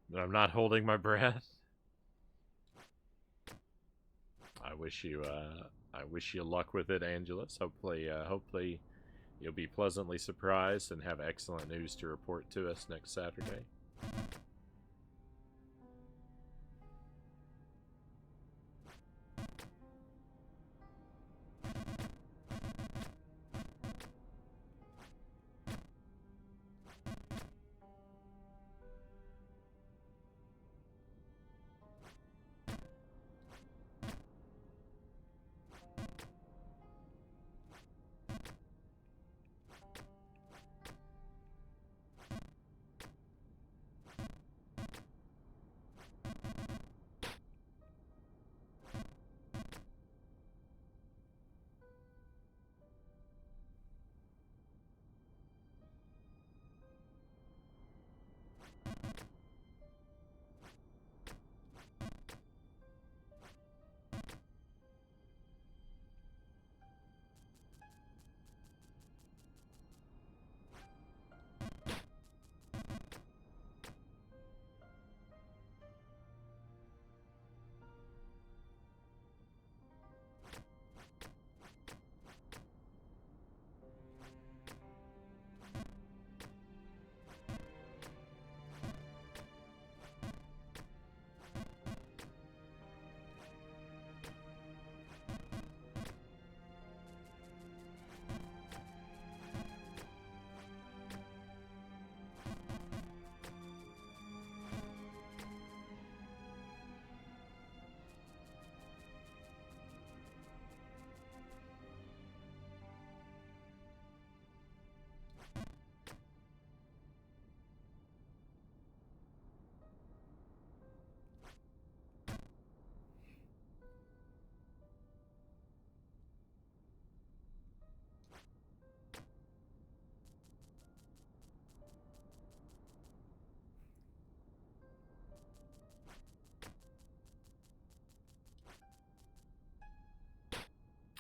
But I'm not holding my breath. I wish you luck with it, Angelus. Hopefully you'll be pleasantly surprised and have excellent news to report to us next Saturday.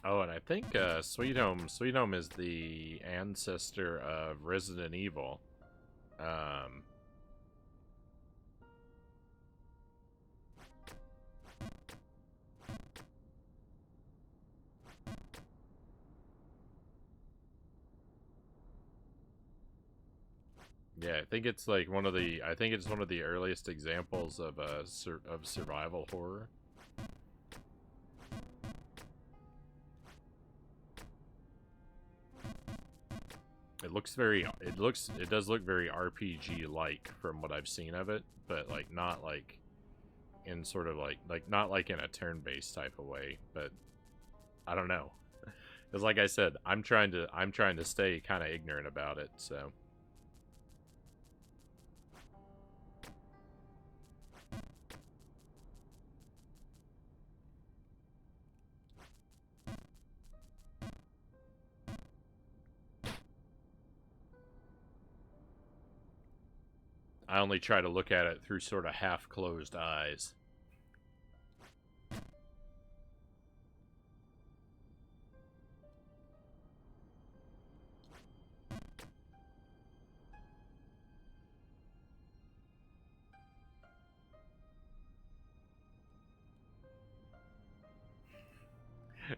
Oh, and I think Sweet Home is the ancestor of Resident Evil. Um, yeah, I think it's like one of the. I think it's one of the earliest examples of of survival horror. It does look very RPG like from what I've seen of it, but like not like in sort of like not like in a turn-based type of way, but I don't know. Because like I said, I'm trying to stay kind of ignorant about it, so I only try to look at it through sort of half-closed eyes.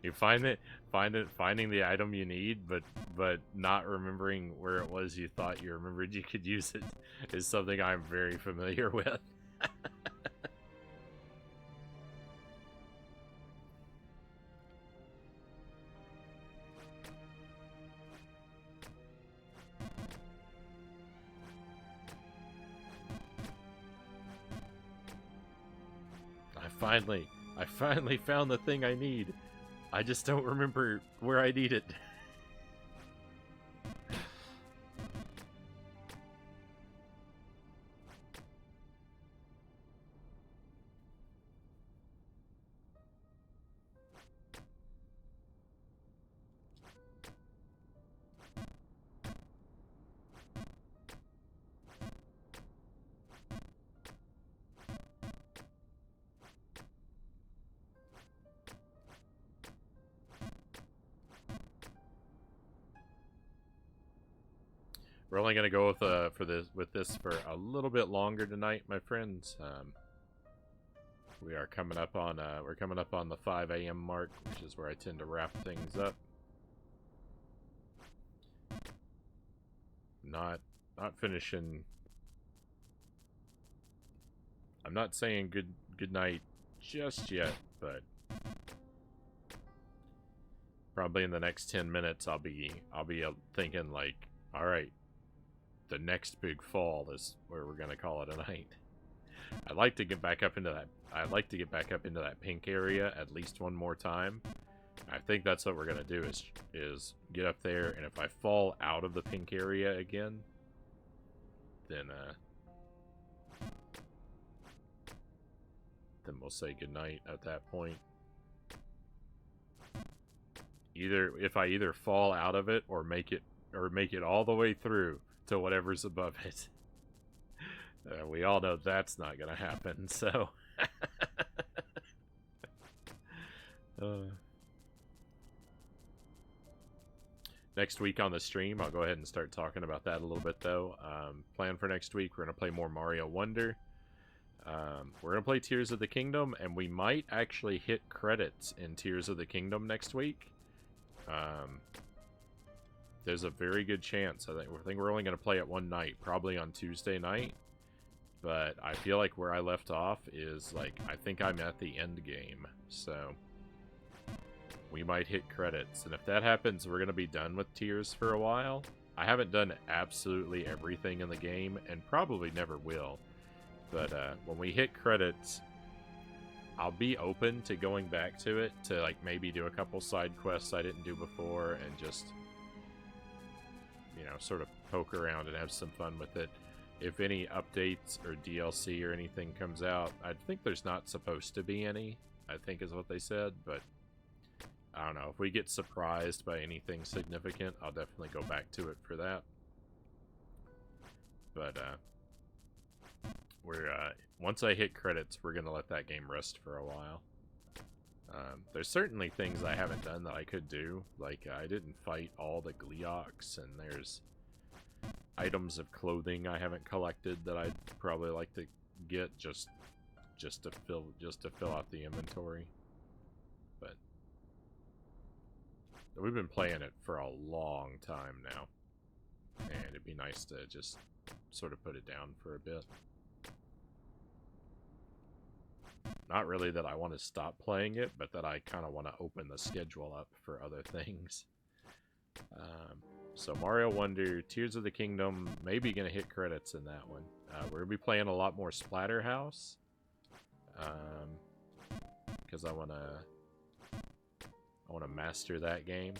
You finding the item you need, but not remembering where it was you thought you remembered you could use it is something I'm very familiar with. I finally found the thing I need. I just don't remember where I need it. We're only gonna go with this for a little bit longer tonight, my friends. We are coming up on the 5 a.m. mark, which is where I tend to wrap things up. Not finishing. I'm not saying good night just yet, but probably in the next 10 minutes I'll be thinking like, all right, the next big fall is where we're gonna call it a night. I'd like to get back up into that pink area at least one more time. I think that's what we're gonna do is get up there, and if I fall out of the pink area again, then we'll say goodnight at that point. If I either fall out of it or make it all the way through to whatever's above it. We all know that's not gonna happen, so next week on the stream, I'll go ahead and start talking about that a little bit, though. Plan for next week, we're going to play more Mario Wonder. We're going to play Tears of the Kingdom, and we might actually hit credits in Tears of the Kingdom next week. There's a very good chance. I think we're only going to play it one night, probably on Tuesday night. But I feel like where I left off is, like, I think I'm at the end game, so we might hit credits. And if that happens, we're going to be done with Tears for a while. I haven't done absolutely everything in the game, and probably never will. But when we hit credits, I'll be open to going back to it, to like maybe do a couple side quests I didn't do before, and just, you know, sort of poke around and have some fun with it. If any updates or DLC or anything comes out, I think there's not supposed to be any, I think is what they said, but I don't know. If we get surprised by anything significant, I'll definitely go back to it for that. But we're once I hit credits, we're gonna let that game rest for a while. There's certainly things I haven't done that I could do. Like, I didn't fight all the Gleeoks, and there's items of clothing I haven't collected that I'd probably like to get just to fill out the inventory. But we've been playing it for a long time now, and it'd be nice to just sort of put it down for a bit. Not really that I want to stop playing it, but that I kind of want to open the schedule up for other things. So Mario Wonder, Tears of the Kingdom, maybe going to hit credits in that one. We're going to be playing a lot more Splatterhouse. Because I want to master that game.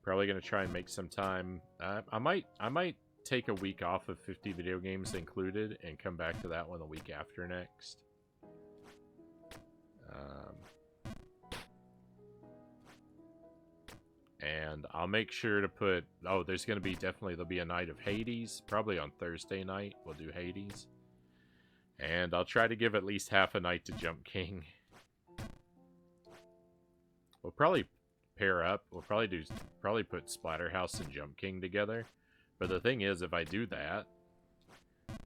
Probably going to try and make some time. I might take a week off of 50 video games included and come back to that one the week after next. And I'll make sure to put... Oh, there's going to be there'll be a night of Hades. Probably on Thursday night, we'll do Hades. And I'll try to give at least half a night to Jump King. We'll probably pair up. We'll probably put Splatterhouse and Jump King together. But the thing is, if I do that,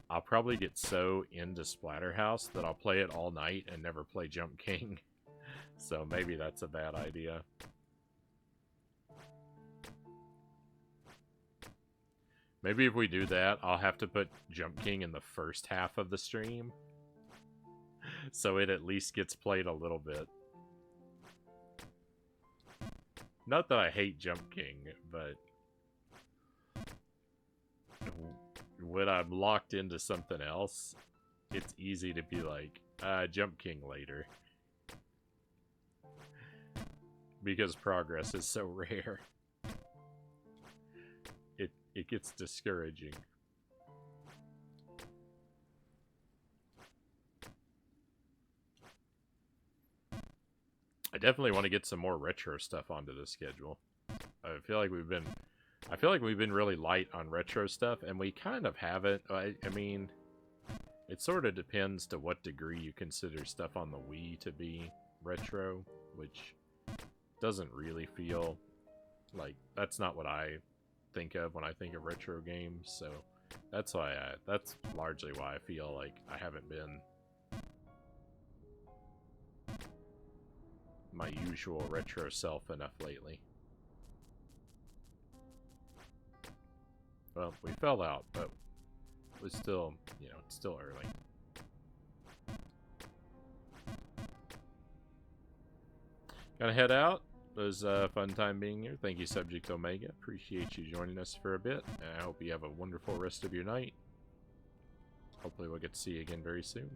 I'll probably get so into Splatterhouse that I'll play it all night and never play Jump King. So maybe that's a bad idea. Maybe if we do that, I'll have to put Jump King in the first half of the stream. So it at least gets played a little bit. Not that I hate Jump King, but when I'm locked into something else, it's easy to be like, Jump King later. Because progress is so rare. It gets discouraging. I definitely want to get some more retro stuff onto the schedule. I feel like we've been really light on retro stuff, and we kind of haven't. I mean, it sort of depends to what degree you consider stuff on the Wii to be retro, which doesn't really feel like... That's not what I think of when I think of retro games, so that's largely why I feel like I haven't been my usual retro self enough lately. Well, we fell out, but it was still, it's still early. Gotta head out. It was a fun time being here. Thank you, Subject Omega. Appreciate you joining us for a bit. And I hope you have a wonderful rest of your night. Hopefully we'll get to see you again very soon.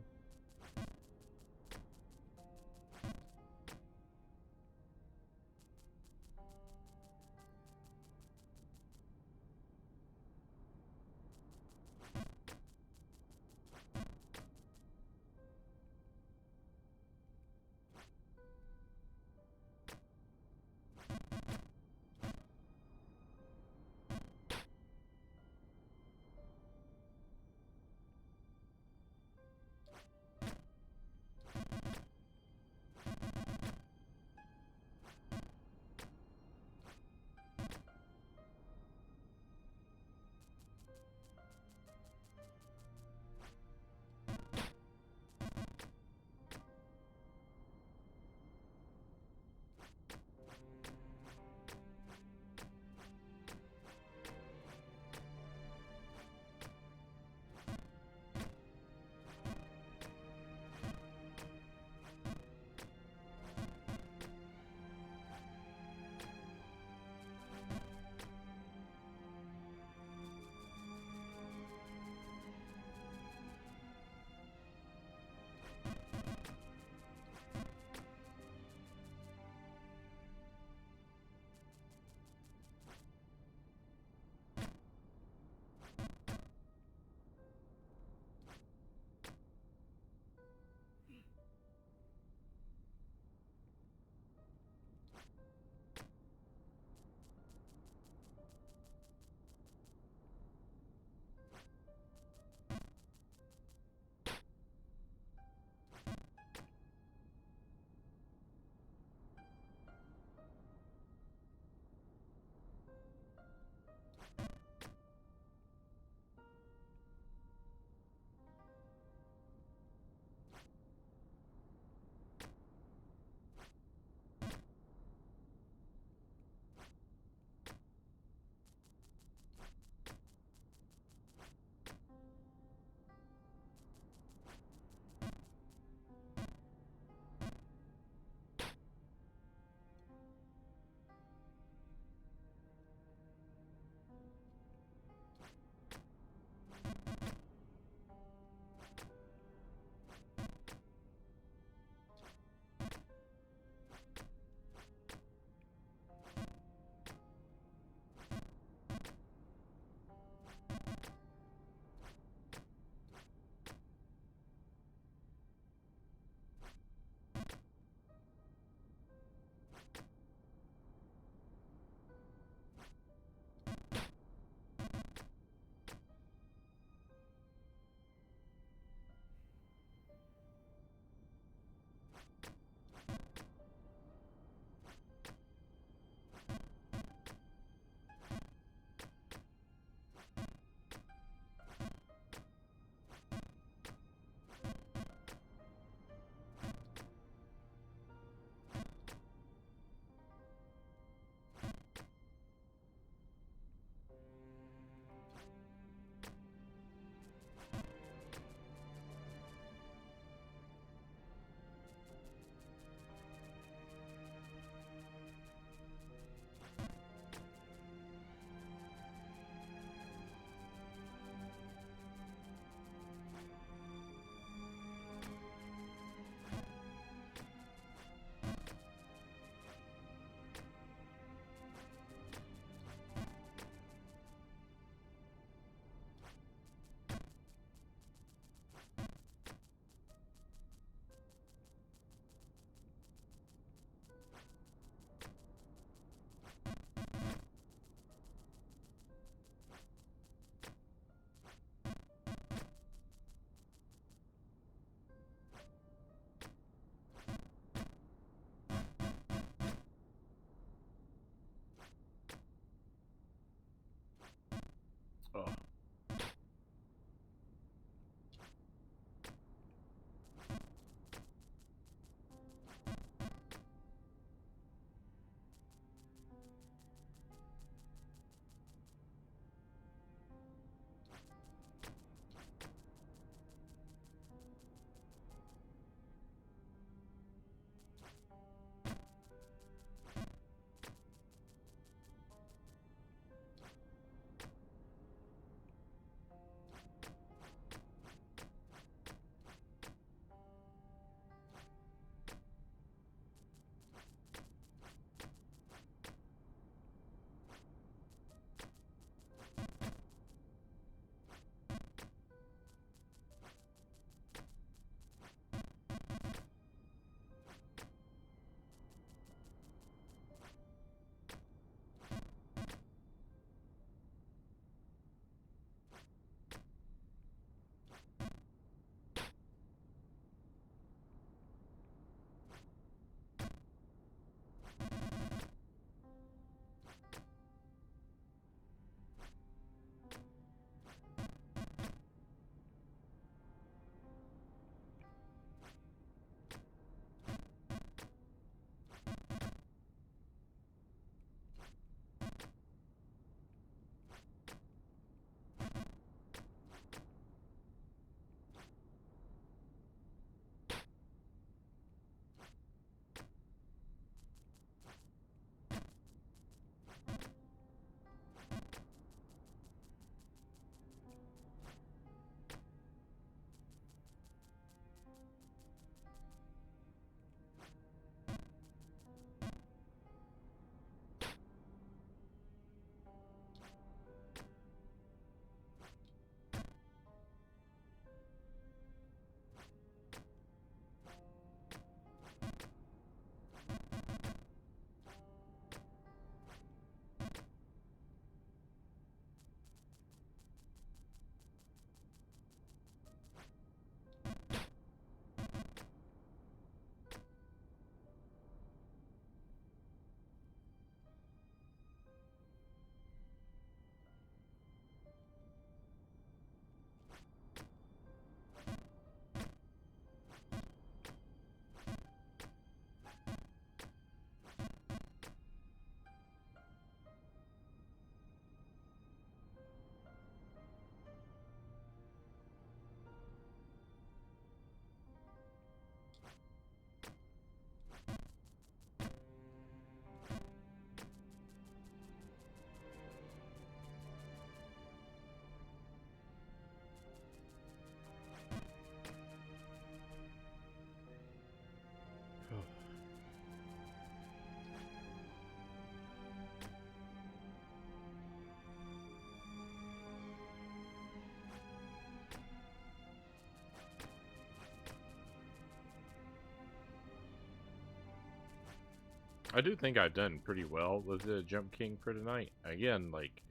I do think I've done pretty well with the Jump King for tonight. Again, like,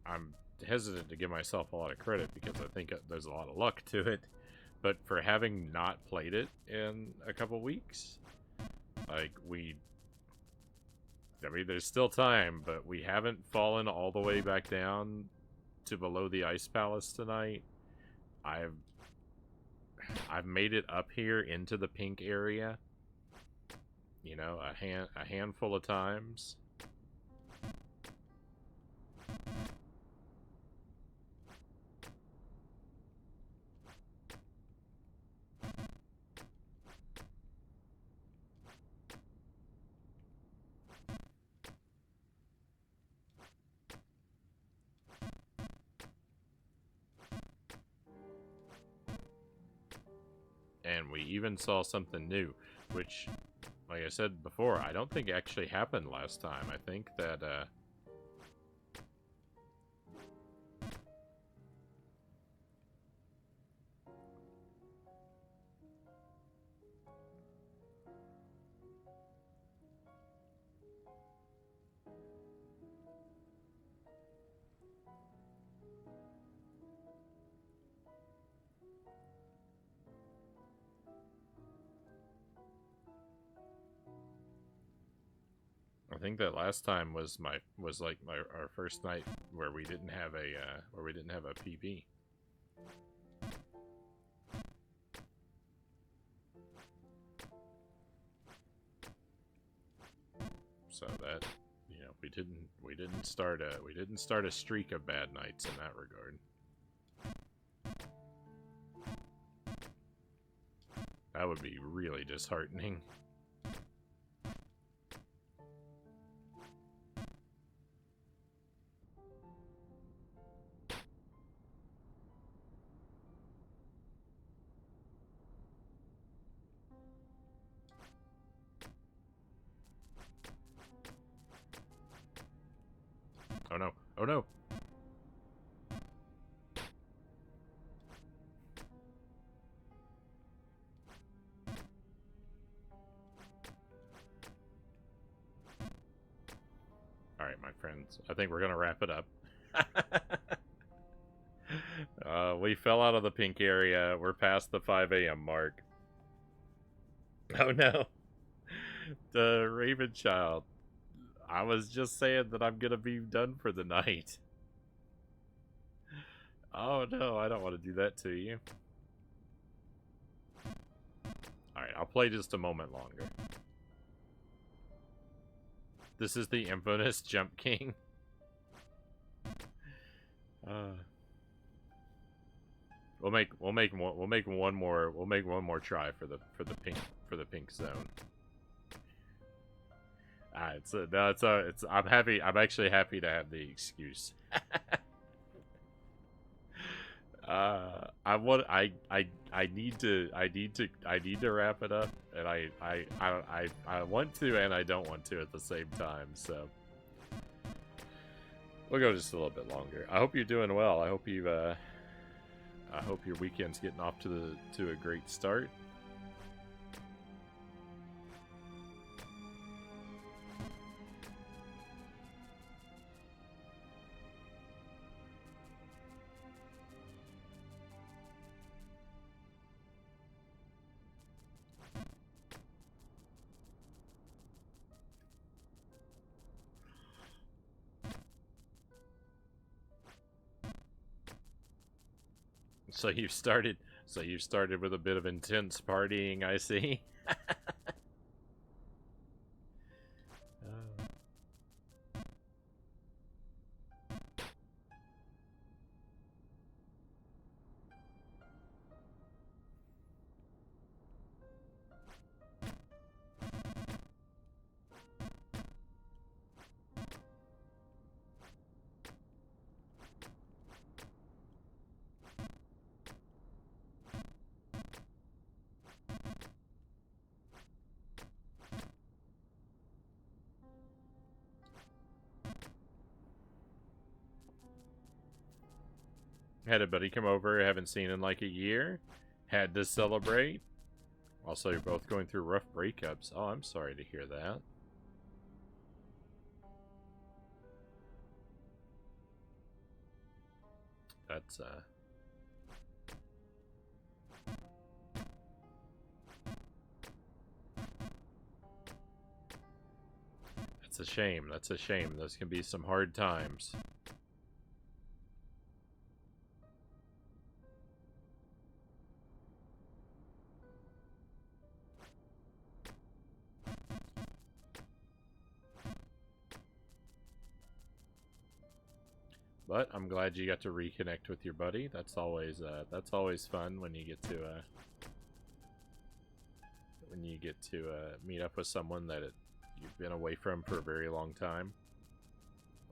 I'm hesitant to give myself a lot of credit because I think there's a lot of luck to it. But for having not played it in a couple weeks, like, I mean, there's still time, but we haven't fallen all the way back down to below the Ice Palace tonight. I've made it up here into the pink area, you know, a handful of times. And we even saw something new, which, like I said before, I don't think actually happened last time. I think that, I think that last time was like our first night where we didn't have a PB. So that, you know, we didn't start a streak of bad nights in that regard. That would be really disheartening. Oh no. Oh no. Alright, my friends. I think we're gonna wrap it up. We fell out of the pink area. We're past the 5 a.m. mark. Oh no. The Raven Child. I was just saying that I'm gonna be done for the night. Oh no, I don't want to do that to you. Alright, I'll play just a moment longer. This is the infamous Jump King. We'll make one more try for the pink zone. I'm actually happy to have the excuse. I need to wrap it up, and I want to and I don't want to at the same time, so we'll go just a little bit longer. I hope you're doing well. I hope your weekend's getting off to a great start. So you've started with a bit of intense partying, I see. Had a buddy come over, haven't seen in like a year. Had to celebrate. Also, you're both going through rough breakups. Oh, I'm sorry to hear that. That's that's a shame. That's a shame. Those can be some hard times. But I'm glad you got to reconnect with your buddy. That's always fun when you get to meet up with someone that you've been away from for a very long time.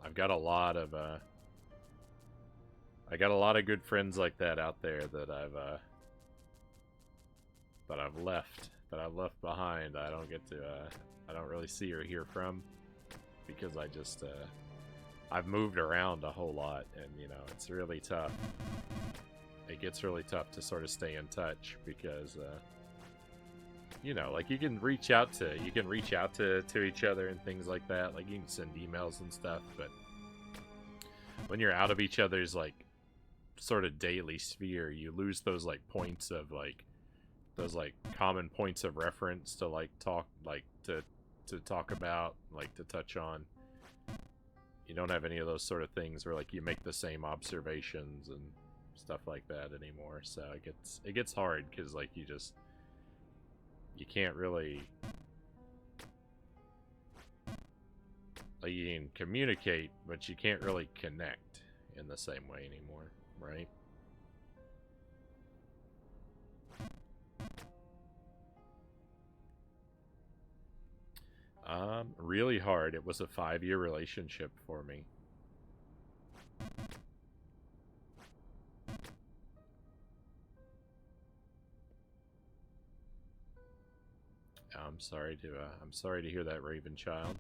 I've got a lot of good friends like that out there that I've left behind. I don't get to I don't really see or hear from because I just I've moved around a whole lot, and you know, it's really tough. It gets really tough to sort of stay in touch because you know, like you can reach out to each other and things like that. Like you can send emails and stuff, but when you're out of each other's like sort of daily sphere, you lose those like points of like those like common points of reference to like talk like to talk about, like to touch on. You don't have any of those sort of things where like you make the same observations and stuff like that anymore. So it gets hard because like you can't really, like, you can communicate, but you can't really connect in the same way anymore, right? Really hard. It was a 5-year relationship for me. I'm sorry to hear that, Raven Child.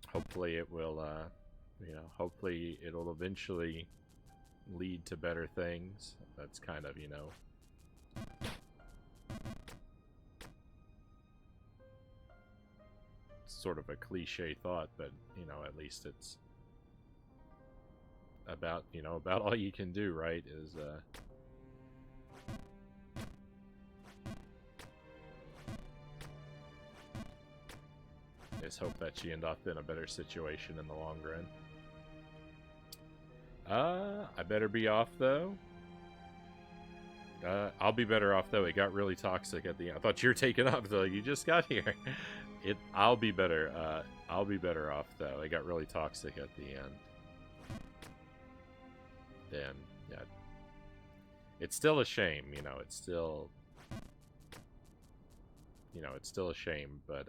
Hopefully it will, you know, hopefully it'll eventually lead to better things. That's kind of, you know, sort of a cliche thought, but, you know, at least it's about, you know, about all you can do, right, is hope that you end up in a better situation in the long run. I better be off, though. I'll be better off, though. It got really toxic at the end. I thought you were taking off, though. You just got here. I'll be better off, though. It got really toxic at the end. Then, yeah. It's still a shame, you know. It's still... You know, it's still a shame, but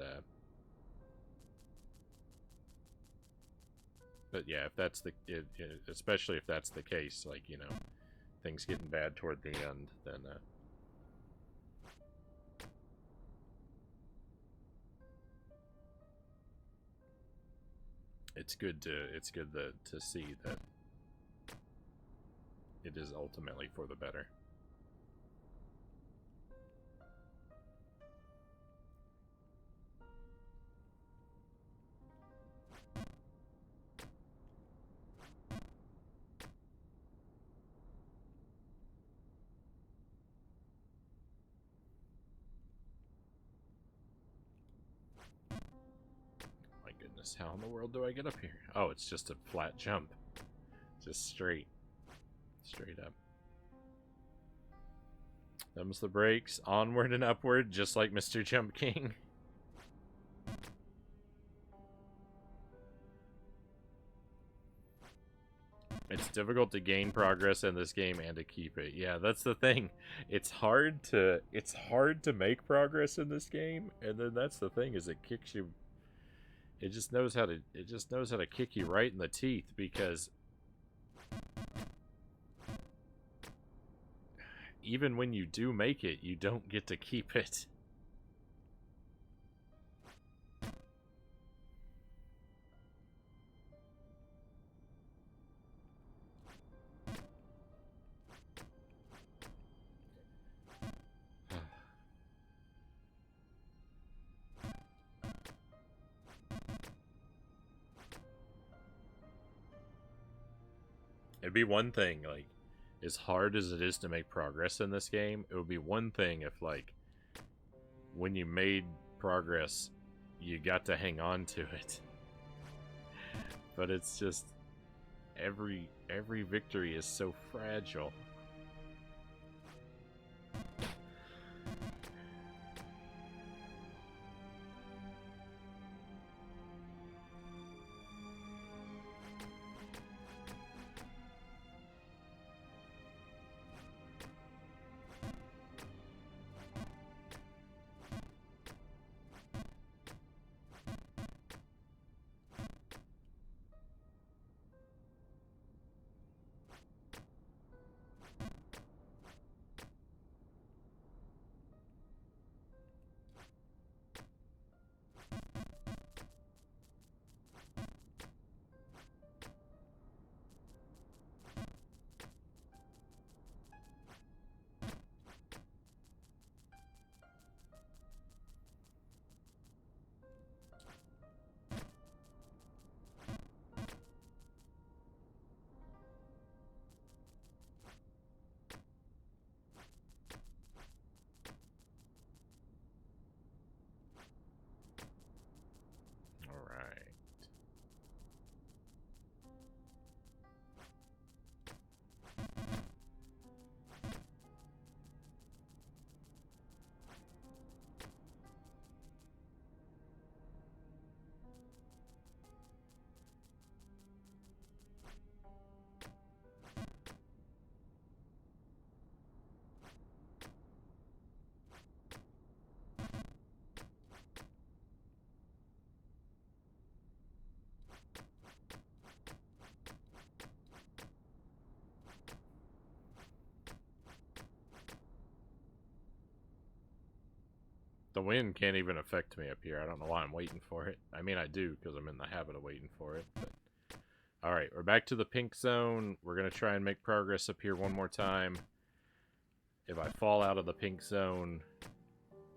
yeah, if that's especially if that's the case, like, you know, things getting bad toward the end, then it's good to see that it is ultimately for the better. How in the world do I get up here? Oh, it's just a flat jump. Just straight up. Thumbs the brakes, onward and upward, just like Mr. Jump King. It's difficult to gain progress in this game and to keep it. Yeah, that's the thing. It's hard to make progress in this game, and then that's the thing, is it kicks you. It just knows how to kick you right in the teeth, because even when you do make it, you don't get to keep it. It'd be one thing, like, as hard as it is to make progress in this game, it would be one thing if, like, when you made progress, you got to hang on to it. But it's just, every victory is so fragile. The wind can't even affect me up here. I don't know why I'm waiting for it. I mean, I do, because I'm in the habit of waiting for it. But alright, we're back to the pink zone. We're going to try and make progress up here one more time. If I fall out of the pink zone,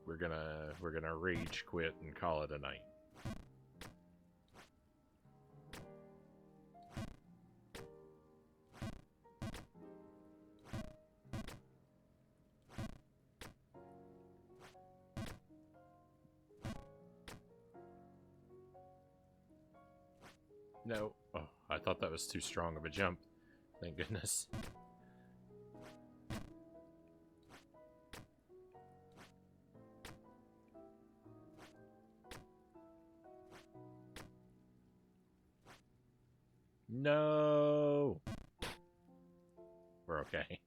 we're gonna rage quit and call it a night. No. Oh, I thought that was too strong of a jump. Thank goodness. No! We're okay.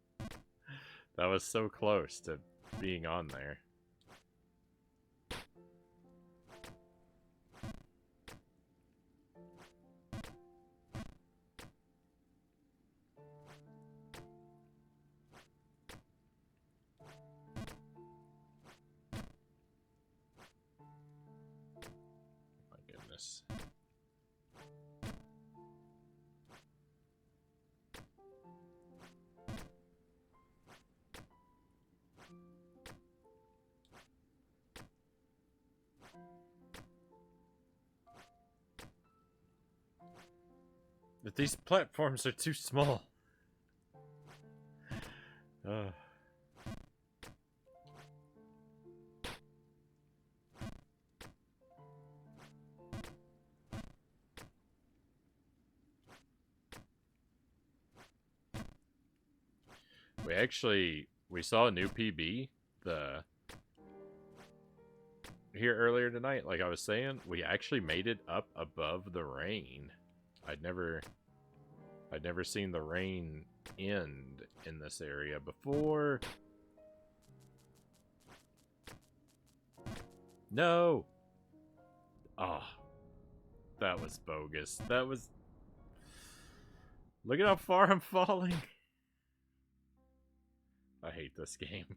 That was so close to being on there. My goodness. But these platforms are too small. We saw a new PB here earlier tonight. Like I was saying, we actually made it up above the rain. I'd never seen the rain end in this area before. No! Oh, that was bogus. That was... Look at how far I'm falling. I hate this game.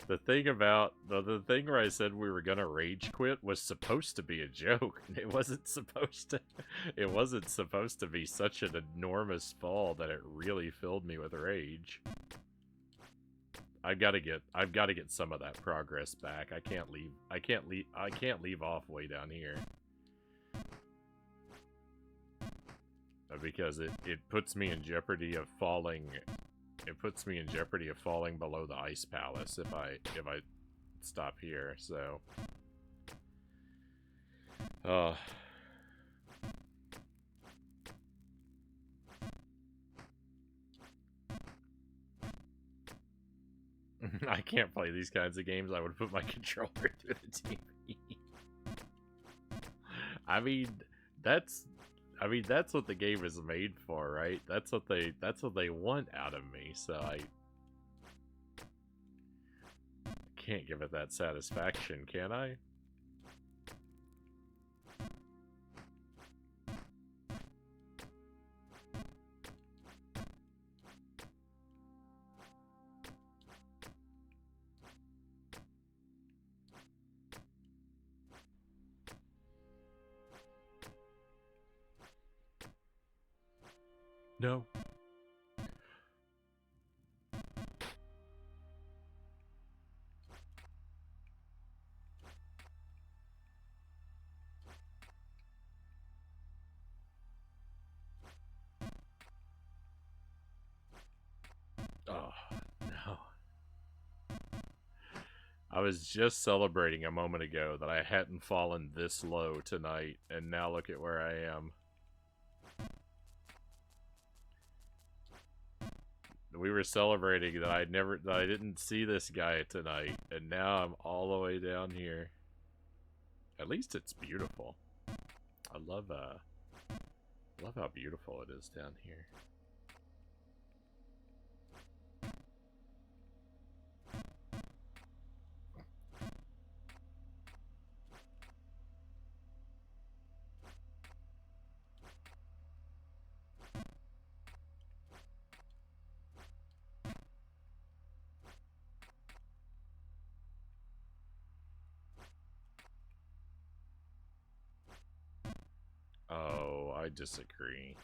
The thing about the thing where I said we were gonna rage quit was supposed to be a joke. It wasn't supposed to be such an enormous fall that it really filled me with rage. I've got to get some of that progress back. I can't leave off way down here. because it puts me in jeopardy of falling. It puts me in jeopardy of falling below the ice palace if I stop here. So, I can't play these kinds of games. I would put my controller through the TV. I mean, that's what the game is made for, right? That's what they want out of me. So I can't give it that satisfaction, can I? No. Oh, no. I was just celebrating a moment ago that I hadn't fallen this low tonight, and now look at where I am. We were celebrating that I didn't see this guy tonight, and now I'm all the way down here. At least it's beautiful. I love how beautiful it is down here. Oh, I disagree.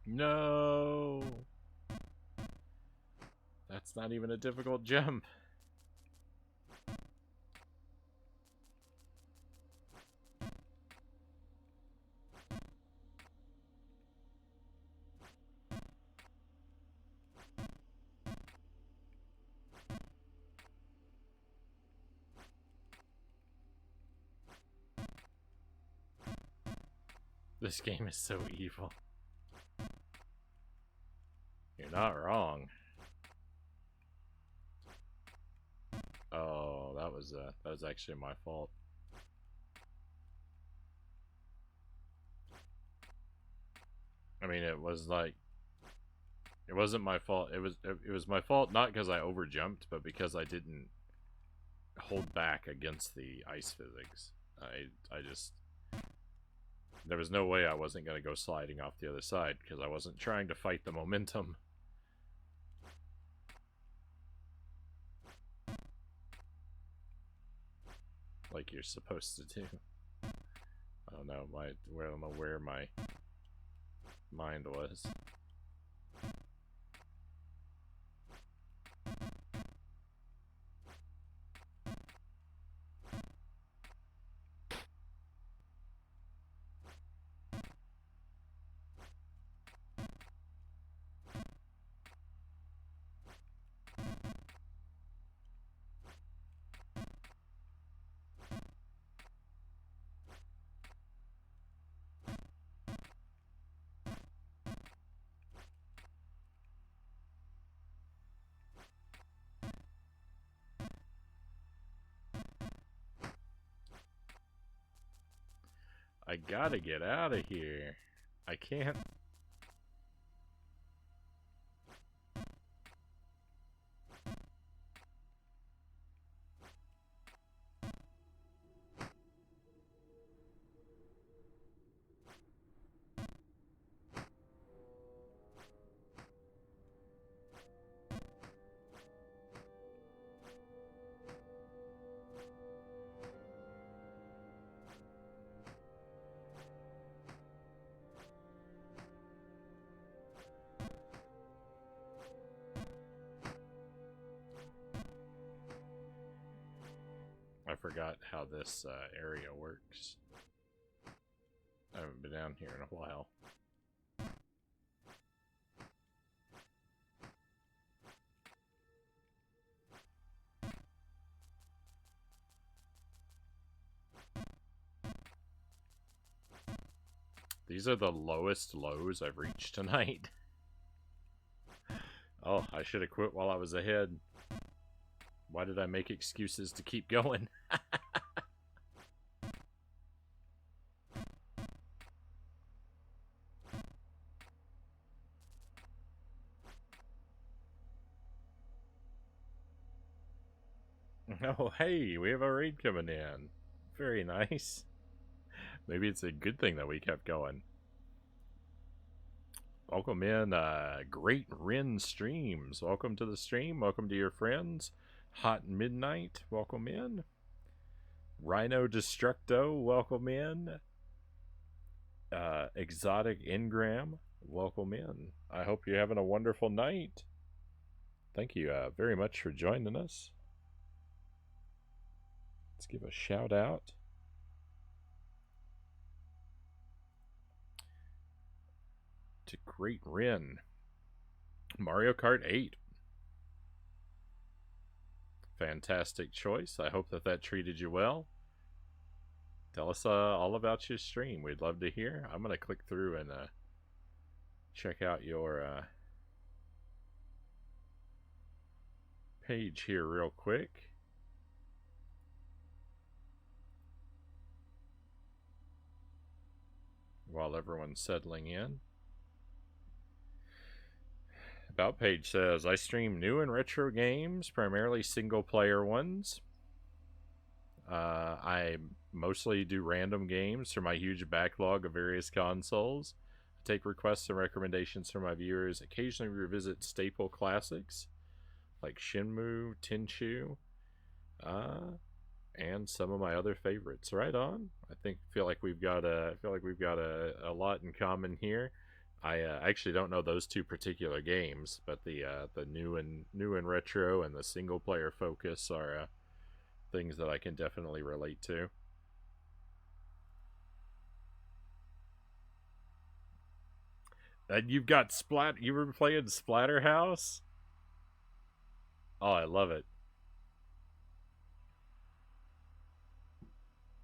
No! That's not even a difficult jump. This game is so evil. You're not wrong. Oh, that was actually my fault. I mean, it wasn't my fault. It was my fault not because I overjumped, but because I didn't hold back against the ice physics. I just there was no way I wasn't going to go sliding off the other side because I wasn't trying to fight the momentum. Like you're supposed to do. Oh no, I don't know where my mind was. I gotta get out of here. I can't. I forgot how this area works. I haven't been down here in a while. These are the lowest lows I've reached tonight. Oh, I should have quit while I was ahead. Why did I make excuses to keep going? Oh, hey, we have a raid coming in. Very nice. Maybe it's a good thing that we kept going. Welcome in, Great Rin Streams. Welcome to the stream. Welcome to your friends. Hot Midnight, welcome in. Rhino Destructo, welcome in. Exotic Ingram, welcome in. I hope you're having a wonderful night. Thank you very much for joining us. Let's give a shout out to Great Rin. Mario Kart 8. Fantastic choice. I hope that treated you well. Tell us all about your stream. We'd love to hear. I'm going to click through and check out your page here real quick. While everyone's settling in. About page says, I stream new and retro games, primarily single-player ones. I mostly do random games for my huge backlog of various consoles. I take requests and recommendations from my viewers. Occasionally revisit staple classics like Shenmue, Tenchu, and some of my other favorites. Right on. I feel like we've got a lot in common here. I actually don't know those two particular games, but the new and retro and the single player focus are things that I can definitely relate to. And you've got You were playing Splatterhouse? Oh, I love it.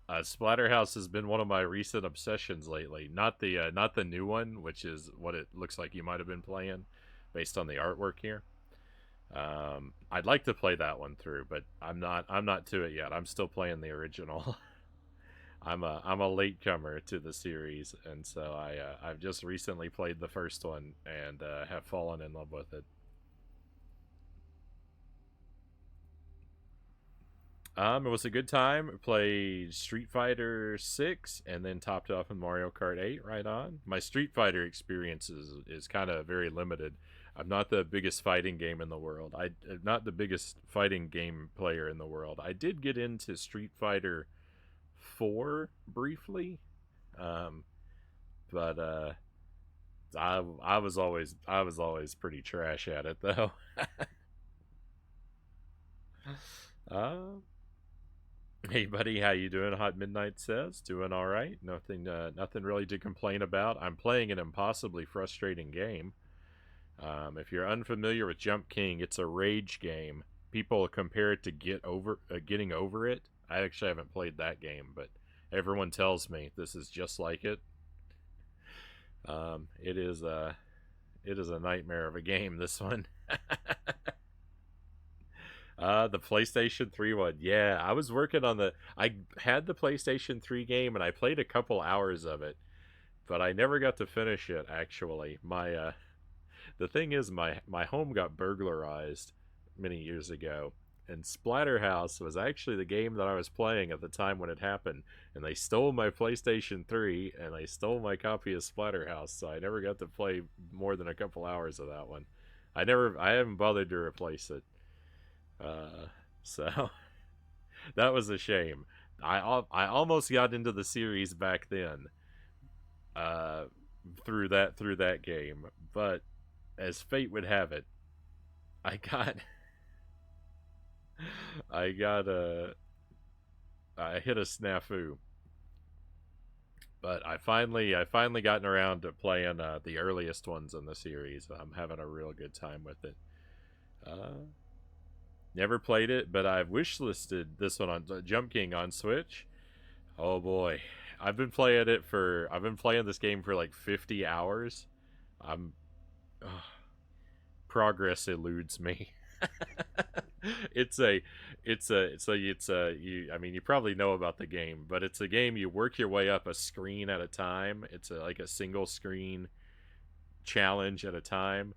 Splatterhouse has been one of my recent obsessions lately. Not the new one, which is what it looks like you might have been playing, based on the artwork here. I'd like to play that one through, but I'm not to it yet. I'm still playing the original. I'm a latecomer to the series, and so I've just recently played the first one and have fallen in love with it. It was a good time. Played Street Fighter 6 and then topped it off with Mario Kart 8 right on. My Street Fighter experience is kind of very limited. I'm not the biggest fighting game in the world. I'm not the biggest fighting game player in the world. I did get into Street Fighter 4 briefly, But I was always pretty trash at it though. uh, Hey buddy, how you doing? Hot Midnight says, doing all right. Nothing really to complain about. I'm playing an impossibly frustrating game. If you're unfamiliar with Jump King, it's a rage game. People compare it to Getting Over It. I actually haven't played that game, but everyone tells me this is just like it. It is a nightmare of a game. This one. The PlayStation 3 one. Yeah, I was working on I had the PlayStation 3 game and I played a couple hours of it, but I never got to finish it actually. The thing is my home got burglarized many years ago, and Splatterhouse was actually the game that I was playing at the time when it happened, and they stole my PlayStation 3 and they stole my copy of Splatterhouse, so I never got to play more than a couple hours of that one. I haven't bothered to replace it. Uh, so that was a shame. I almost got into the series back then, uh, through that game, but as fate would have it, I got I got a I hit a snafu. But I finally gotten around to playing the earliest ones in the series. I'm having a real good time with it. Uh, Never played it, but I've wishlisted this one on Jump King on Switch. Oh boy, I've been playing this game for like 50 hours. I'm ugh, Progress eludes me. it's a you I mean you probably know about the game, but it's a game you work your way up a screen at a time. It's like a single screen challenge at a time,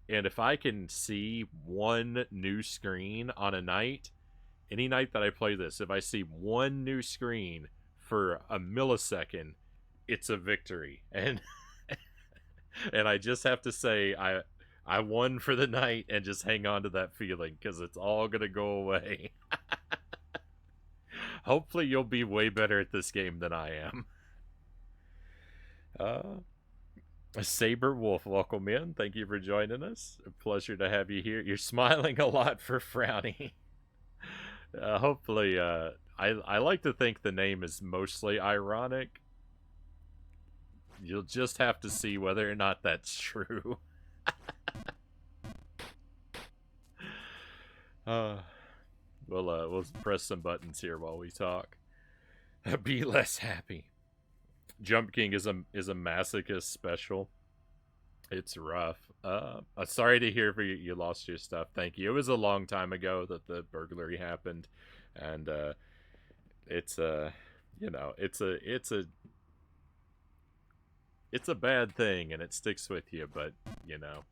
and if I can see one new screen on a night, any night that I play this, if I see one new screen for a millisecond, it's a victory. And and I just have to say I won for the night and just hang on to that feeling because it's all gonna go away. Hopefully you'll be way better at this game than I am. Uh, Saber Wolf, welcome in. Thank you for joining us. A pleasure to have you here. You're smiling a lot for Frownie. Hopefully, I like to think the name is mostly ironic. You'll just have to see whether or not that's true. uh, we'll press some buttons here while we talk. Be less happy. Jump King is a masochist special. It's rough. Sorry to hear for you lost your stuff. Thank you. It was a long time ago that the burglary happened, and it's you know it's a bad thing and it sticks with you, but you know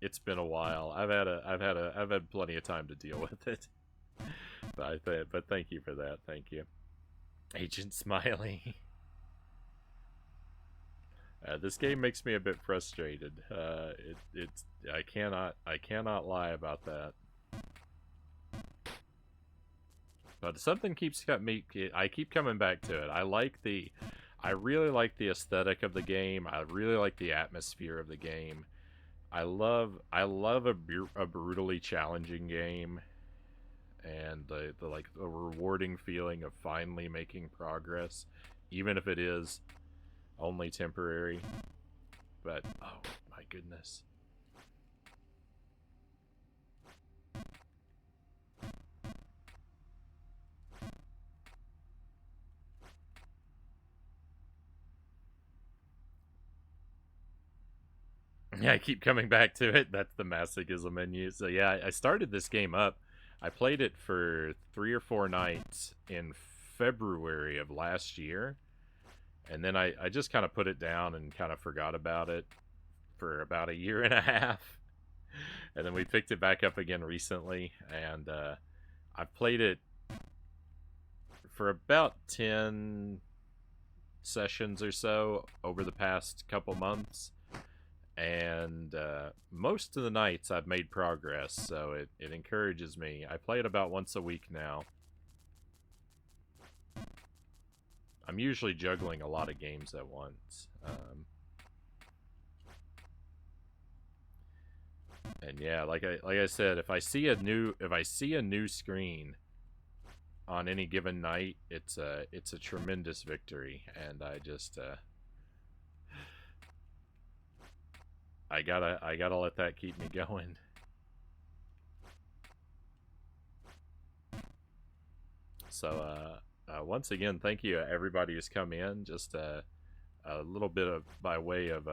it's been a while. I've had plenty of time to deal with it. But thank you for that. Thank you, Agent Smiley. This game makes me a bit frustrated. It's I cannot lie about that. But something keeps got me. I keep coming back to it. I really like the aesthetic of the game. I really like the atmosphere of the game. I love a brutally challenging game, and the like the rewarding feeling of finally making progress, even if it is only temporary. But oh my goodness. Yeah, I keep coming back to it. That's the masochism menu. So yeah, I started this game up. I played it for 3 or 4 nights in February of last year, and then I just kind of put it down and kind of forgot about it for about a year and a half. And then we picked it back up again recently, and I've played it for about 10 sessions or so over the past couple months. And most of the nights I've made progress, so it encourages me. I play it about once a week now. I'm usually juggling a lot of games at once. And yeah, like I said, if I see a new screen on any given night, it's a tremendous victory, and I just I gotta let that keep me going. So once again, thank you everybody who's come in. Just a little bit of by way of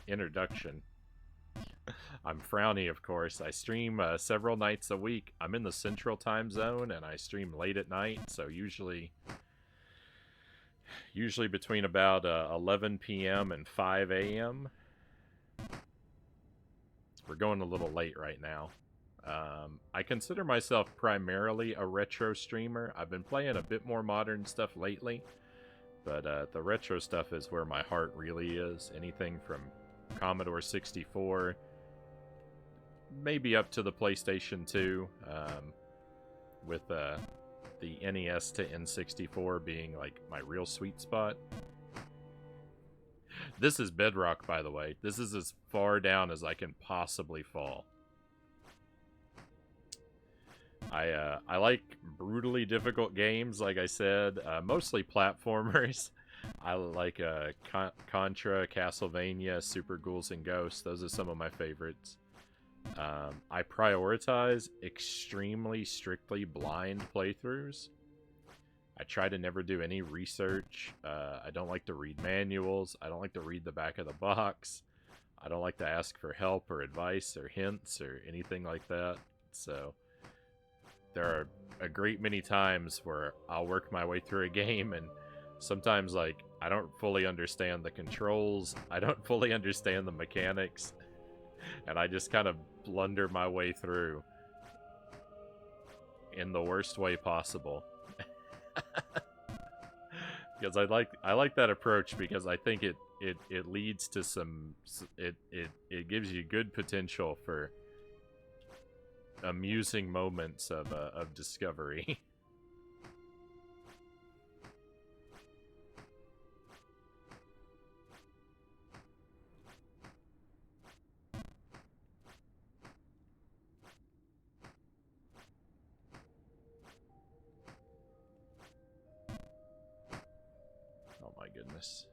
introduction. I'm Frownie, of course. I stream several nights a week. I'm in the Central Time Zone, and I stream late at night, so usually between about 11 p.m. and 5 a.m. We're going a little late right now. I consider myself primarily a retro streamer. I've been playing a bit more modern stuff lately, but the retro stuff is where my heart really is. Anything from Commodore 64, maybe up to the PlayStation 2, with the NES to N64 being like my real sweet spot. This is Bedrock, by the way. This is as far down as I can possibly fall. I like brutally difficult games, like I said, mostly platformers. I like Contra, Castlevania, Super Ghouls and Ghosts. Those are some of my favorites. I prioritize extremely strictly blind playthroughs. I try to never do any research. I don't like to read manuals. I don't like to read the back of the box. I don't like to ask for help or advice or hints or anything like that. So there are a great many times where I'll work my way through a game, and sometimes, like, I don't fully understand the controls. I don't fully understand the mechanics. And I just kind of blunder my way through in the worst way possible. Because I like that approach, because I think it leads to some it gives you good potential for amusing moments of discovery. Oh my goodness.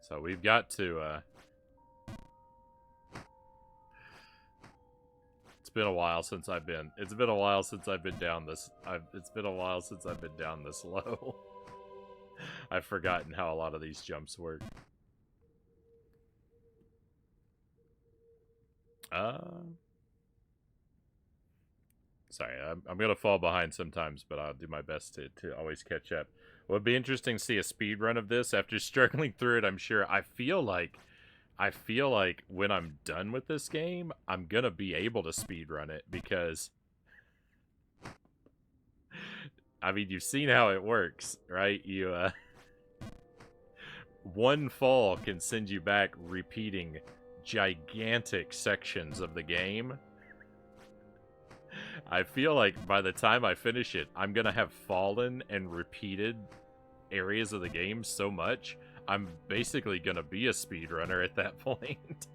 So we've got to it's been a while since I've been down this low. I've forgotten how a lot of these jumps work. Sorry, I'm gonna fall behind sometimes, but I'll do my best to always catch up. Well, it'd be interesting to see a speed run of this after struggling through it. I'm sure. I feel like when I'm done with this game, I'm gonna be able to speed run it, because I mean, you've seen how it works, right? You one fall can send you back repeating gigantic sections of the game. I feel like by the time I finish it, I'm gonna have fallen and repeated areas of the game so much, I'm basically gonna be a speedrunner at that point.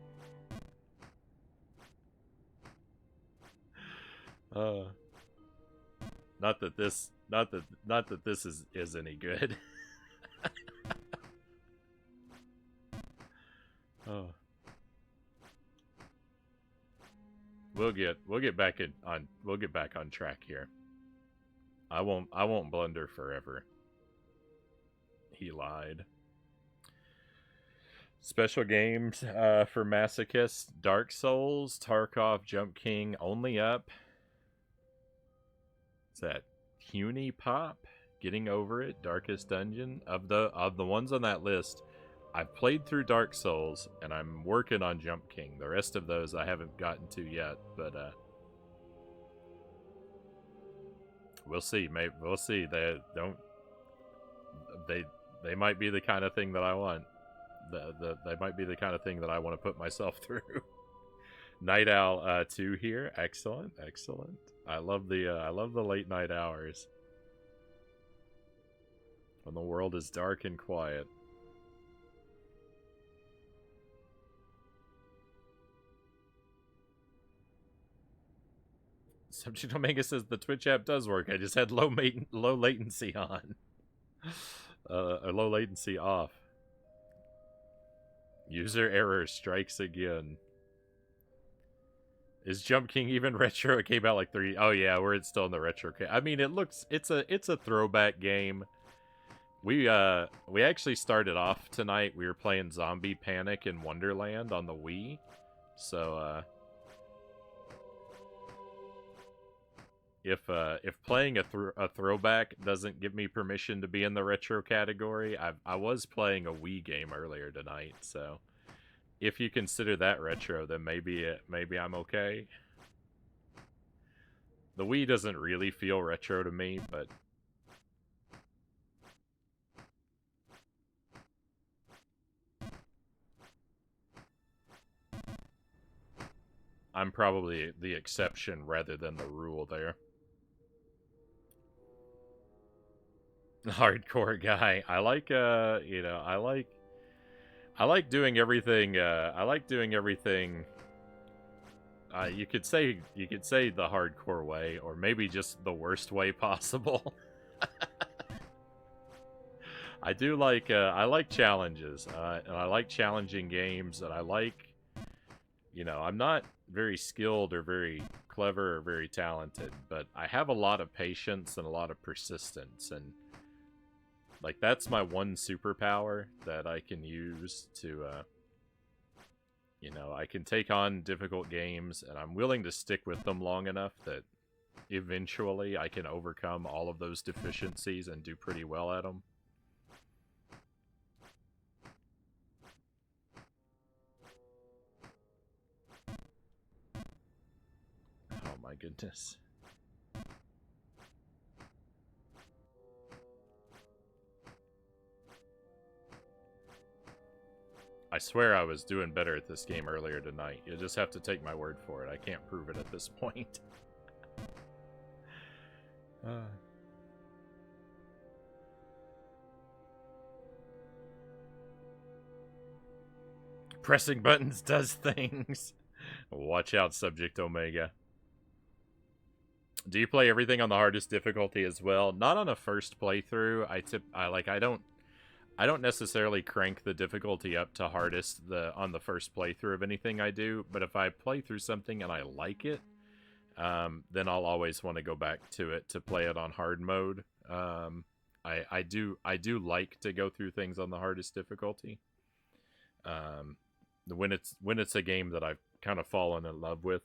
Not that this is any good. Oh. We'll get back on track here. I won't blunder forever. He lied. Special games for masochists: Dark Souls, Tarkov, Jump King, Only Up. What's that? Puny Pop, Getting Over It, Darkest Dungeon. Of the ones on that list, I've played through Dark Souls, and I'm working on Jump King. The rest of those I haven't gotten to yet, but we'll see. Maybe we'll see. They might be the kind of thing that I want. They might be the kind of thing that I want to put myself through. Night Owl 2 here. Excellent, excellent. I love the late night hours when the world is dark and quiet. Subject Omega says the Twitch app does work. I just had low latency on. Or low latency off. User error strikes again. Is Jump King even retro? It came out like 3. Oh yeah, we're still in the retro. I mean, it's a throwback game. We actually started off tonight. We were playing Zombie Panic in Wonderland on the Wii. So if playing a throwback doesn't give me permission to be in the retro category, I was playing a Wii game earlier tonight. So if you consider that retro, then maybe I'm okay. The Wii doesn't really feel retro to me, but I'm probably the exception rather than the rule there. Hardcore guy. I like I like doing everything you could say the hardcore way, or maybe just the worst way possible. I like challenges, and I like challenging games, and I like, I'm not very skilled or very clever or very talented, but I have a lot of patience and a lot of persistence, and like that's my one superpower that I can use to I can take on difficult games, and I'm willing to stick with them long enough that eventually I can overcome all of those deficiencies and do pretty well at them. Oh my goodness. I swear I was doing better at this game earlier tonight. You'll just have to take my word for it. I can't prove it at this point. Pressing buttons does things. Watch out, Subject Omega. Do you play everything on the hardest difficulty as well? Not on a first playthrough. I don't necessarily crank the difficulty up to hardest on the first playthrough of anything I do, but if I play through something and I like it, then I'll always want to go back to it to play it on hard mode. I do like to go through things on the hardest difficulty. When it's a game that I've kind of fallen in love with.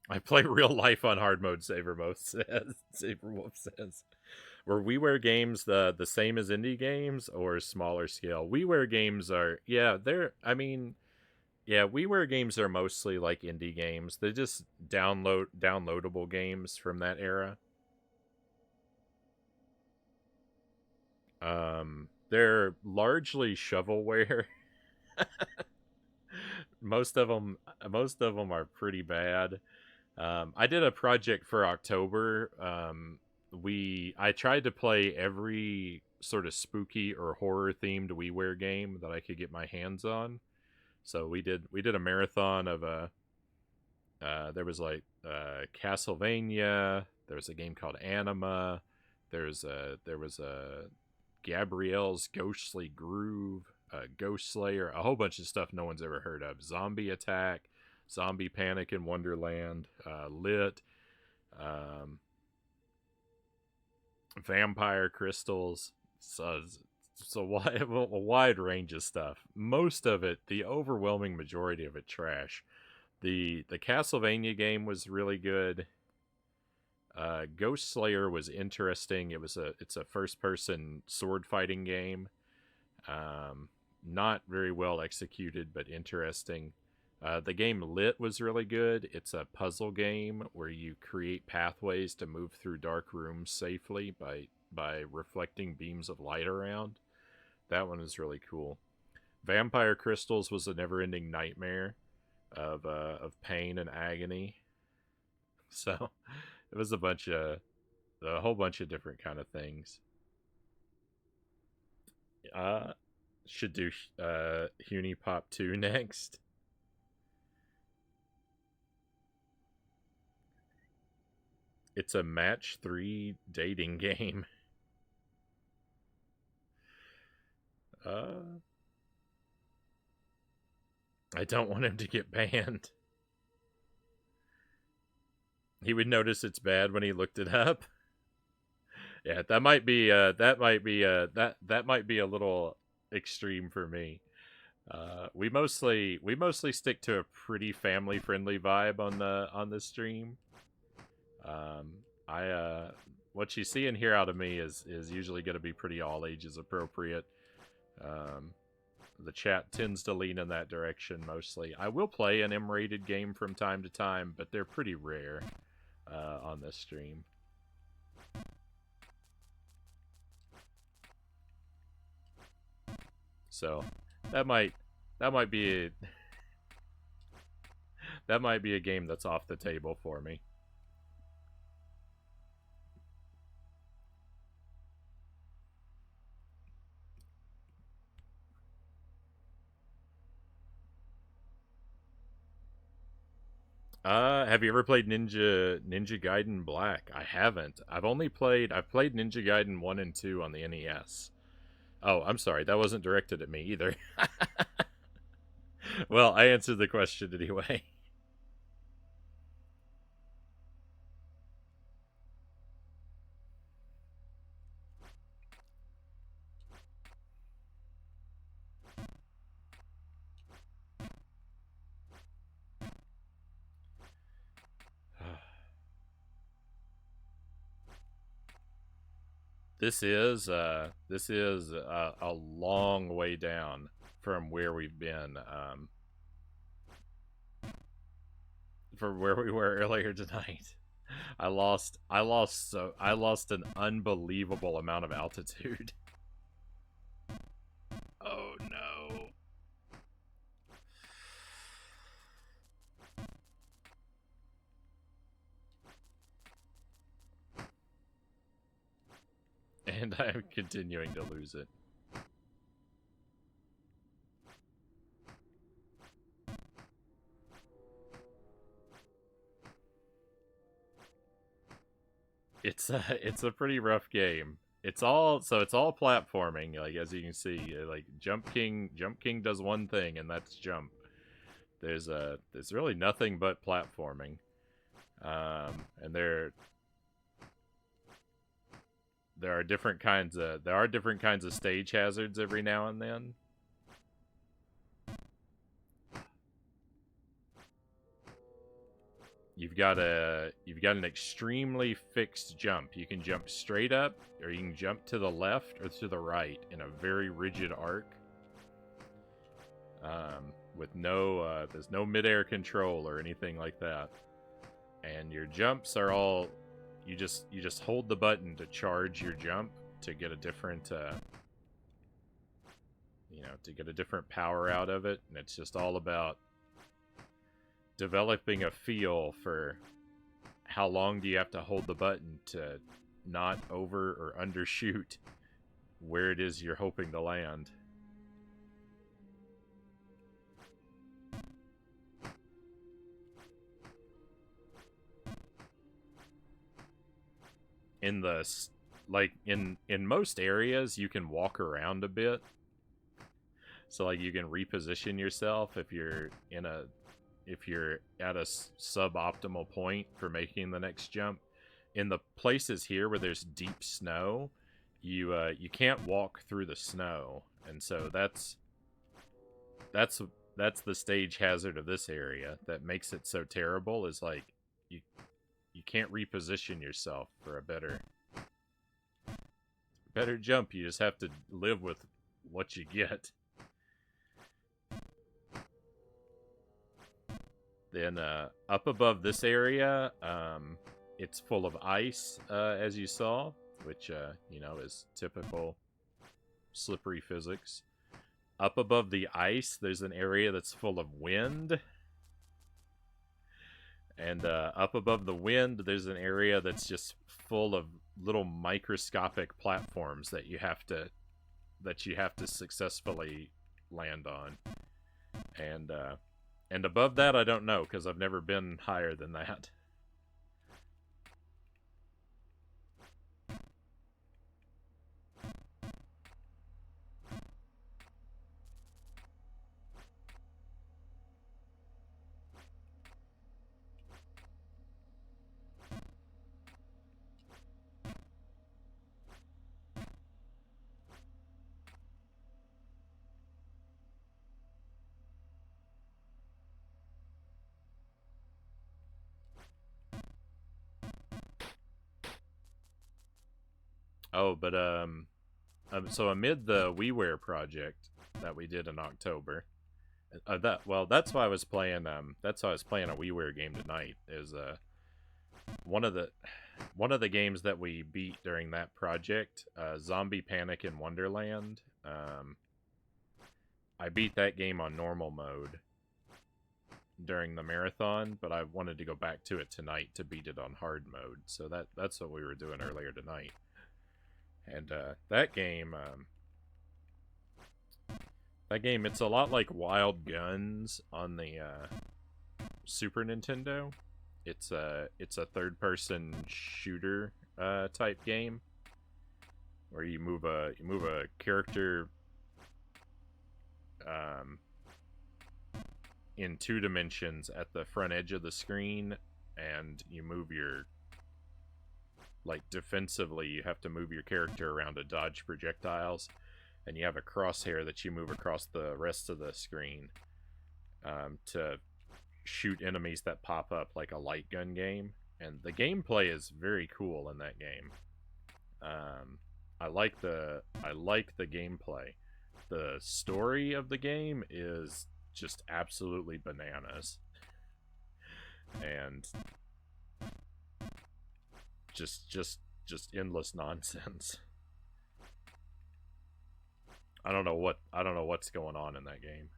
I play real life on hard mode, Saberwolf says. Were WiiWare games the same as indie games or smaller scale? WiiWare games are, WiiWare games are mostly like indie games. They're just downloadable games from that era. They're largely shovelware. most of them are pretty bad. I did a project for October. I tried to play every sort of spooky or horror themed WiiWare game that I could get my hands on. So we did a marathon of there was like Castlevania. There was a game called Anima. There was a Gabrielle's Ghostly Groove, Ghost Slayer, a whole bunch of stuff no one's ever heard of. Zombie Attack, Zombie Panic in Wonderland, Lit, Vampire Crystals. So a wide range of stuff. Most of it, the overwhelming majority of it, trash. The Castlevania game was really good. Ghost Slayer was interesting. It's a first person sword fighting game. Not very well executed, but interesting. The game Lit was really good. It's a puzzle game where you create pathways to move through dark rooms safely by reflecting beams of light around. That one is really cool. Vampire Crystals was a never-ending nightmare of pain and agony. So it was a whole bunch of different kind of things. Uh, should do Huni Pop 2 next. It's a match 3 dating game. I don't want him to get banned. He would notice it's bad when he looked it up. Yeah, that might be that might be a little extreme for me. We mostly stick to a pretty family friendly vibe on the stream. What you see and hear out of me is usually going to be pretty all ages appropriate. The chat tends to lean in that direction mostly. I will play an M-rated game from time to time, but they're pretty rare on this stream. So that might be a game that's off the table for me. Have you ever played Ninja Gaiden Black? I haven't. I've played Ninja Gaiden 1 and 2 on the NES. Oh, I'm sorry. That wasn't directed at me either. Well, I answered the question anyway. This is a long way down from where we've been, from where we were earlier tonight. I lost an unbelievable amount of altitude. Oh no. And I'm continuing to lose it. It's a pretty rough game. It's all platforming. Like, as you can see, like Jump King does one thing, and that's jump. There's really nothing but platforming, and there are different kinds of stage hazards every now and then. You've got an extremely fixed jump. You can jump straight up, or you can jump to the left or to the right in a very rigid arc. With no there's no midair control or anything like that. And your jumps are all you just hold the button to charge your jump to get a different to get a different power out of it, and it's just all about developing a feel for how long do you have to hold the button to not over or undershoot where it is you're hoping to land. In most areas you can walk around a bit, so like you can reposition yourself if you're at a suboptimal point for making the next jump. In the places here where there's deep snow, you can't walk through the snow, and so that's the stage hazard of this area that makes it so terrible. Is like you can't reposition yourself for a better jump. You just have to live with what you get. Then up above this area, it's full of ice, as you saw, which is typical slippery physics. Up above the ice, there's an area that's full of wind. And up above the wind, there's an area that's just full of little microscopic platforms that you have to successfully land on. And above that, I don't know, because I've never been higher than that. Oh, but so amid the WiiWare project that we did in October, that's why I was playing. That's why I was playing a WiiWare game tonight. Is one of the games that we beat during that project, Zombie Panic in Wonderland. I beat that game on normal mode during the marathon, but I wanted to go back to it tonight to beat it on hard mode. So that's what we were doing earlier tonight. And that game, it's a lot like Wild Guns on the Super Nintendo. It's a third-person shooter type game where you move a character in 2 dimensions at the front edge of the screen, and you move your, like, defensively, you have to move your character around to dodge projectiles, and you have a crosshair that you move across the rest of the screen to shoot enemies that pop up, like a light gun game. And the gameplay is very cool in that game. I like the gameplay. The story of the game is just absolutely bananas, and just endless nonsense. I don't know what's going on in that game.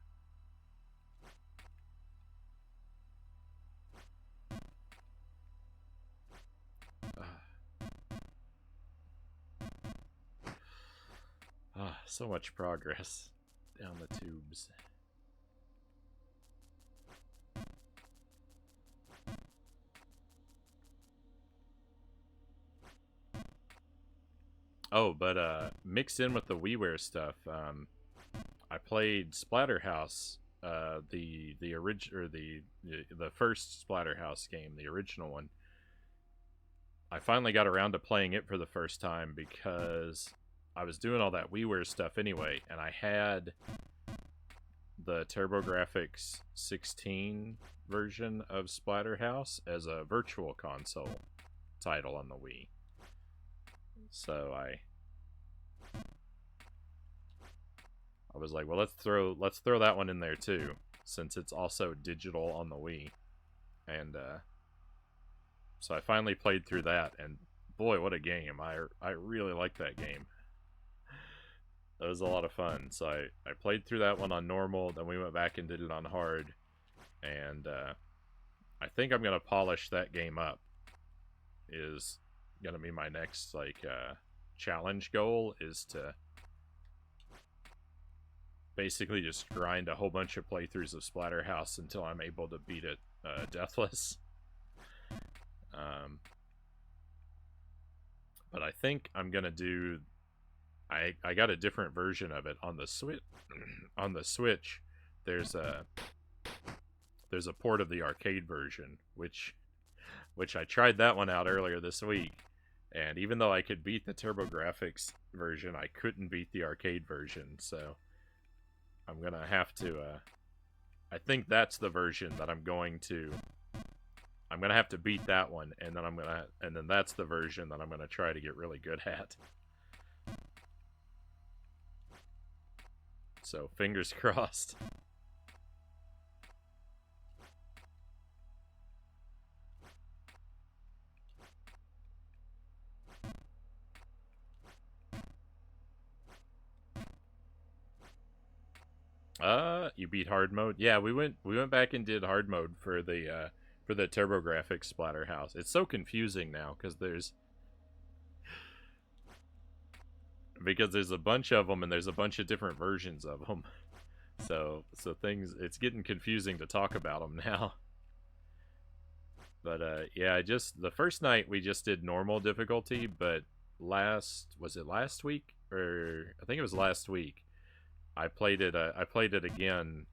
So much progress down the tubes. Oh, but mixed in with the WiiWare stuff, I played Splatterhouse, the first Splatterhouse game, the original one. I finally got around to playing it for the first time because I was doing all that WiiWare stuff anyway, and I had the TurboGrafx 16 version of Splatterhouse as a virtual console title on the Wii. So I was like, well, let's throw that one in there too, since it's also digital on the Wii. And so I finally played through that, and boy, what a game. I really like that game. That was a lot of fun. So I played through that one on normal, then we went back and did it on hard, and I think I'm gonna polish that game up. Is gonna be my next, like, challenge goal, is to basically just grind a whole bunch of playthroughs of Splatterhouse until I'm able to beat it deathless. But I think I'm gonna do. I got a different version of it on the Switch. On the Switch, there's a port of the arcade version, which I tried that one out earlier this week, and even though I could beat the TurboGrafx version, I couldn't beat the arcade version. So I'm gonna have to. I think that's the version that I'm gonna have to beat that one, and then that's the version that I'm gonna try to get really good at. So fingers crossed. You beat hard mode? Yeah, we went back and did hard mode for the TurboGrafx Splatterhouse. It's so confusing now because there's a bunch of them and there's a bunch of different versions of them. So things, it's getting confusing to talk about them now. But yeah, the first night we just did normal difficulty, but was it last week, or I think it was last week, I played it again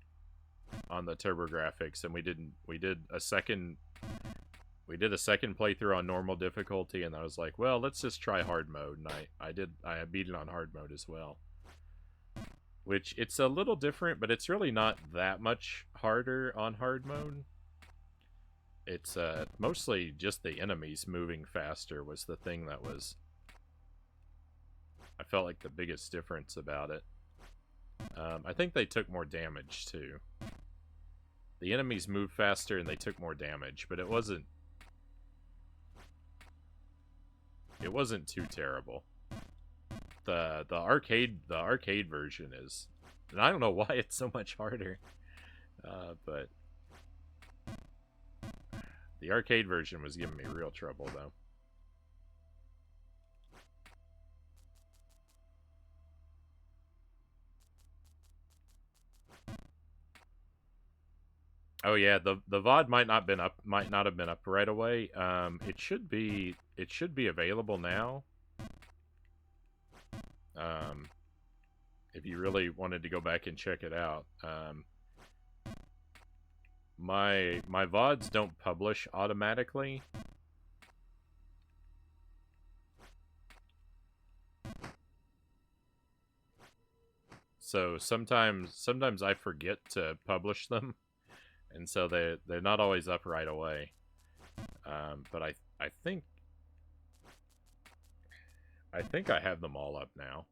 on the TurboGrafx, and we did a second playthrough on normal difficulty, and I was like, well, let's just try hard mode, and I beat it on hard mode as well. Which, it's a little different, but it's really not that much harder on hard mode. It's mostly just the enemies moving faster was the thing that was, I felt like, the biggest difference about it. I think they took more damage too. The enemies moved faster and they took more damage, but it wasn't too terrible. The arcade version is, and I don't know why it's so much harder, but the arcade version was giving me real trouble though. Oh yeah, the VOD might not have been up right away. It should be available now. If you really wanted to go back and check it out. My VODs don't publish automatically. So sometimes I forget to publish them, and so they're not always up right away. But I think I have them all up now.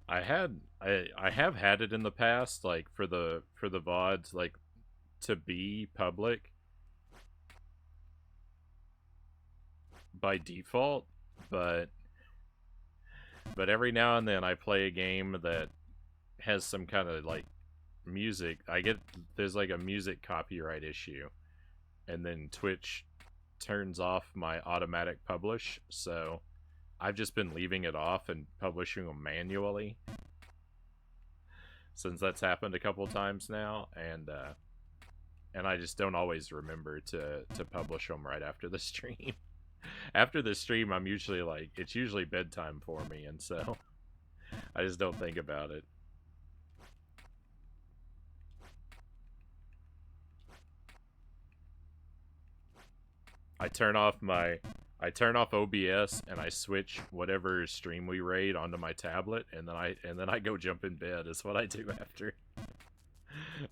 I have had it in the past, like for the VODs, like to be public by default, but every now and then I play a game that has some kind of like music. There's like a music copyright issue, and then Twitch turns off my automatic publish, so I've just been leaving it off and publishing them manually since that's happened a couple times now, and I just don't always remember to publish them right after the stream. After the stream, I'm usually like, it's usually bedtime for me, and so I just don't think about it. I turn off OBS and I switch whatever stream we raid onto my tablet, and then I go jump in bed. Is what I do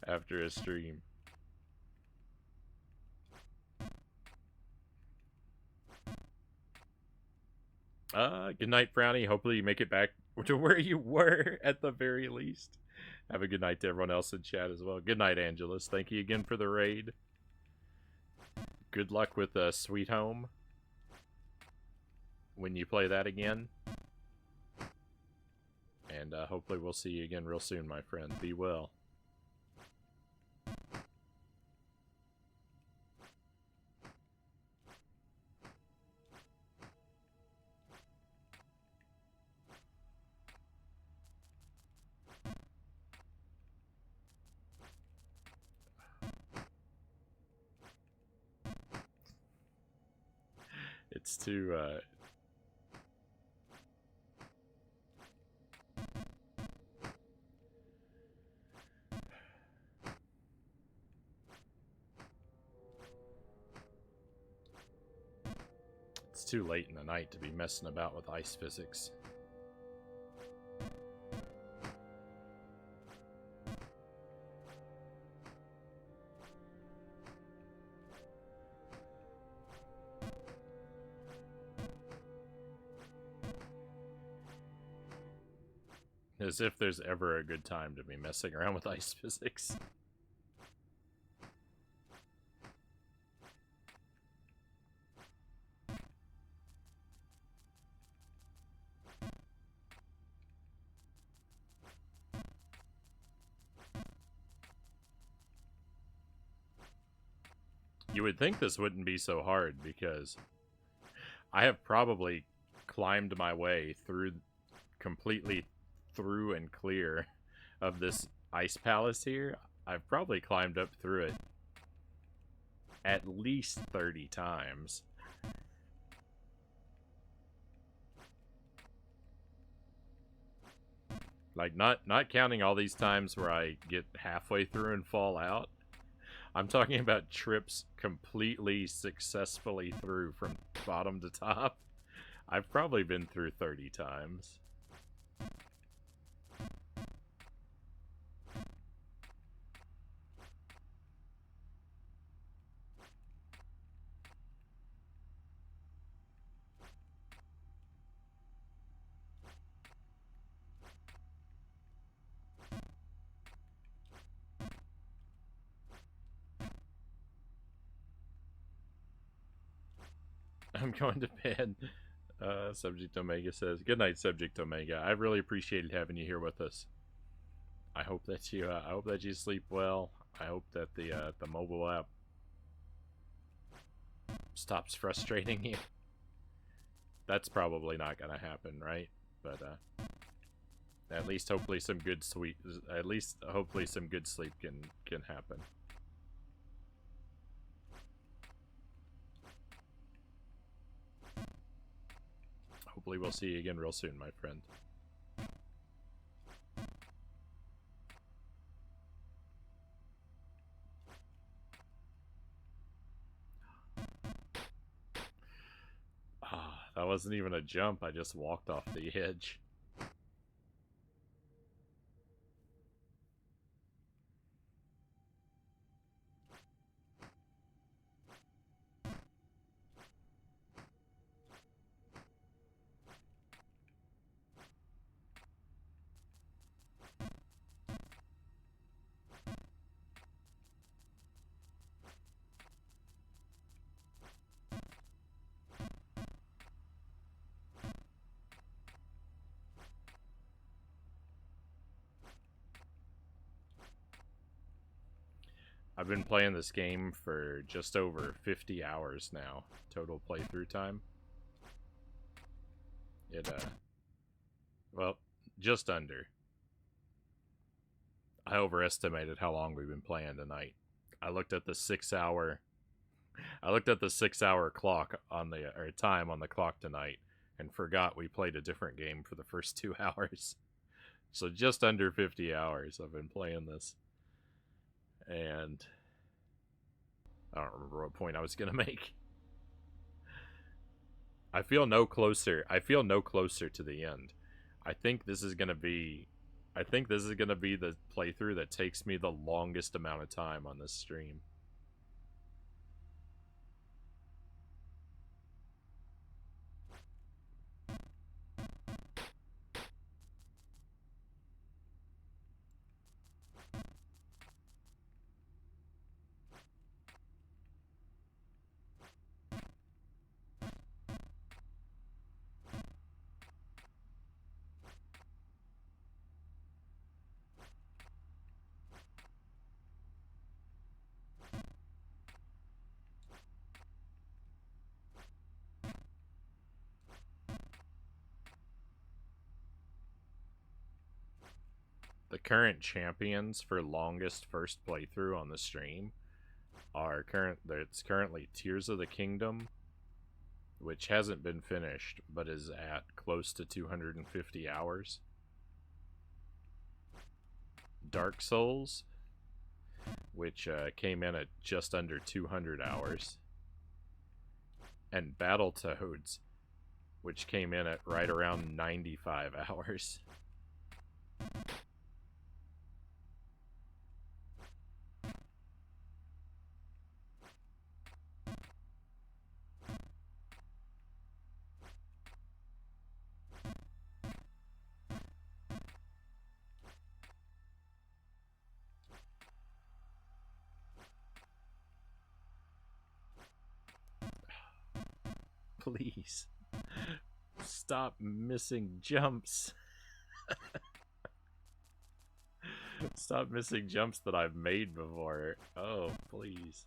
after a stream. Good night, Frownie. Hopefully you make it back to where you were at the very least. Have a good night to everyone else in chat as well. Good night, Angelus. Thank you again for the raid. Good luck with Sweet Home when you play that again. And hopefully we'll see you again real soon, my friend. Be well. It's too, it's too late in the night to be messing about with ice physics. As if there's ever a good time to be messing around with ice physics. You would think this wouldn't be so hard, because I have probably climbed my way completely through and clear of this ice palace here. I've probably climbed up through it at least 30 times. Like, not counting all these times where I get halfway through and fall out. I'm talking about trips completely successfully through from bottom to top. I've probably been through 30 times. I'm going to bed. Subject Omega says, "Good night, Subject Omega. I really appreciated having you here with us. I hope that you sleep well. I hope that the mobile app stops frustrating you. That's probably not gonna happen, right? But at least hopefully some good sleep. At least hopefully some good sleep can happen." Hopefully we'll see you again real soon, my friend. Ah, that wasn't even a jump. I just walked off the edge. I've been playing this game for just over 50 hours now, total playthrough time. Well, just under. I overestimated how long we've been playing tonight. I looked at the 6-hour clock on or time on the clock tonight and forgot we played a different game for the first 2 hours. So just under 50 hours I've been playing this. And I don't remember what point I was gonna make. I feel no closer to the end. I think this is gonna be the playthrough that takes me the longest amount of time on this stream. The current champions for longest first playthrough on the stream it's currently Tears of the Kingdom, which hasn't been finished but is at close to 250 hours. Dark Souls, which came in at just under 200 hours. And Battletoads, which came in at right around 95 hours. Please. Stop missing jumps. Stop missing jumps that I've made before. Oh, please.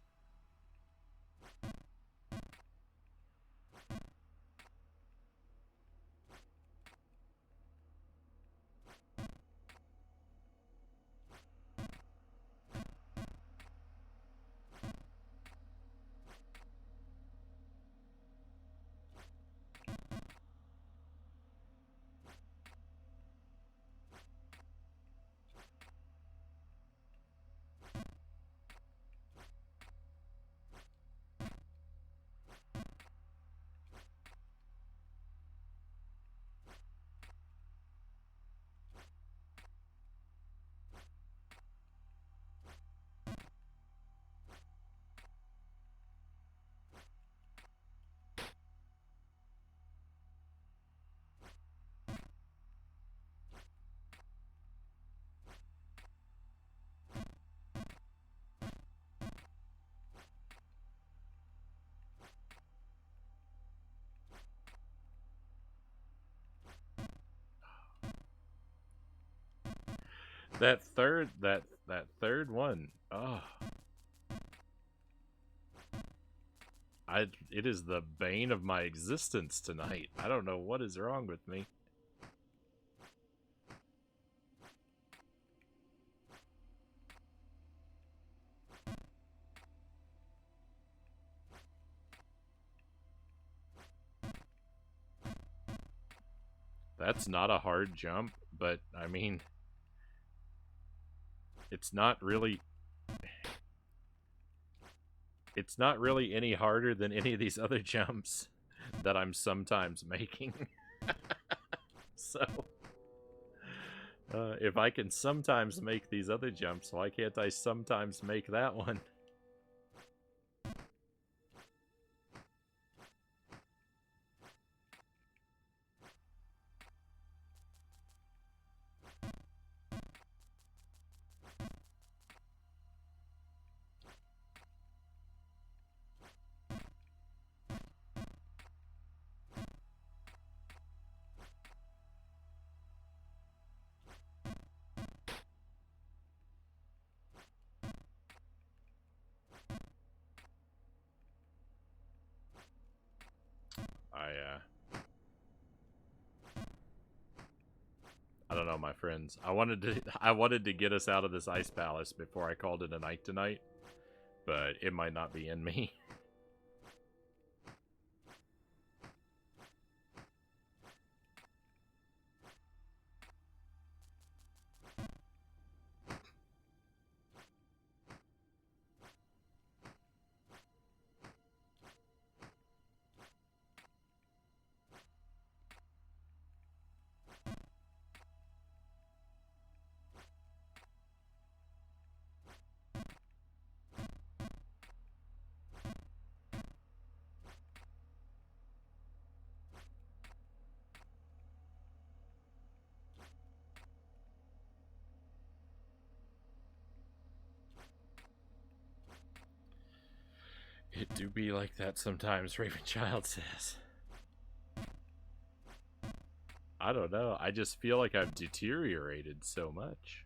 That third one. Oh. It is the bane of my existence tonight. I don't know what is wrong with me. That's not a hard jump, but I mean, it's not really any harder than any of these other jumps that I'm sometimes making. So, if I can sometimes make these other jumps, why can't I sometimes make that one? I don't know, my friends. I wanted to get us out of this ice palace before I called it a night tonight, but it might not be in me. It do be like that sometimes, Ravenchild says. I don't know. I just feel like I've deteriorated so much.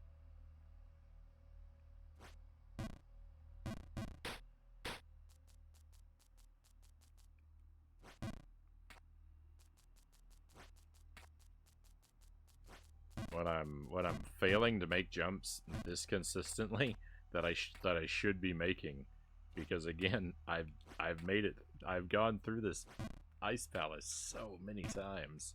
When I'm failing to make jumps this consistently that I should be making, because again, I've made it. I've gone through this ice palace so many times.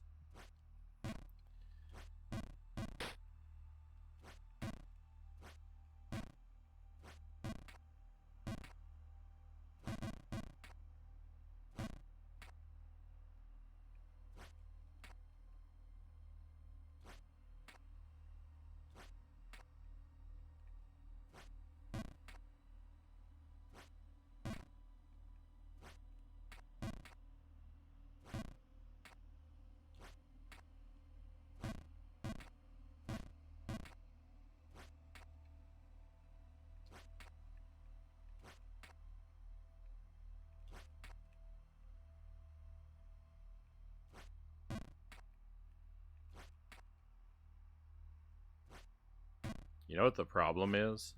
You know what the problem is?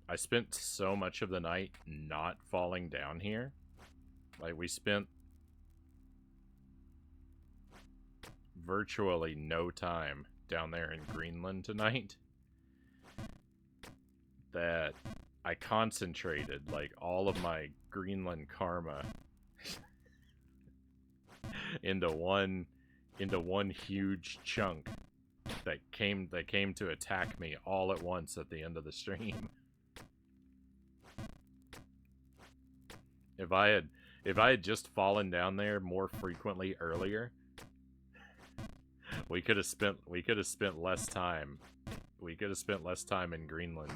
I spent so much of the night not falling down here. Like, we spent virtually no time down there in Greenland tonight that I concentrated, like, all of my Greenland karma into one huge chunk that came to attack me all at once at the end of the stream. If I had just fallen down there more frequently earlier, we could have spent less time. We could have spent less time in Greenland.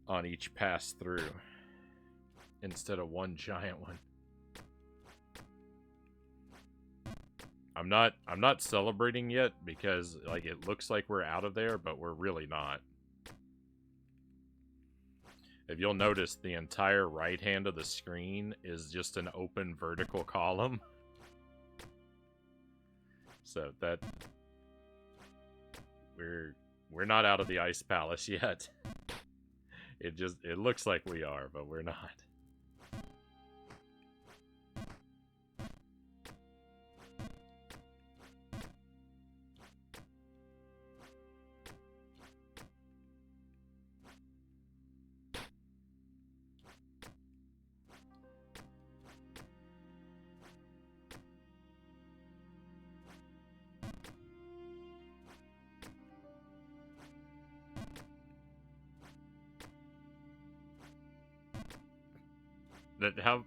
On each pass through instead of one giant one. I'm not celebrating yet because, like, it looks like we're out of there, but we're really not. If you'll notice, the entire right hand of the screen is just an open vertical column. So that we're not out of the Ice Palace yet. It looks like we are, but we're not.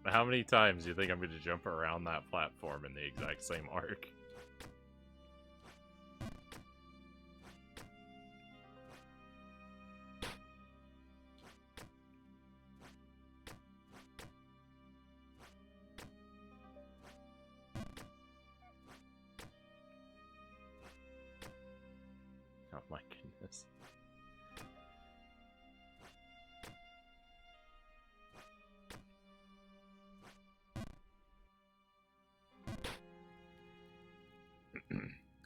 How many times do you think I'm going to jump around that platform in the exact same arc? Oh my goodness.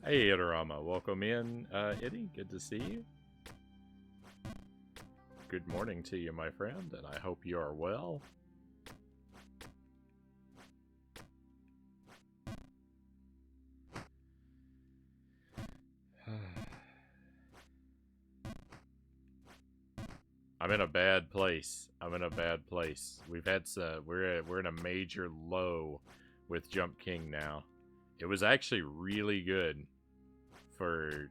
Hey, Itorama, welcome in. Itty, good to see you. Good morning to you, my friend, and I hope you are well. I'm in a bad place. We've had we're in a major low with Jump King now. It was actually really good for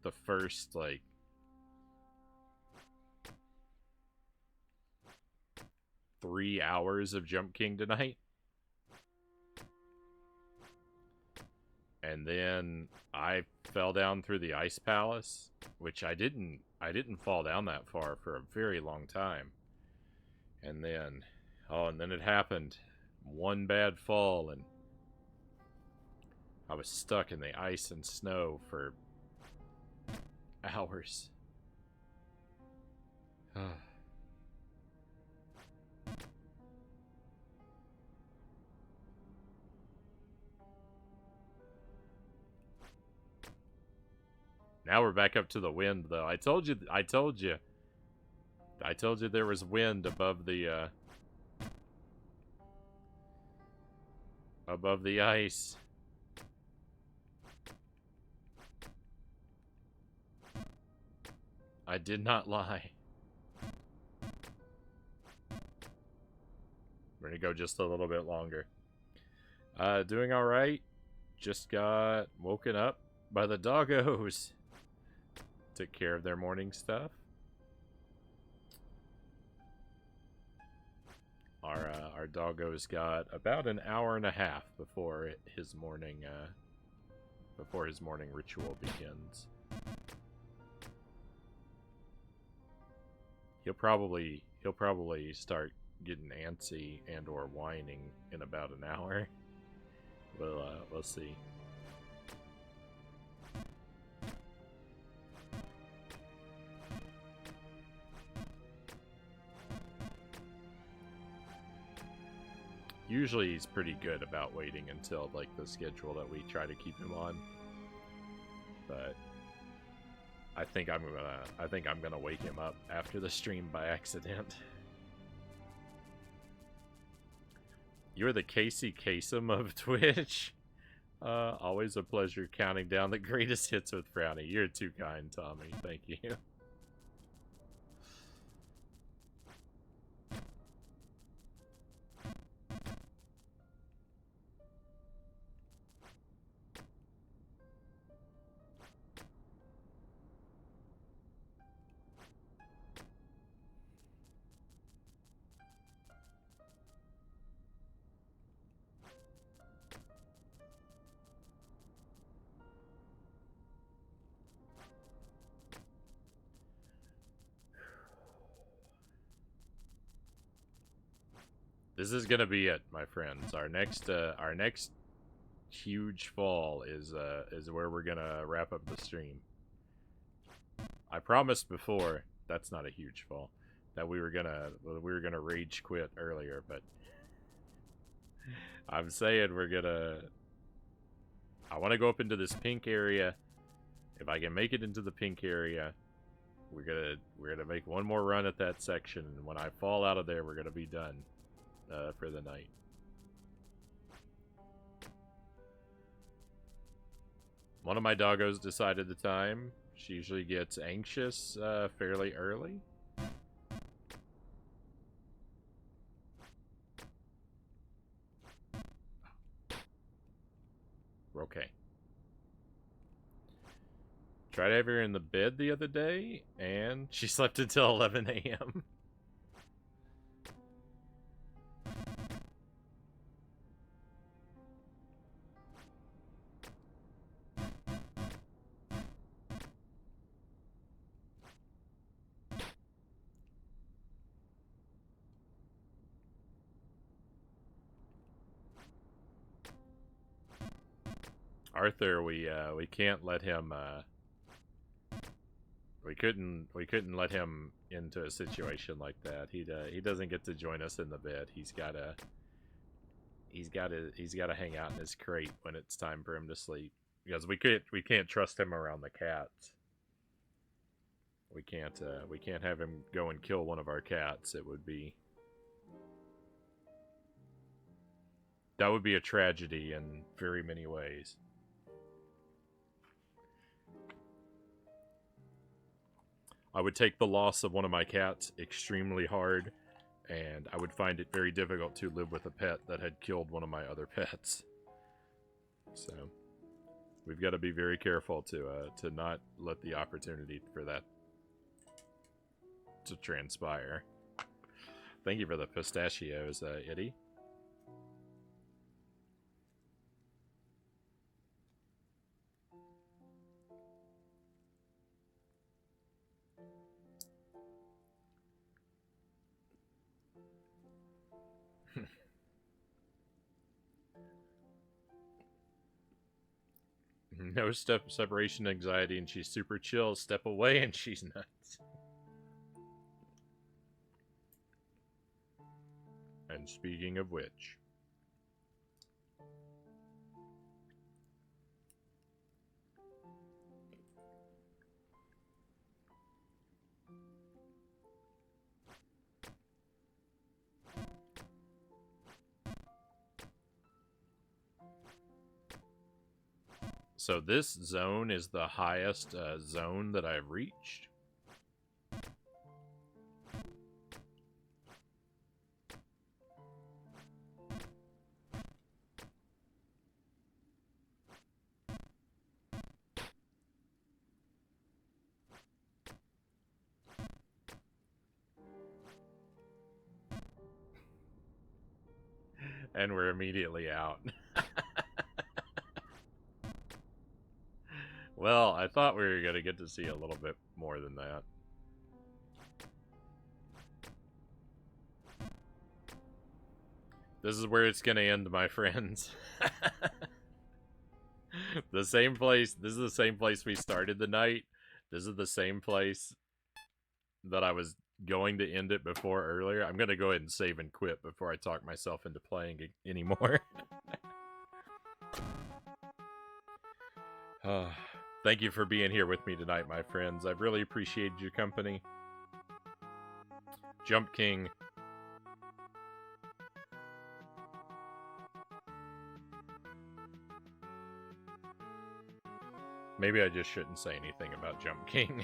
the first, like, three hours of Jump King tonight. And then I fell down through the Ice Palace, which I didn't fall down that far for a very long time. And then, and then it happened. One bad fall, and I was stuck in the ice and snow for hours. Now we're back up to the wind, though. I told you there was wind above the ice. I did not lie. We're gonna go just a little bit longer. Doing alright. Just got woken up by the doggos. Took care of their morning stuff. Our doggo's got about an hour and a half before his morning ritual begins. He'll probably start getting antsy and or whining in about an hour. We'll see. Usually he's pretty good about waiting until, like, the schedule that we try to keep him on. But I think I'm gonna wake him up after the stream by accident. You're the Casey Kasem of Twitch. Always a pleasure counting down the greatest hits with Frownie. You're too kind, Tommy. Thank you. This is gonna be it, my friends. Our next huge fall is where we're gonna wrap up the stream. I promised before, that's not a huge fall, that we were gonna rage quit earlier, but I'm saying I want to go up into this pink area. If I can make it into the pink area, we're gonna make one more run at that section, and when I fall out of there, we're gonna be done for the night. One of my doggos decided the time. She usually gets anxious fairly early. We're okay. Tried to have her in the bed the other day, and she slept until 11 a.m. Arthur, we can't let him. We couldn't let him into a situation like that. He doesn't get to join us in the bed. He's gotta hang out in his crate when it's time for him to sleep, because we can't trust him around the cats. We can't have him go and kill one of our cats. That would be a tragedy in very many ways. I would take the loss of one of my cats extremely hard, and I would find it very difficult to live with a pet that had killed one of my other pets. So, we've got to be very careful to not let the opportunity for that to transpire. Thank you for the pistachios, Eddie. No separation anxiety, and she's super chill. Step away, and she's nuts. And speaking of which, so this zone is the highest zone that I've reached. And we're immediately out. Well, I thought we were going to get to see a little bit more than that. This is where it's going to end, my friends. The same place. This is the same place we started the night. This is the same place that I was going to end it before earlier. I'm going to go ahead and save and quit before I talk myself into playing anymore. Thank you for being here with me tonight, my friends. I've really appreciated your company. Jump King. Maybe I just shouldn't say anything about Jump King.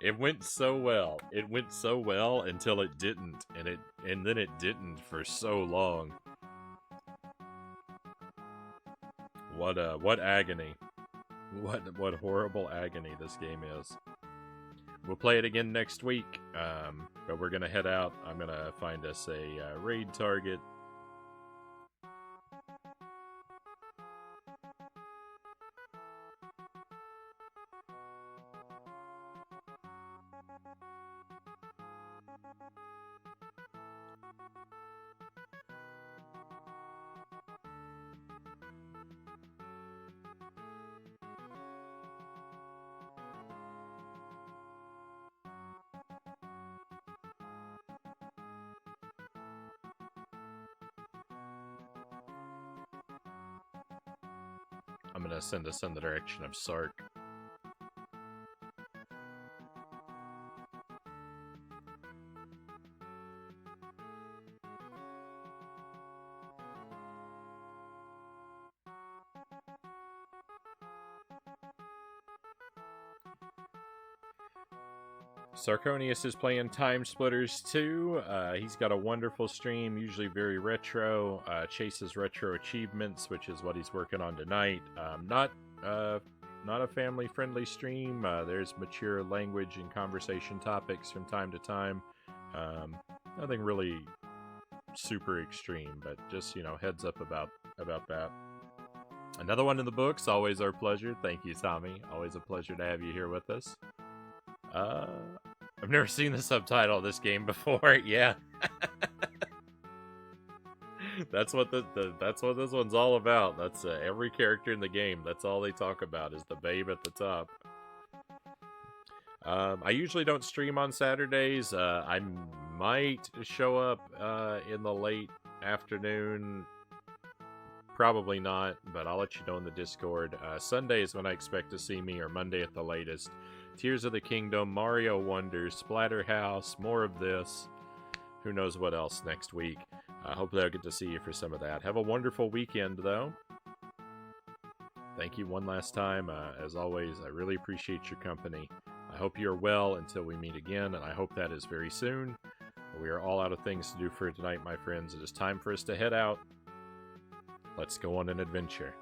It went so well. It went so well until it didn't, and then it didn't for so long. What agony. What horrible agony this game is. We'll play it again next week, but we're gonna head out. I'm gonna find us a raid target. I'm gonna send us in the direction of Sark. Sarconius is playing Time Splitters 2. He's got a wonderful stream, usually very retro. Chases retro achievements, which is what he's working on tonight. Not a family-friendly stream. There's mature language and conversation topics from time to time. Nothing really super extreme, but just, you know, heads up about that. Another one in the books, always our pleasure. Thank you, Tommy. Always a pleasure to have you here with us. I've never seen the subtitle of this game before. Yeah. That's what that's what this one's all about. That's every character in the game. That's all they talk about is the babe at the top. I usually don't stream on Saturdays. I might show up in the late afternoon. Probably not, but I'll let you know in the Discord. Sunday is when I expect to see me, or Monday at the latest. Tears of the Kingdom, Mario Wonders, Splatterhouse, more of this. Who knows what else next week. Hopefully I'll get to see you for some of that. Have a wonderful weekend, though. Thank you one last time. As always, I really appreciate your company. I hope you're well until we meet again, and I hope that is very soon. We are all out of things to do for tonight, my friends. It is time for us to head out. Let's go on an adventure.